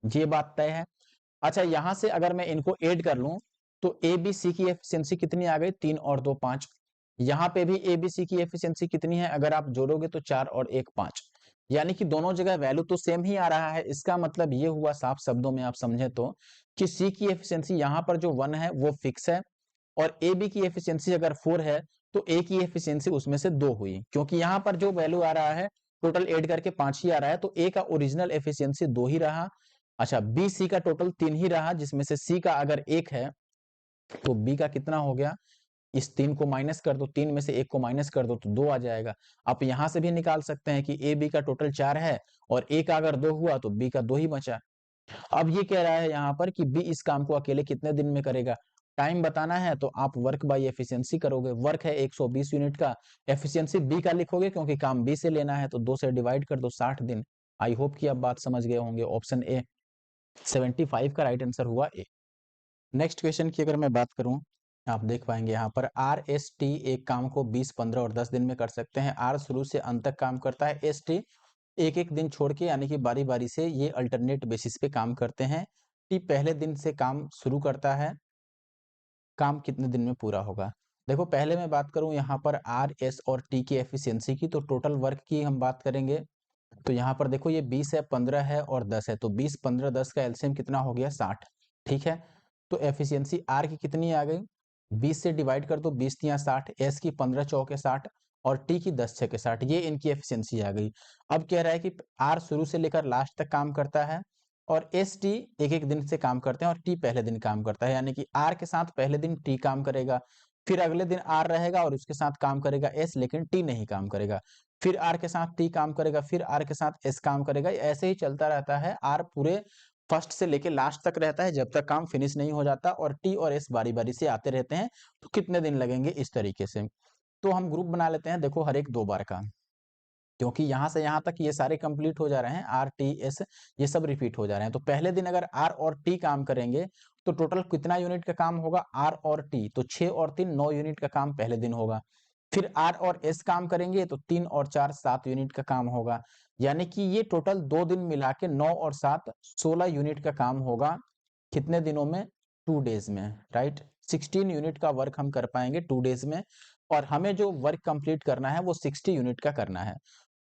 ये बात तय है। अच्छा, यहां से अगर मैं इनको ऐड कर लूं तो ए बी सी की एफिशिएंसी कितनी आ गई, 3 और 2 5। यहाँ पे भी ए बी सी की एफिशिएंसी कितनी है, अगर आप जोड़ोगे तो 4 और 1 5। यानी कि दोनों जगह वैल्यू तो सेम ही आ रहा है। इसका मतलब ये हुआ साफ शब्दों में आप समझे तो कि सी की एफिशिएंसी यहाँ पर जो 1 है वो फिक्स है, और ए बी की एफिशिएंसी अगर 4 है तो ए की एफिशिएंसी उसमें से 2 हुई, क्योंकि यहाँ पर जो वैल्यू आ रहा है टोटल ऐड करके 5 ही आ रहा है, तो ए का ओरिजिनल एफिशिएंसी 2 ही रहा। अच्छा, बी सी का टोटल 3 ही रहा, जिसमें से सी का अगर 1 है तो बी का कितना हो गया, इस 3 को माइनस कर दो, 3 में से 1 को माइनस कर दो तो 2 आ जाएगा। आप यहां से भी निकाल सकते हैं कि ए बी का टोटल 4 है और ए का अगर 2 हुआ तो बी का 2 ही बचा। अब ये कह रहा है यहाँ पर कि बी इस काम को अकेले कितने दिन में करेगा। टाइम बताना है तो आप वर्क बाय एफिशिएंसी करोगे। वर्क है 120 यूनिट का, एफिशिएंसी बी का लिखोगे क्योंकि काम बी से लेना है, तो 2 से डिवाइड कर दो, 60 दिन। आई होप कि आप बात समझ गए होंगे। ऑप्शन ए 75 का राइट आंसर हुआ ए। नेक्स्ट क्वेश्चन की अगर मैं बात करूं, आप देख पाएंगे यहाँ पर आर एस टी एक काम को 20 15 और 10 दिन में कर सकते हैं। आर शुरू से अंत तक काम करता है, एस टी एक एक दिन छोड़ के यानी कि बारी बारी से ये अल्टरनेट बेसिस पे काम करते हैं। टी पहले दिन से काम शुरू करता है, काम कितने दिन में पूरा होगा। देखो पहले मैं बात करूं यहाँ पर आर एस और टी की एफिशिएंसी की, तो टोटल वर्क की हम बात करेंगे। तो यहाँ पर देखो ये 20 है, 15 है और 10 है, तो 20 15 10 का एलसीएम कितना हो गया, 60। ठीक है, तो एफिशिएंसी आर की कितनी आ गई, 20 से डिवाइड कर दो, 20 तिया 60, एस की 15 चौके 60 और टी की 10 छके 60, ये इनकी एफिशिएंसी आ गई। अब कह रहा है कि आर शुरू से लेकर लास्ट तक काम करता है और एस टी एक एक दिन से काम करते हैं और टी पहले दिन काम करता है। यानी कि आर के साथ पहले दिन टी काम करेगा, फिर अगले दिन आर रहेगा और उसके साथ काम करेगा एस, लेकिन टी नहीं काम करेगा। फिर आर के साथ टी काम करेगा, फिर आर के साथ एस काम करेगा, ऐसे ही चलता रहता है। आर पूरे फर्स्ट से लेके लास्ट तक रहता है जब तक काम फिनिश नहीं हो जाता, और टी और एस बारी बारी से आते रहते हैं। तो कितने दिन लगेंगे इस तरीके से। तो हम ग्रुप बना लेते हैं, देखो हर एक 2 बार का, क्योंकि यहां से यहां तक ये सारे कंप्लीट हो जा रहे हैं, आर टी एस ये सब रिपीट हो जा रहे हैं। तो पहले दिन अगर आर और टी काम करेंगे तो टोटल कितना यूनिट का काम होगा, आर और टी, तो 6 और 3 9 यूनिट का काम पहले दिन होगा। फिर आर और एस काम करेंगे तो 3 और 4 7 यूनिट का काम होगा। यानी कि ये टोटल 2 दिन मिला के 9 और 7 16 यूनिट का काम होगा। कितने दिनों में, 2 डेज में, राइट। 16 यूनिट का वर्क हम कर पाएंगे 2 डेज में, और हमें जो वर्क कंप्लीट करना है वो 60 यूनिट का करना है।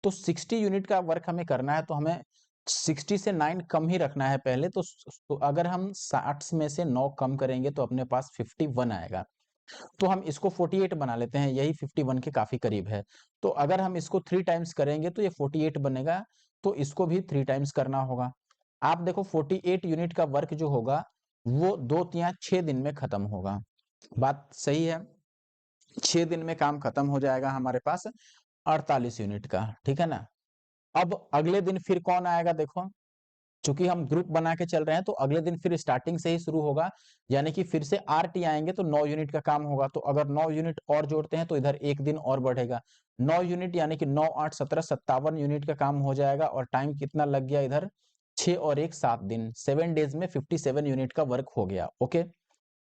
तो 60 यूनिट का वर्क हमें करना है तो हमें 60 से 9 कम ही रखना है पहले तो अगर हम 60 में से 9 कम करेंगे तो अपने पास 51 आएगा। तो हम इसको 48 बना लेते हैं, यही 51 के काफी करीब है। तो अगर हम इसको 3 टाइम्स करेंगे तो ये 48 बनेगा, तो इसको भी 3 टाइम्स करना होगा। आप देखो 48 यूनिट का वर्क जो होगा वो 2 तिया 6 दिन में खत्म होगा। बात सही है, 6 दिन में काम खत्म हो जाएगा हमारे पास 48 यूनिट का, ठीक है ना। अब अगले दिन फिर कौन आएगा, देखो चूंकि हम ग्रुप बना के चल रहे हैं तो अगले दिन फिर स्टार्टिंग से ही शुरू होगा। यानी कि फिर से आर टी आएंगे तो 9 यूनिट का काम होगा, तो अगर 9 यूनिट और जोड़ते हैं तो इधर एक दिन और बढ़ेगा, 9 यूनिट यानी कि 9 8 17 57 यूनिट का काम हो जाएगा। और टाइम कितना लग गया इधर, 6 और 1 7 दिन, 7 डेज में 57 यूनिट का वर्क हो गया। ओके,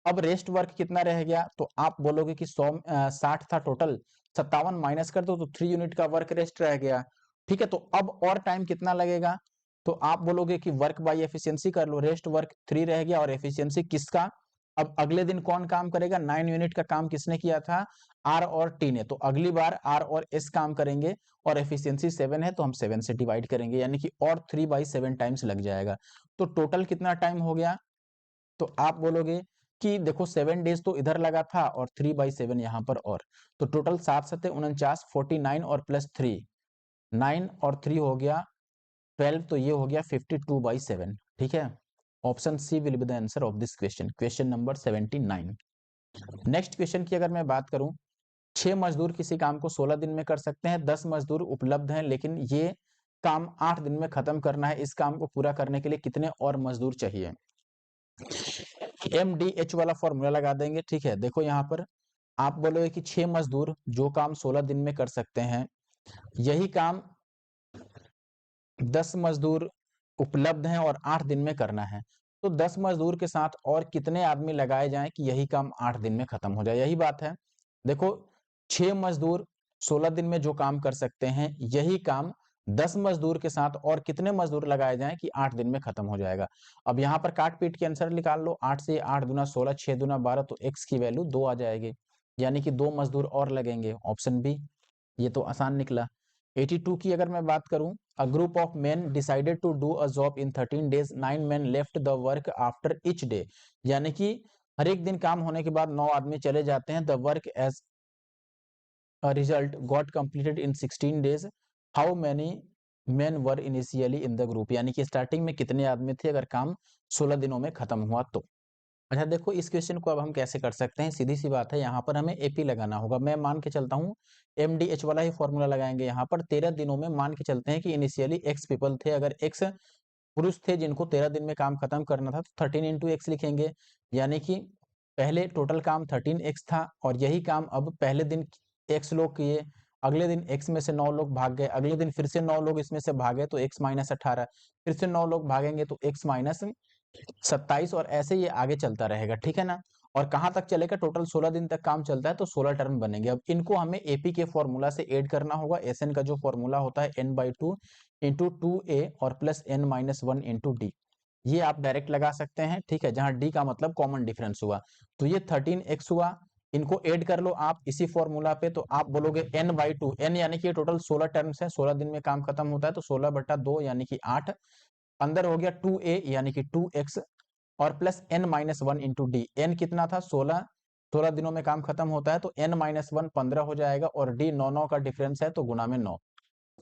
अब रेस्ट वर्क कितना रह गया, तो आप बोलोगे कि 60 था टोटल, 57 माइनस कर दो तो 3 यूनिट का वर्क रेस्ट रह गया। ठीक है, तो अब और टाइम कितना लगेगा, तो आप बोलोगे कि वर्क बाय एफिशिएंसी कर लो, रेस्ट वर्क 3 रह गया और एफिशिएंसी किसका। अब अगले दिन कौन काम करेगा, 9 यूनिट का काम किसने किया था, आर और टी ने, तो अगली बार आर और एस काम करेंगे और एफिशिएंसी 7 है तो हम 7 से डिवाइड करेंगे, यानी कि और 3/7 टाइम्स लग जाएगा। तो टोटल कितना टाइम हो गया, तो आप बोलोगे कि देखो 7 डेज तो इधर लगा था और 3/7 यहाँ पर, और तो टोटल 7 सत्ते 49, 49 और प्लस 3, 9 और 3 हो गया 12, तो ये हो गया 52/7। ठीक है, option C will be the answer of this question, question number 79। Next question की अगर मैं बात करूं, 6 मजदूर किसी काम को 16 दिन में कर सकते हैं, 10 मजदूर उपलब्ध हैं, लेकिन ये काम 8 दिन में खत्म करना है, इस काम को पूरा करने के लिए कितने और मजदूर चाहिए? MDH वाला फॉर्मूला लगा देंगे। ठीक है, देखो यहाँ पर आप बोलोगे कि 6 मजदूर जो काम 16 दिन में कर सकते हैं, यही काम 10 मजदूर उपलब्ध हैं और 8 दिन में करना है, तो 10 मजदूर के साथ और कितने आदमी लगाए जाएं कि यही काम 8 दिन में खत्म हो जाए? यही बात है। देखो 6 मजदूर 16 दिन में जो काम कर सकते हैं, यही काम 10 मजदूर के साथ और कितने मजदूर लगाए जाएं कि 8 दिन में खत्म हो जाएगा। अब यहाँ पर काट पीट के आंसर निकाल लो, 8 से 8 दूना 16, 6 दूना 12, तो x की वैल्यू 2 आ जाएगी, यानी कि 2 मजदूर और लगेंगे, ऑप्शन बी। ये तो आसान निकला। 82 की अगर मैं बात करूं, a group of men decided to do a job in 13 days, 9 men left the work after each day, यानी कि हर एक दिन काम होने के बाद 9 आदमी चले जाते हैं। the work as a result got completed in 16 days, how many men were initially in the group, यानी कि स्टार्टिंग में कितने आदमी थे अगर काम 16 दिनों में खत्म हुआ तो। अच्छा देखो इस क्वेश्चन को अब हम कैसे कर सकते हैं, सीधी सी बात है, यहाँ पर हमें एपी लगाना होगा। मैं मान के चलता हूँ MDH वाला ही फॉर्मूला लगाएंगे। यहाँ पर 13 दिनों में मान के चलते हैं कि इनिशियली एक्स पीपल थे, अगर एक्स पुरुष थे जिनको 13 दिन में काम खत्म करना था, तो 13 इंटू एक्स लिखेंगे, यानी कि पहले टोटल काम 13x था और यही काम अब पहले दिन x लोग किए, अगले दिन x में से 9 लोग भाग गए, अगले दिन फिर से 9 लोग इसमें से भागे तो x माइनस 18, फिर से 9 लोग भागेंगे तो x माइनस 27, और ऐसे ये आगे चलता रहेगा। ठीक है ना, और कहां तक चलेगा? टोटल 16 दिन तक काम चलता है तो 16 टर्म बनेंगे। अब इनको हमें एपी के फॉर्मूला से ऐड करना होगा। एसएन का जो फॉर्मूला होता है n/2 इंटू 2a और प्लस n-1 इंटू डी, ये आप डायरेक्ट लगा सकते हैं। ठीक है, जहां डी का मतलब कॉमन डिफरेंस हुआ, तो ये 13x हुआ, इनको ऐड कर लो आप इसी फॉर्मूला पे, तो आप बोलोगे n/2, n यानी कि टोटल 16 टर्म्स है, 16 दिन में काम खत्म होता है, तो 16/2 यानी कि 8, अंदर हो गया 2a यानी कि 2x, और plus n-1 into D, N कितना था? 16, 16 दिनों में काम खत्म होता है, तो n-1 15 हो जाएगा, और डी 9 का डिफरेंस है तो गुना में 9।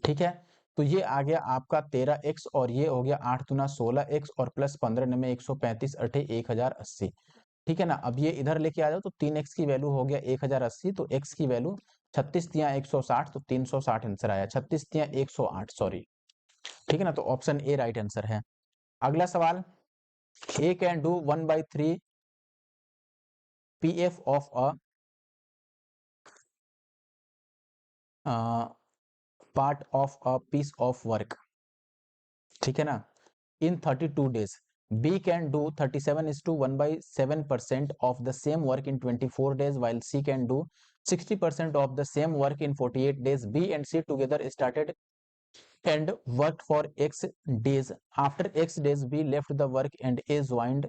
ठीक है, तो ये आ गया आपका 13x, और ये हो गया 8 दूना 16x, और प्लस 15 में 135 अठे 1080। ठीक है ना, अब ये इधर लेके आ जाओ तो 3x की वैल्यू हो गया 1080, तो x की वैल्यू 36 तिया 160, तो 360 आंसर आया, 36 तिया 108, सॉरी। ठीक है ना, तो ऑप्शन ए राइट आंसर है। अगला सवाल, A can do 1/3 PF of a part of a piece of work, ठीक है ना, in 32 days. B can do 37:1/7% of the same work in 24 days, while C can do 60% of the same work in 48 days. B and C together started and worked for X days. After X days, B left the work and A joined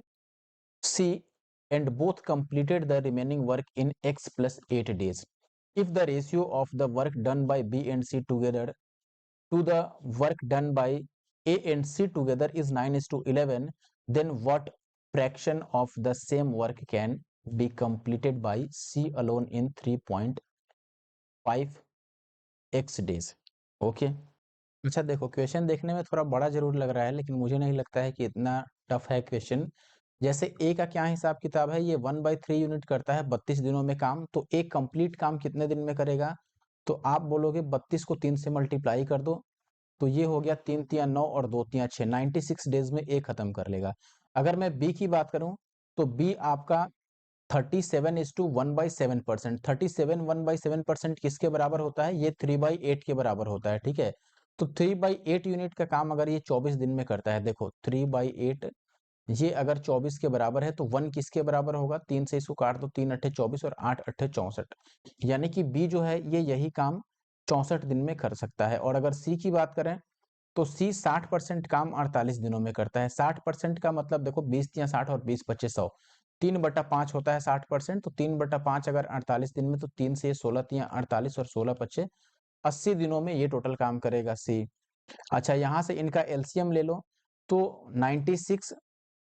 C, and both completed the remaining work in X plus 8 days. If the ratio of the work done by B and C together to the work done by A and C together is 9:11, then what fraction of the same work can be completed by C alone in 3.5x days? Okay, अच्छा देखो question देखने में थोड़ा बड़ा जरूर लग रहा है, लेकिन मुझे नहीं लगता है कि इतना टफ है क्वेश्चन। जैसे ए का क्या हिसाब किताब है, ये 1/3 यूनिट करता है 32 दिनों में काम, तो एक कंप्लीट काम कितने दिन में करेगा? तो आप बोलोगे 32 को 3 से मल्टीप्लाई कर दो, तो ये हो गया 3 तिया 9 और 2 तिया 6, 96 डेज में ए खत्म कर लेगा। अगर मैं बी की बात करूं, तो बी आपका 37:1/7%, 37 1/7% किसके बराबर होता है? ये 3/8 के बराबर होता है। ठीक है, तो 3/8 यूनिट का काम अगर ये 24 दिन में करता है, देखो 3/8 ये अगर 24 के बराबर है, तो 1 किसके बराबर होगा? 3 से इसको काट दो, 3 अट्ठे 24 और 8 अट्ठे 64, यानी कि बी जो है ये यही काम 64 दिन में कर सकता है। और अगर सी की बात करें, तो सी 60% काम 48 दिनों में करता है। 60% का मतलब देखो 20 तिया 60 और 20 25 100, 3/5 होता है 60%, तो 3/5 अगर 48 दिन में, तो 3 से 16 तिया 48 और 16 25 80 दिनों में ये टोटल काम करेगा सी। अच्छा यहाँ से इनका एलसीएम ले लो, तो 96,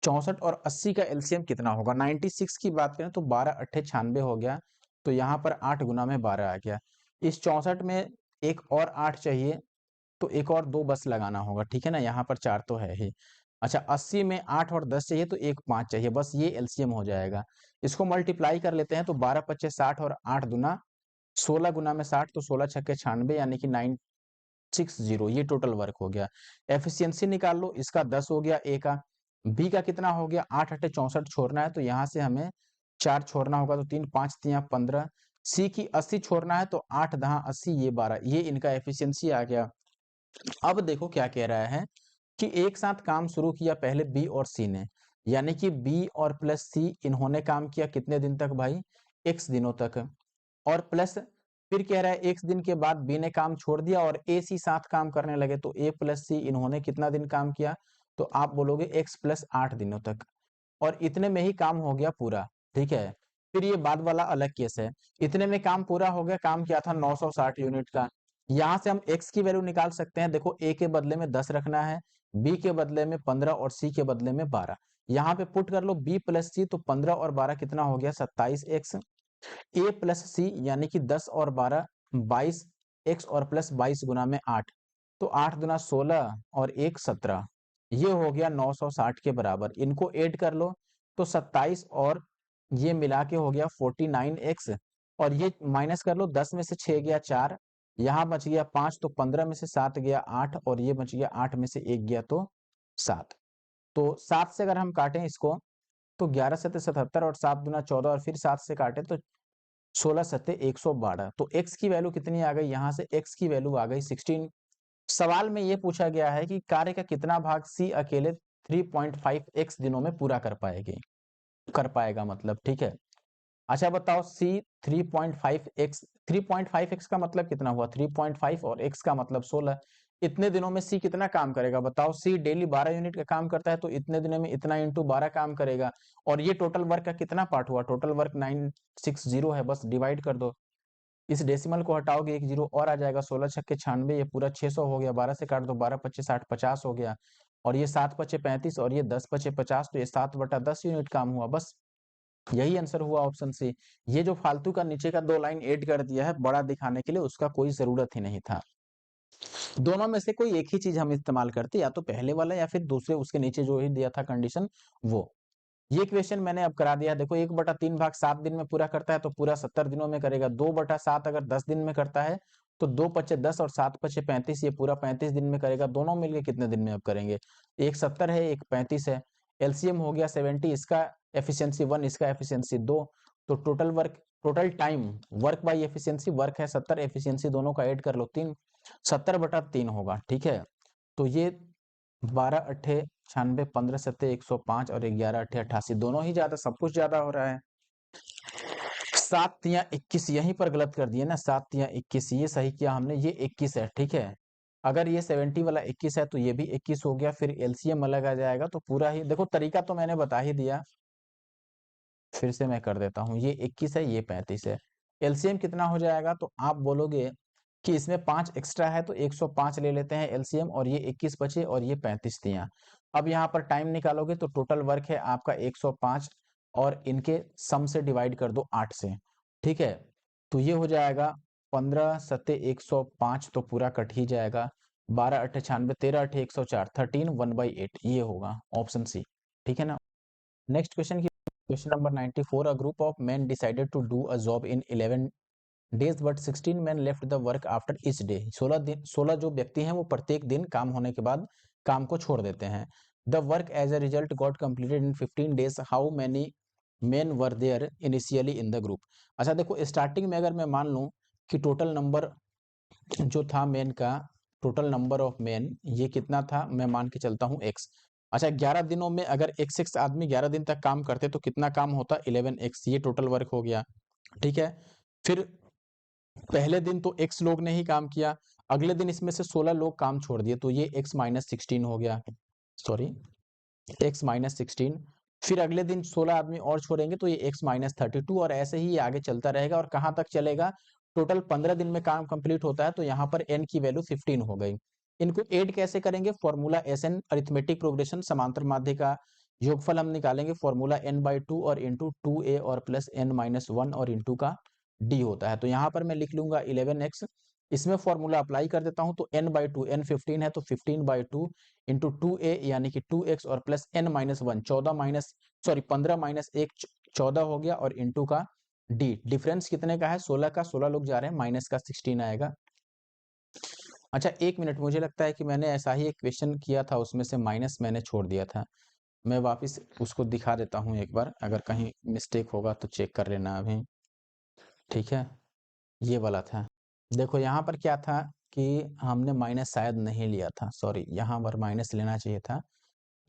64 और 80 का एलसीएम कितना होगा? 96 की बात करें तो 12 अट्ठे 96 हो गया, तो यहाँ पर 8 गुना में 12 आ गया। इस 64 में एक और 8 चाहिए, तो एक और 2 बस लगाना होगा। ठीक है ना, यहाँ पर 4 तो है ही। अच्छा 80 में 8 और 10 चाहिए तो एक 5 चाहिए, बस ये एलसीएम हो जाएगा। इसको मल्टीप्लाई कर लेते हैं तो 12 पच्चे 60 और 8 दूना 16 गुना में 60 तो 16 छक्के 96 यानी कि 960, ये टोटल वर्क हो गया। एफिशिएंसी निकाल लो, इसका 10 हो गया ए का, बी का कितना हो गया 8 अट्ठे 64 छोड़ना है तो यहाँ से हमें 4 छोड़ना होगा तो 3 5 तियां 15, सी की 80 छोड़ना है तो 8 दहा 80 ये 12, ये इनका एफिशिएंसी आ गया। अब देखो क्या कह रहा है कि एक साथ काम शुरू किया पहले बी और सी ने, यानी कि बी और प्लस सी इन्होंने काम किया कितने दिन तक भाई, एक्स दिनों तक, और प्लस फिर कह रहा है एक्स दिन के बाद बी ने काम छोड़ दिया और ए सी साथ काम करने लगे तो ए प्लस सी इन्होंने कितना दिन काम किया, तो आप बोलोगे एक्स प्लस 8 दिनों तक, और इतने में ही काम हो गया पूरा। ठीक है, फिर ये बाद वाला अलग केस है, इतने में काम पूरा हो गया, काम किया था 960 यूनिट का। यहाँ से हम x की वैल्यू निकाल सकते हैं, देखो a के बदले में 10 रखना है, b के बदले में 15 और c के बदले में 12। यहाँ पे पुट कर लो b प्लस सी तो 15 और 12 कितना हो गया 27x, a प्लस सी यानी कि 10 और 12 22x और प्लस 22 गुना में 8 तो 8 गुना 16 और 1 17, ये हो गया 960 के बराबर। इनको ऐड कर लो तो 27 और ये मिला के हो गया 49x, और ये माइनस कर लो 10 में से 6 गया 4, यहाँ बच गया 5 तो 15 में से 7 गया 8 और ये बच गया 8 में से 1 गया तो 7। तो 7 से अगर हम काटें इसको तो 11 सत्ते 77 और 7 दुना 14 और फिर 7 से काटे तो 16 सत्ते 112। तो x की वैल्यू कितनी आ गई, यहाँ से x की वैल्यू आ गई 16। सवाल में ये पूछा गया है कि कार्य का कितना भाग सी अकेले 3.5x दिनों में पूरा कर पाएगा मतलब। ठीक है, अच्छा बताओ सी 3.5x का मतलब कितना हुआ 3.5 और x का मतलब 16, इतने दिनों में सी कितना काम करेगा बताओ। सी डेली 12 यूनिट का काम करता है तो इतने दिनों में इतना इंटू 12 काम करेगा, और ये टोटल वर्क का कितना पार्ट हुआ, टोटल वर्क 960 है, बस डिवाइड कर दो, इस डेसिमल को हटाओगे एक जीरो और आ जाएगा, 16 छक्के 96, ये पूरा 600 हो गया, 12 से काट दो 12 पच्चीस 60 50 हो गया, और ये 7 पच्चे 35 और ये 10 पच्चे 50 तो ये 7/10 यूनिट काम हुआ, बस यही आंसर हुआ ऑप्शन सी। ये जो फालतू का नीचे का 2 लाइन ऐड कर दिया है बड़ा दिखाने के लिए, उसका कोई जरूरत ही नहीं था। दोनों में से कोई एक ही चीज हम इस्तेमाल करते, या तो पहले वाला या फिर दूसरे उसके नीचे जो ही दिया था कंडीशन वो। ये क्वेश्चन मैंने अब करा दिया, देखो 1/3 भाग 7 दिन में पूरा करता है तो पूरा 70 दिनों में करेगा, 2/7 अगर 10 दिन में करता है तो 2 पच्चे 10 और 7 पच्चे 35, ये पूरा 35 दिन में करेगा, दोनों मिलके कितने दिन में अब करेंगे, एक 70 है एक 35 है, एलसीएम हो गया 70, इसका एफिशिएंसी 1 इसका एफिशिएंसी 2, तो total time work by efficiency, work है 70 एफिशिएंसी दोनों का ऐड कर लो 3, 70/3 होगा। ठीक है, तो ये 12 अट्ठे 96, 15 सत्ते 105 और 11 अट्ठे 88, दोनों ही ज्यादा, सब कुछ ज्यादा हो रहा है। 7 तियां 21, यहीं पर गलत कर दिए ना, 7 तियां 21, ये सही किया हमने, ये 21 है। ठीक है, अगर ये 70 वाला 21 है तो ये भी 21 हो गया, फिर एलसीएम अलग आ जाएगा, तो पूरा ही देखो तरीका तो मैंने बता ही दिया, फिर से मैं कर देता हूँ, ये 21 है ये 35 है, एलसीएम कितना हो जाएगा, तो आप बोलोगे कि इसमें 5 एक्स्ट्रा है तो 105 ले लेते हैं एलसीएम, और ये 21 बचे और ये 35 दिया। अब यहाँ पर टाइम निकालोगे तो टोटल वर्क है आपका 105 और इनके सम से डिवाइड कर दो 8 से। ठीक है, तो ये हो जाएगा 15 सत्ते 105 तो पूरा कट ही जाएगा, 12 अट्ठे 96, 13 अट्ठे 104, 13 1/8, ये होगा ऑप्शन सी। ठीक है ना। नेक्स्ट क्वेश्चन की question number 94, a group of men decided to do a job in 11 days but 16 men left the work after each day। 16 जो व्यक्ति हैं वो प्रत्येक दिन काम होने के बाद काम को छोड़ देते हैं। The work as a result got completed in 15 days, how many men were there initially in the group। अच्छा देखो स्टार्टिंग में अगर मैं मान लूं कि टोटल नंबर जो था मेन का, टोटल नंबर ऑफ मेन ये कितना था, मैं मान के चलता हूँ x। अच्छा 11 दिनों में अगर x आदमी 11 दिन तक काम करते तो कितना काम होता 11x, ये टोटल वर्क हो गया। ठीक है, फिर पहले दिन तो x लोग ने ही काम किया, अगले दिन इसमें से 16 लोग काम छोड़ दिए तो ये x माइनस 16 हो गया, सॉरी x माइनस 16, फिर अगले दिन 16 आदमी और छोड़ेंगे तो ये x माइनस 32, और ऐसे ही आगे चलता रहेगा, और कहां तक चलेगा, टोटल 15 दिन में काम कंप्लीट होता है तो यहाँ पर n की वैल्यू 15 हो गई। इनको ऐड कैसे करेंगे, फॉर्मूला SN अरिथमेटिक प्रोग्रेशन समांतर माध्य का योगफल हम निकालेंगे, फॉर्मूला n/2 और इंटू 2a और प्लस n-1 और इंटू का d होता है, तो यहाँ पर मैं लिख लूंगा 11x, इसमें फॉर्मूला अप्लाई कर देता हूं तो n/2, n 15 है तो 15/2 इंटू 2a यानी कि 2x और प्लस n-1 15 माइनस 1 14 हो गया और इंटू का d डिफरेंस कितने का है 16 का, 16 लोग जा रहे हैं, माइनस का 16 आएगा। अच्छा 1 मिनट, मुझे लगता है कि मैंने ऐसा ही एक क्वेश्चन किया था, उसमें से माइनस मैंने छोड़ दिया था। मैं वापस उसको दिखा देता हूं एक बार, अगर कहीं मिस्टेक होगा तो चेक कर लेना अभी। ठीक है, ये वाला था। देखो यहाँ पर क्या था कि हमने माइनस शायद नहीं लिया था, सॉरी, यहाँ पर माइनस लेना चाहिए था।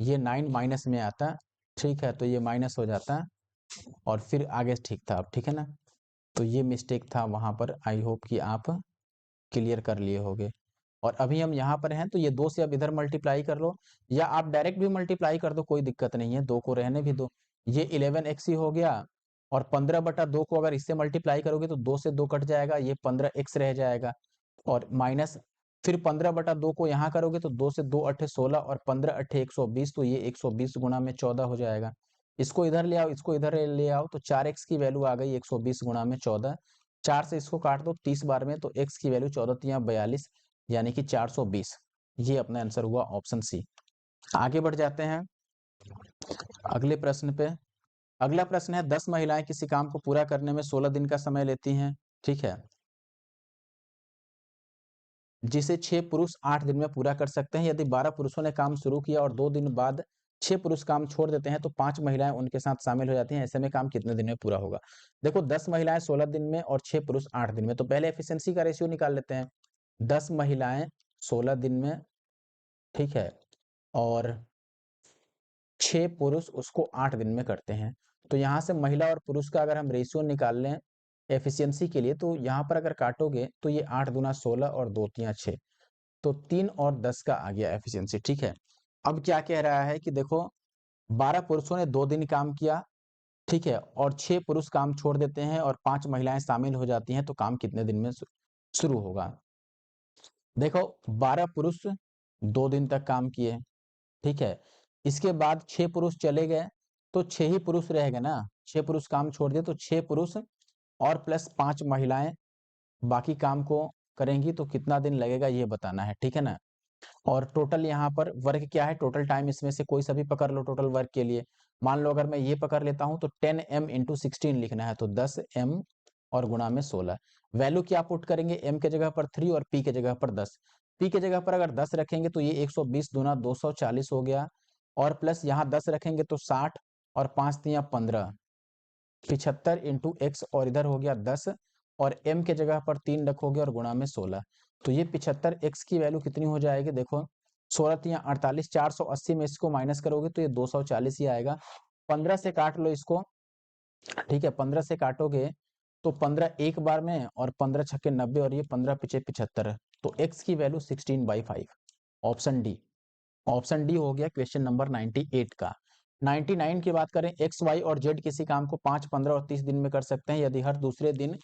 ये 9 माइनस में आता, ठीक है, तो ये माइनस हो जाता और फिर आगे ठीक था। अब ठीक है ना, तो ये मिस्टेक था वहाँ पर। आई होप कि आप क्लियर कर लिए होगे। और अभी हम यहाँ पर हैं तो ये 2 से अब इधर मल्टीप्लाई कर लो, या आप डायरेक्ट भी मल्टीप्लाई कर दो, कोई दिक्कत नहीं है, 2 को रहने भी दो। ये 11x ही हो गया और 15/2 को अगर इससे मल्टीप्लाई करोगे तो 2 से 2 कट जाएगा, ये 15x रह जाएगा और माइनस फिर 15/2 को यहाँ करोगे तो 2 से 2 अट्ठे 16 और 15 अट्ठे 120, तो ये 120 गुणा में 14 हो जाएगा। इसको इधर ले आओ, इसको इधर ले आओ तो 4x की वैल्यू आ गई 120 गुणा में 14। 4 से इसको काट दो 30 बार में तो x की वैल्यू 14 तिया 42 यानी कि 420। ये अपना आंसर हुआ ऑप्शन सी। आगे बढ़ जाते हैं अगले प्रश्न पे। अगला प्रश्न है 10 महिलाएं किसी काम को पूरा करने में 16 दिन का समय लेती हैं, ठीक है, जिसे 6 पुरुष 8 दिन में पूरा कर सकते हैं। यदि 12 पुरुषों ने काम शुरू किया और 2 दिन बाद 6 पुरुष काम छोड़ देते हैं तो 5 महिलाएं उनके साथ शामिल हो जाती हैं, ऐसे में काम कितने दिन में पूरा होगा। देखो 10 महिलाएं 16 दिन में और 6 पुरुष 8 दिन में, तो पहले एफिशिएंसी का रेशियो निकाल लेते हैं। 10 महिलाएं 16 दिन में, ठीक है, और 6 पुरुष उसको 8 दिन में करते हैं। तो यहाँ से महिला और पुरुष का अगर हम रेशियो निकाल लें एफिशिएंसी के लिए, तो यहाँ पर अगर काटोगे तो ये 8 दूना 16 और 2 तिया 6, तो 3 और 10 का आ गया एफिशिएंसी, ठीक है। अब क्या कह रहा है कि देखो 12 पुरुषों ने 2 दिन काम किया, ठीक है, और 6 पुरुष काम छोड़ देते हैं और 5 महिलाएं शामिल हो जाती हैं, तो काम कितने दिन में शुरू होगा। देखो 12 पुरुष 2 दिन तक काम किए, ठीक है, इसके बाद 6 पुरुष चले गए तो 6 ही पुरुष रह गए ना, 6 पुरुष काम छोड़ दिए तो 6 पुरुष और प्लस 5 महिलाएं बाकी काम को करेंगी, तो कितना दिन लगेगा ये बताना है, ठीक है ना। और टोटल यहाँ पर वर्क क्या है, टोटल टाइम इसमें से कोई सा भी पकड़ लो टोटल वर्क के लिए। मान लो अगर मैं ये पकड़ लेता हूँ तो 10m इंटू 16 लिखना है, तो 10m और गुणा में 16। वैल्यू क्या पुट करेंगे, m के जगह पर 3 और p के जगह पर 10। p के जगह पर अगर 10 रखेंगे तो ये 120 दूना 240 हो गया, और प्लस यहाँ 10 रखेंगे तो 60 और 5 तिया 15, 75 इंटू एक्स और इधर हो गया 10 और m के जगह पर 3 रखोगे और गुणा में 16, तो ये 75 x की वैल्यू कितनी हो जाएगी, देखो 16 तिया 48, 480 में इसको माइनस करोगे तो ये 240 ही आएगा। 15 से काट लो इसको, ठीक है, 15 से काटोगे तो 15 एक बार में और 15 छक्के 90 और ये 15 पिछे 75, तो x की value 16/5, option D. Option D हो गया क्वेश्चन नंबर 98 का। 99 की बात करें, एक्स वाई और जेड किसी काम को 5, 15 और 30 दिन में कर सकते हैं। यदि हर दूसरे दिन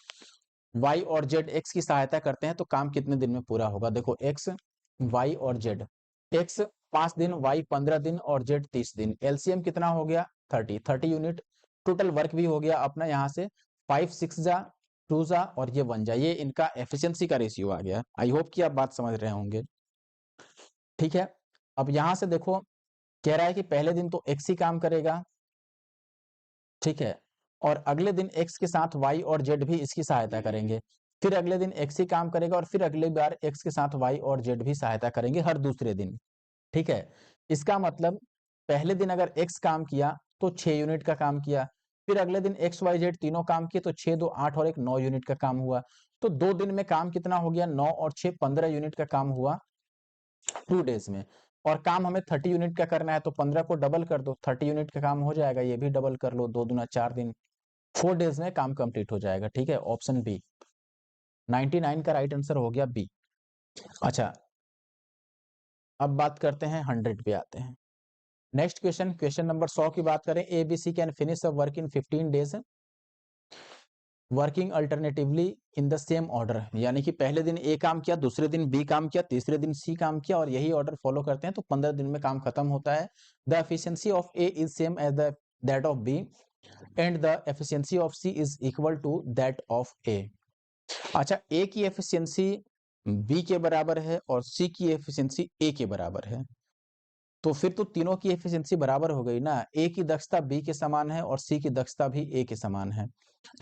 वाई और जेड एक्स की सहायता करते हैं तो काम कितने दिन में पूरा होगा। देखो एक्स वाई और जेड, एक्स 5 दिन, वाई 15 दिन और जेड 30 दिन, एलसीएम कितना हो गया 30 यूनिट। टोटल वर्क भी हो गया अपना यहाँ से 5 6 जा 2 जा और ये 1 जा, ये इनका एफिशिएंसी का रेशियो आ गया। आई होप कि आप बात समझ रहे होंगे, ठीक है। अब यहां से देखो कह रहा है कि पहले दिन तो एक्स ही काम करेगा, ठीक है, और अगले दिन एक्स के साथ वाई और जेड भी इसकी सहायता करेंगे, फिर अगले दिन एक्स ही काम करेगा और फिर अगली बार एक्स के साथ वाई और जेड भी सहायता करेंगे हर दूसरे दिन, ठीक है। इसका मतलब पहले दिन अगर एक्स काम किया तो 6 यूनिट का काम किया, फिर अगले दिन एक्स वाई जेड तीनों काम किए तो 6 2 8 और 1 9 यूनिट का काम हुआ, तो 2 दिन में काम कितना हो गया 9 और 6 15 यूनिट का काम हुआ 2 डेज में। और काम हमें 30 यूनिट का करना है तो 15 को डबल कर दो, 30 यूनिट का काम हो जाएगा, ये भी डबल कर लो, 2 दूना 4 दिन, 4 डेज में काम कंप्लीट हो जाएगा, ठीक है, ऑप्शन बी 99 का राइट आंसर हो गया बी। अच्छा अब बात करते हैं 100 पे आते हैं। नेक्स्ट क्वेश्चन, क्वेश्चन नंबर 100 की बात करें, ABC can finish a work in 15 days working alternatively in the same order, यानी कि पहले दिन ए काम किया, दूसरे दिन बी काम किया, तीसरे दिन सी काम किया और यही ऑर्डर फॉलो करते हैं तो 15 दिन में काम खत्म होता है। The efficiency of A is same as the that of B and the efficiency of C is equal to that of A. अच्छा ए की एफिशिएंसी बी के बराबर है और सी की एफिशिएंसी ए के बराबर है, तो फिर तो तीनों की एफिशिएंसी बराबर हो गई ना। ए की दक्षता बी के समान है और सी की दक्षता भी ए के समान है,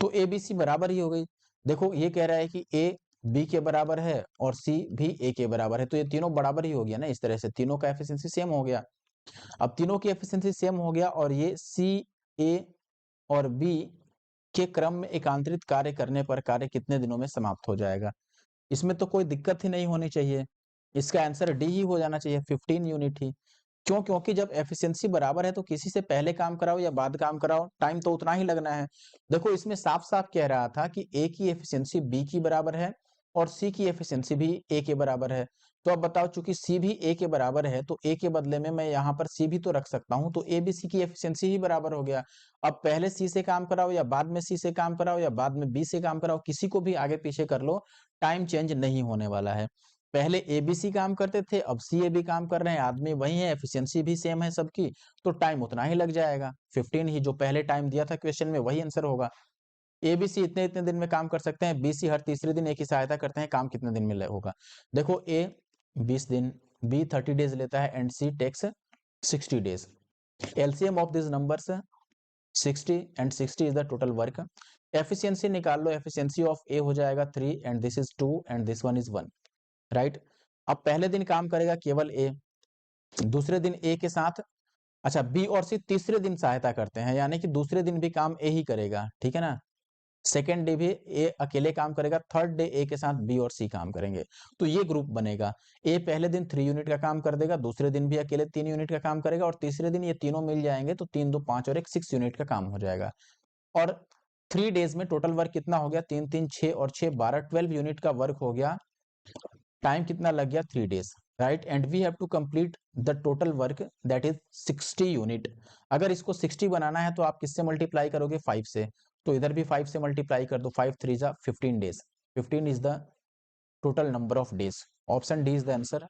तो ए बी सी बराबर ही हो गई। देखो ये कह रहा है कि ए बी के बराबर है और सी भी ए के बराबर है, तो ये तीनों बराबर ही हो गया ना। इस तरह से तीनों का एफिशिएंसी सेम हो गया। अब तीनों की एफिशिएंसी सेम हो गया और ये सी, ए और बी के क्रम में एकांतरित कार्य करने पर कार्य कितने दिनों में समाप्त हो जाएगा। इसमें तो कोई दिक्कत ही नहीं होनी चाहिए, इसका आंसर डी ही हो जाना चाहिए, 15 यूनिट ही। क्यों? क्योंकि जब एफिशिएंसी बराबर है तो किसी से पहले काम कराओ या बाद काम कराओ, टाइम तो उतना ही लगना है। देखो इसमें साफ-साफ कह रहा था कि ए की एफिशिएंसी बी की बराबर है और सी की एफिशिएंसी भी ए के बराबर है। तो अब बताओ, चूंकि सी भी ए के बराबर है तो ए के बदले में मैं यहाँ पर सी भी तो रख सकता हूँ, तो ए बी सी की एफिशिएंसी ही बराबर हो गया। अब पहले सी से काम कराओ या बाद में सी से काम कराओ या बाद में बी से काम कराओ, किसी को भी आगे पीछे कर लो, टाइम चेंज नहीं होने वाला है। पहले एबीसी काम करते थे, अब सीएबी काम कर रहे हैं, आदमी वही है, एफिशिएंसी भी सेम है सबकी, तो टाइम उतना ही लग जाएगा। 15 ही जो पहले टाइम दिया था क्वेश्चन में वही आंसर होगा। एबीसी इतने इतने दिन में काम कर सकते हैं, बीसी हर तीसरे दिन एक की सहायता करते हैं, काम कितने दिन में होगा। देखो ए 20 दिन, बी 30 डेज लेता है and C takes 60 days. LCM of this numbers 60 and 60 is the total work. Efficiency निकाल लो, एफिशिएंसी ऑफ ए हो जाएगा 3 and this is 2 and this one is 1, right. अब पहले दिन काम करेगा केवल ए, दूसरे दिन ए के साथ, अच्छा बी और सी तीसरे दिन सहायता करते हैं, यानी कि दूसरे दिन भी काम ए ही करेगा, ठीक है ना। सेकेंड डे भी ए अकेले काम करेगा, थर्ड डे ए के साथ बी और सी काम करेंगे, तो ये ग्रुप बनेगा। ए पहले दिन 3 यूनिट का काम कर देगा, दूसरे दिन भी अकेले 3 यूनिट का काम करेगा और तीसरे दिन ये तीनों मिल जाएंगे तो 3 2 5 और 1 6 यूनिट का काम हो जाएगा। और 3 डेज में टोटल वर्क कितना हो गया, 3 3 6 और 6 12 12 यूनिट का वर्क हो गया। टाइम कितना लग गया, 3 days, right. And we have to complete the total work that is 60 unit. अगर इसको 60 बनाना है तो आप किससे मल्टीप्लाई करोगे, 5 से, तो इधर भी 5 से मल्टीप्लाई कर दो, 5 3 जा 15 days, 15 is the total number of days. Option D is the answer.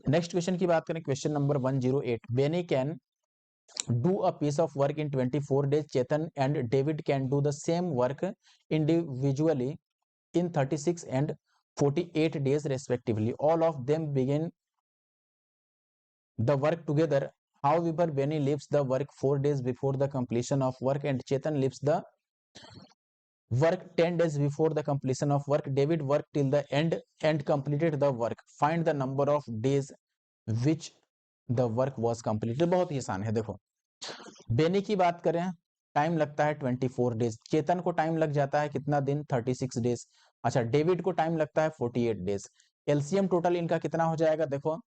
Next question की बात करें, question number 108, Benny can do a piece of work in 24 days, Chetan and David can do the same work individually in 36 and 48 days respectively. All of them begin the work together. However, Benny leaves the work 4 days before the completion of work and Chetan leaves the work 10 days before the completion of work. David worked till the end and completed the work. Find the number of days which the work was completed. बहुत ही आसान है। देखो बेनी की बात करें, time लगता है 24 days, चेतन को टाइम लग जाता है कितना दिन, 36 डेज, अच्छा डेविड को टाइम लगता है 48 डेज। एलसीएम टोटल इनका कितना हो जाएगा, देखो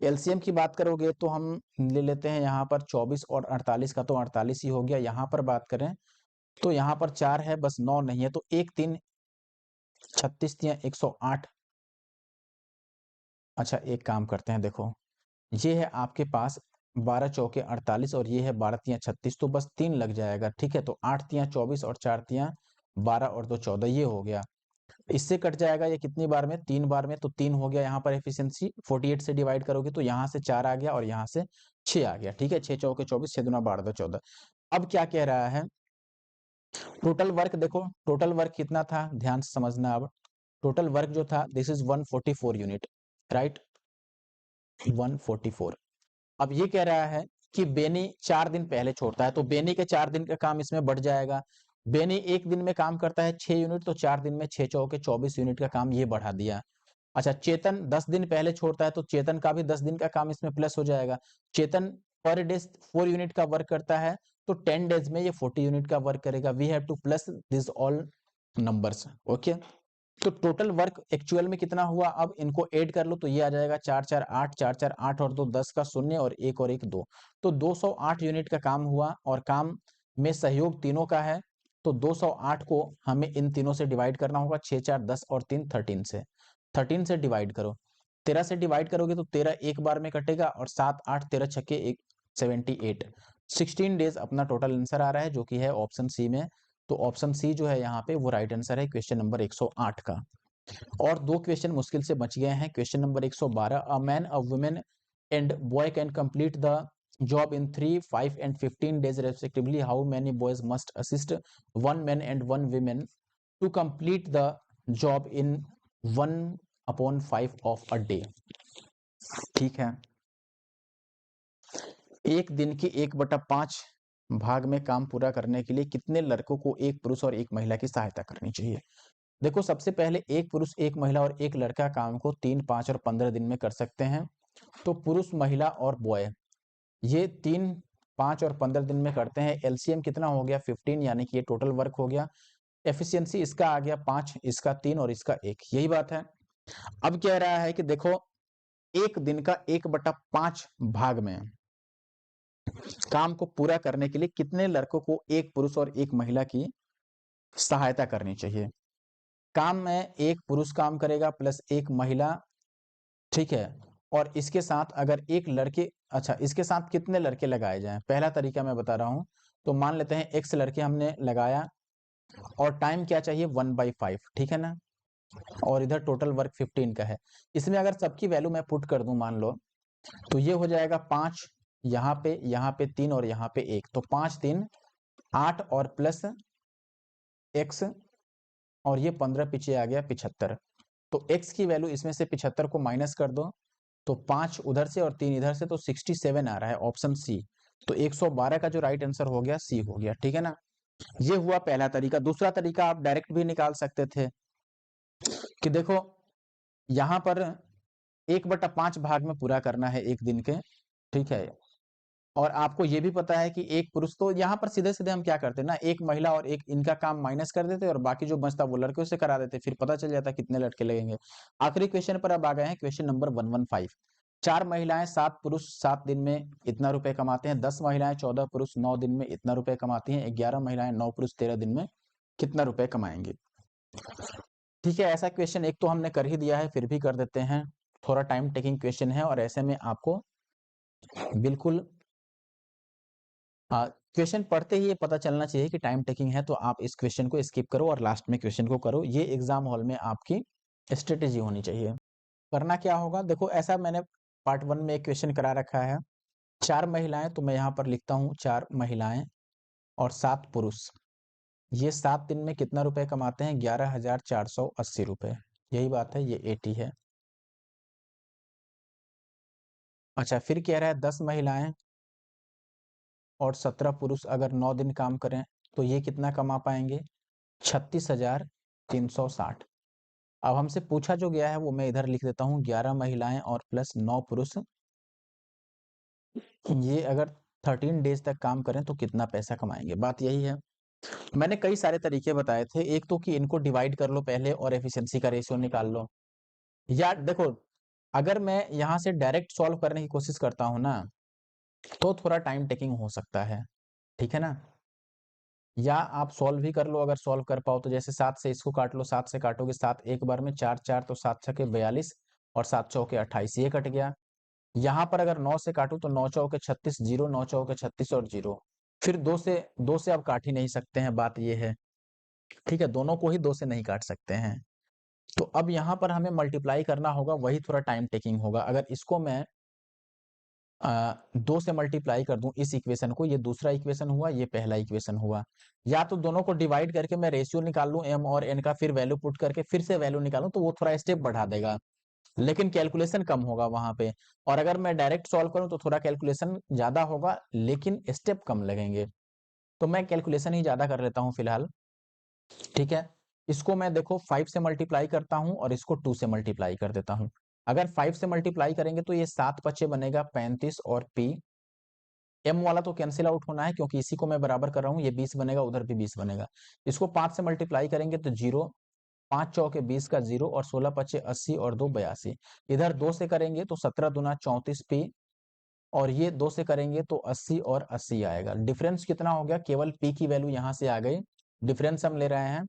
एलसीएम की बात करोगे तो हम ले लेते हैं यहाँ पर 24 और 48 का, तो 48 ही हो गया। यहाँ पर बात करें तो यहाँ पर 4 है बस, 9 नहीं है, तो 1 3 36 108। अच्छा एक काम करते हैं, देखो ये है आपके पास 12 चौके 48 और ये है 12 तियां 36, तो बस 3 लग जाएगा, ठीक है। तो 8 तियां 24 और 4 तियां 12 और 2 14, ये हो गया। इससे कट जाएगा ये कितनी बार में, 3 बार में, तो 3 हो गया। यहाँ पर एफिशिएंसी 48 से डिवाइड करोगे तो यहाँ से 4 आ गया और यहाँ से 6 आ गया, ठीक है। 6 चौके 24, 6 दूना 12 2 14। अब क्या कह रहा है, टोटल वर्क, देखो टोटल वर्क कितना था, ध्यान से समझना। अब टोटल वर्क जो था दिस इज 144 यूनिट, राइट, 144। अब ये कह रहा है कि बेनी 4 दिन पहले छोड़ता है, तो बेनी के 4 दिन का काम इसमें बढ़ जाएगा। बेनी एक दिन में काम करता है 6 यूनिट, तो 4 दिन में 6 चौके 24 यूनिट का काम ये बढ़ा दिया। अच्छा चेतन 10 दिन पहले छोड़ता है, तो चेतन का भी 10 दिन का काम इसमें प्लस हो जाएगा। चेतन पर डे 4 यूनिट का वर्क करता है, तो 10 डेज में ये 40 यूनिट का वर्क करेगा। We have to plus this all numbers, okay. तो टोटल वर्क एक्चुअल में कितना हुआ, अब इनको ऐड कर लो तो ये आ जाएगा 4 4 8, 4 4 8 और 2 10 का शून्य और 1 और 1 2, तो 208 यूनिट का काम हुआ और काम में सहयोग तीनों का है। तो 208 को हमें इन तीनों से डिवाइड करना होगा, 6 4 10 और 3 13 से, 13 से डिवाइड करो। 13 से डिवाइड करोगे तो 13 एक बार में कटेगा और 7 8 13 छक्के 78, 16 डेज अपना टोटल आंसर आ रहा है, जो कि है ऑप्शन सी में। तो ऑप्शन सी जो है यहाँ पे वो राइट आंसर है क्वेश्चन नंबर 108 का। और 2 क्वेश्चन मुश्किल से बच गए हैं। Question number 112, a man, a women and boy can complete the job in 3 5 and 15 days respectively. How many boys must assist one man and one woman to complete the job in 1 upon 5 of a day. ठीक है, एक दिन के 1/5 भाग में काम पूरा करने के लिए कितने लड़कों को एक पुरुष और एक महिला की सहायता करनी चाहिए? देखो, सबसे पहले एक पुरुष, एक महिला और एक लड़का काम को 3, 5 और 15 दिन में कर सकते हैं। तो पुरुष, महिला और बॉय ये 3, 5 और 15 दिन में करते हैं। एलसीएम कितना हो गया? 15, यानी कि ये टोटल वर्क हो गया। एफिशिएंसी इसका आ गया 5, इसका 3 और इसका 1। यही बात है। अब कह रहा है कि देखो, एक दिन का 1/5 भाग में काम को पूरा करने के लिए कितने लड़कों को एक पुरुष और एक महिला की सहायता करनी चाहिए? काम में एक पुरुष काम करेगा प्लस एक महिला, ठीक है। और इसके साथ अगर एक लड़के, अच्छा, इसके साथ कितने लड़के लगाए जाएं? पहला तरीका मैं बता रहा हूं। तो मान लेते हैं x लड़के हमने लगाया और टाइम क्या चाहिए? 1/5, ठीक है ना। और इधर टोटल वर्क 15 का है। इसमें अगर सबकी वैल्यू मैं पुट कर दूं, मान लो, तो ये हो जाएगा 5, यहाँ पे 3 और यहाँ पे 1। तो 5, 3, 8 और प्लस x, और ये 15 पीछे आ गया 75। तो x की वैल्यू इसमें से 75 को माइनस कर दो, तो 5 उधर से और 3 इधर से, तो 67 आ रहा है, ऑप्शन सी। तो 112 का जो राइट आंसर हो गया सी हो गया, ठीक है ना। ये हुआ पहला तरीका। दूसरा तरीका आप डायरेक्ट भी निकाल सकते थे कि देखो, यहां पर 1/5 भाग में पूरा करना है एक दिन के, ठीक है। और आपको ये भी पता है कि एक पुरुष, तो यहाँ पर सीधे सीधे हम क्या करते ना, एक महिला और एक इनका काम माइनस कर देते और बाकी जो बचता वो लड़कियों से करा देते, फिर पता चल जाता कितने लड़के लगेंगे। आखिरी क्वेश्चन पर अब आ गए हैं, क्वेश्चन नंबर 115। 4 महिलाएं 7 पुरुष 7 दिन में इतना रुपए कमाते हैं। 10 महिलाएं 14 पुरुष 9 दिन में इतना रुपए कमाती हैं। 11 महिलाएं 9 पुरुष 13 दिन में कितना रुपए कमाएंगे? ठीक है, ऐसा क्वेश्चन एक तो हमने कर ही दिया है, फिर भी कर देते हैं। थोड़ा टाइम टेकिंग क्वेश्चन है और ऐसे में आपको बिल्कुल क्वेश्चन पढ़ते ही ये पता चलना चाहिए कि टाइम टेकिंग है, तो आप इस क्वेश्चन को स्किप करो और लास्ट में क्वेश्चन को करो। ये एग्जाम हॉल में आपकी स्ट्रेटेजी होनी चाहिए। करना क्या होगा? देखो, ऐसा मैंने पार्ट 1 में एक क्वेश्चन करा रखा है। 4 महिलाएं, तो मैं यहाँ पर लिखता हूँ 4 महिलाएं और 7 पुरुष, ये 7 दिन में कितना रुपए कमाते हैं? 11,480 रुपए। यही बात है, ये 80 है। अच्छा, फिर कह रहा है 10 महिलाएं और 17 पुरुष अगर 9 दिन काम करें तो ये कितना कमा पाएंगे? 36,360। अब हमसे पूछा जो गया है वो मैं इधर लिख देता हूँ, 11 महिलाएं और प्लस 9 पुरुष, ये अगर 13 डेज तक काम करें तो कितना पैसा कमाएंगे? बात यही है। मैंने कई सारे तरीके बताए थे। एक तो कि इनको डिवाइड कर लो पहले और एफिशिएंसी का रेशियो निकाल लो। या देखो, अगर मैं यहाँ से डायरेक्ट सॉल्व करने की कोशिश करता हूँ ना, तो थोड़ा टाइम टेकिंग हो सकता है, ठीक है ना। या आप सॉल्व भी कर लो, अगर सॉल्व कर पाओ तो। जैसे 7 से इसको काट लो, 7 से काटोगे 7 एक बार में, 4 4 तो 7 छके 42 और 7 चौके 28, ये कट गया। यहाँ पर अगर 9 से काटूं तो 9 चौके 36, 0, 9 चौके 36 और 0। फिर 2 से आप काट ही नहीं सकते हैं, बात ये है, ठीक है। दोनों को ही 2 से नहीं काट सकते हैं। तो अब यहाँ पर हमें मल्टीप्लाई करना होगा, वही थोड़ा टाइम टेकिंग होगा। अगर इसको मैं 2 से मल्टीप्लाई कर दूं इस इक्वेशन को, ये दूसरा इक्वेशन हुआ, ये पहला इक्वेशन हुआ। या तो दोनों को डिवाइड करके मैं रेशियो निकाल लूं m और n का, फिर वैल्यू पुट करके फिर से वैल्यू निकालूं, तो वो थोड़ा स्टेप बढ़ा देगा, लेकिन कैलकुलेशन कम होगा वहां पे। और अगर मैं डायरेक्ट सॉल्व करूं तो थोड़ा कैलकुलेशन ज्यादा होगा लेकिन स्टेप कम लगेंगे। तो मैं कैलकुलेशन ही ज्यादा कर लेता हूं फिलहाल, ठीक है। इसको मैं देखो 5 से मल्टीप्लाई करता हूं और इसको 2 से मल्टीप्लाई कर देता हूं। अगर 5 से मल्टीप्लाई करेंगे तो ये 7 पचे बनेगा 35 और p, m वाला तो कैंसिल आउट होना है क्योंकि इसी को मैं बराबर कर रहा हूँ। ये 20 बनेगा, उधर भी 20 बनेगा। इसको 5 से मल्टीप्लाई करेंगे तो 0, 5 चौके 20 का 0 और 16 पचे 80 और 2 82। इधर 2 से करेंगे तो 17 दूना 34 p, और ये 2 से करेंगे तो 80 और 80 आएगा। डिफरेंस कितना हो गया? केवल p की वैल्यू यहाँ से आ गई। डिफरेंस हम ले रहे हैं,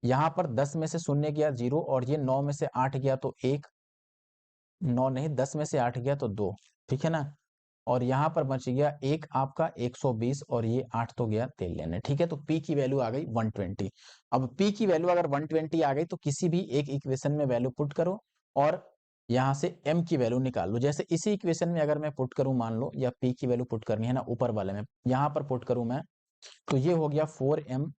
यहाँ पर 10 में से शून्य गया 0 और ये 9 में से 8 गया तो 1, 9 नहीं 10 में से 8 गया तो 2, ठीक है ना। और यहाँ पर बच गया एक आपका 120 और ये 8 तो गया तेल लेने, ठीक है। तो P की वैल्यू आ गई 120। अब P की वैल्यू अगर 120 आ गई तो किसी भी एक इक्वेशन में वैल्यू पुट करो और यहाँ से M की वैल्यू निकाल लो। जैसे इसी इक्वेशन में अगर मैं पुट करूं, मान लो, या P की वैल्यू पुट करनी है ना ऊपर वाले में, यहाँ पर पुट करूं मैं, तो ये हो गया 4M।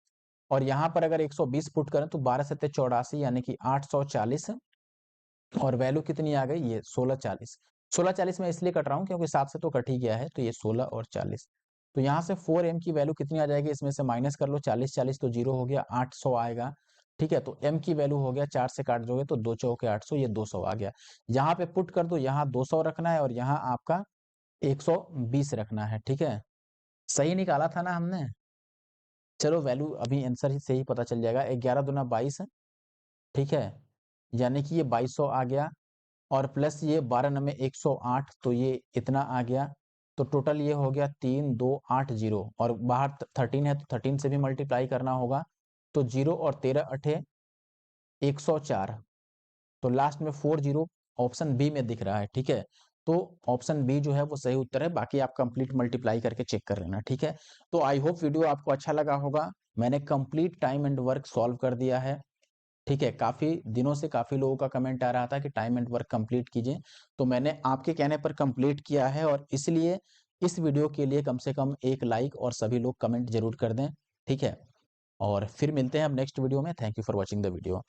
और यहाँ पर अगर 120 पुट करें तो 12 सत्ते 84 यानी कि 840 और वैल्यू कितनी आ गई, ये 1640। 1640 में इसलिए कट रहा हूँ क्योंकि 7 से तो कट ही गया है, तो ये 16 और 40। तो यहाँ से 4m की वैल्यू कितनी आ जाएगी, इसमें से माइनस कर लो, 40 40 तो जीरो हो गया, 800 आएगा। ठीक है, तो m की वैल्यू हो गया, 4 से काट दोगे तो 2 चौके 800, ये 200 आ गया। यहाँ पे पुट कर दो, यहाँ 200 रखना है और यहाँ आपका 120 रखना है। ठीक है, सही निकाला था ना हमने। चलो वैल्यू अभी आंसर ही से ही पता चल जाएगा। 11 दूना 22, ठीक है, यानी कि ये 2200 आ गया, और प्लस ये 12 नंबर 108, तो ये इतना आ गया। तो टोटल ये हो गया 3280, और बाहर 13 है तो 13 से भी मल्टीप्लाई करना होगा। तो 0 और 13 अठे 104, तो लास्ट में 40 ऑप्शन बी में दिख रहा है। ठीक है, तो ऑप्शन बी जो है वो सही उत्तर है, बाकी आप कंप्लीट मल्टीप्लाई करके चेक कर लेना। ठीक है, तो आई होप वीडियो आपको अच्छा लगा होगा। मैंने complete time and work solve कर दिया है। ठीक है, काफी दिनों से काफी लोगों का कमेंट आ रहा था कि टाइम एंड वर्क कंप्लीट कीजिए, तो मैंने आपके कहने पर कंप्लीट किया है, और इसलिए इस वीडियो के लिए कम से कम एक लाइक और सभी लोग कमेंट जरूर कर दें। ठीक है, और फिर मिलते हैं अब नेक्स्ट वीडियो में। Thank you for watching the video.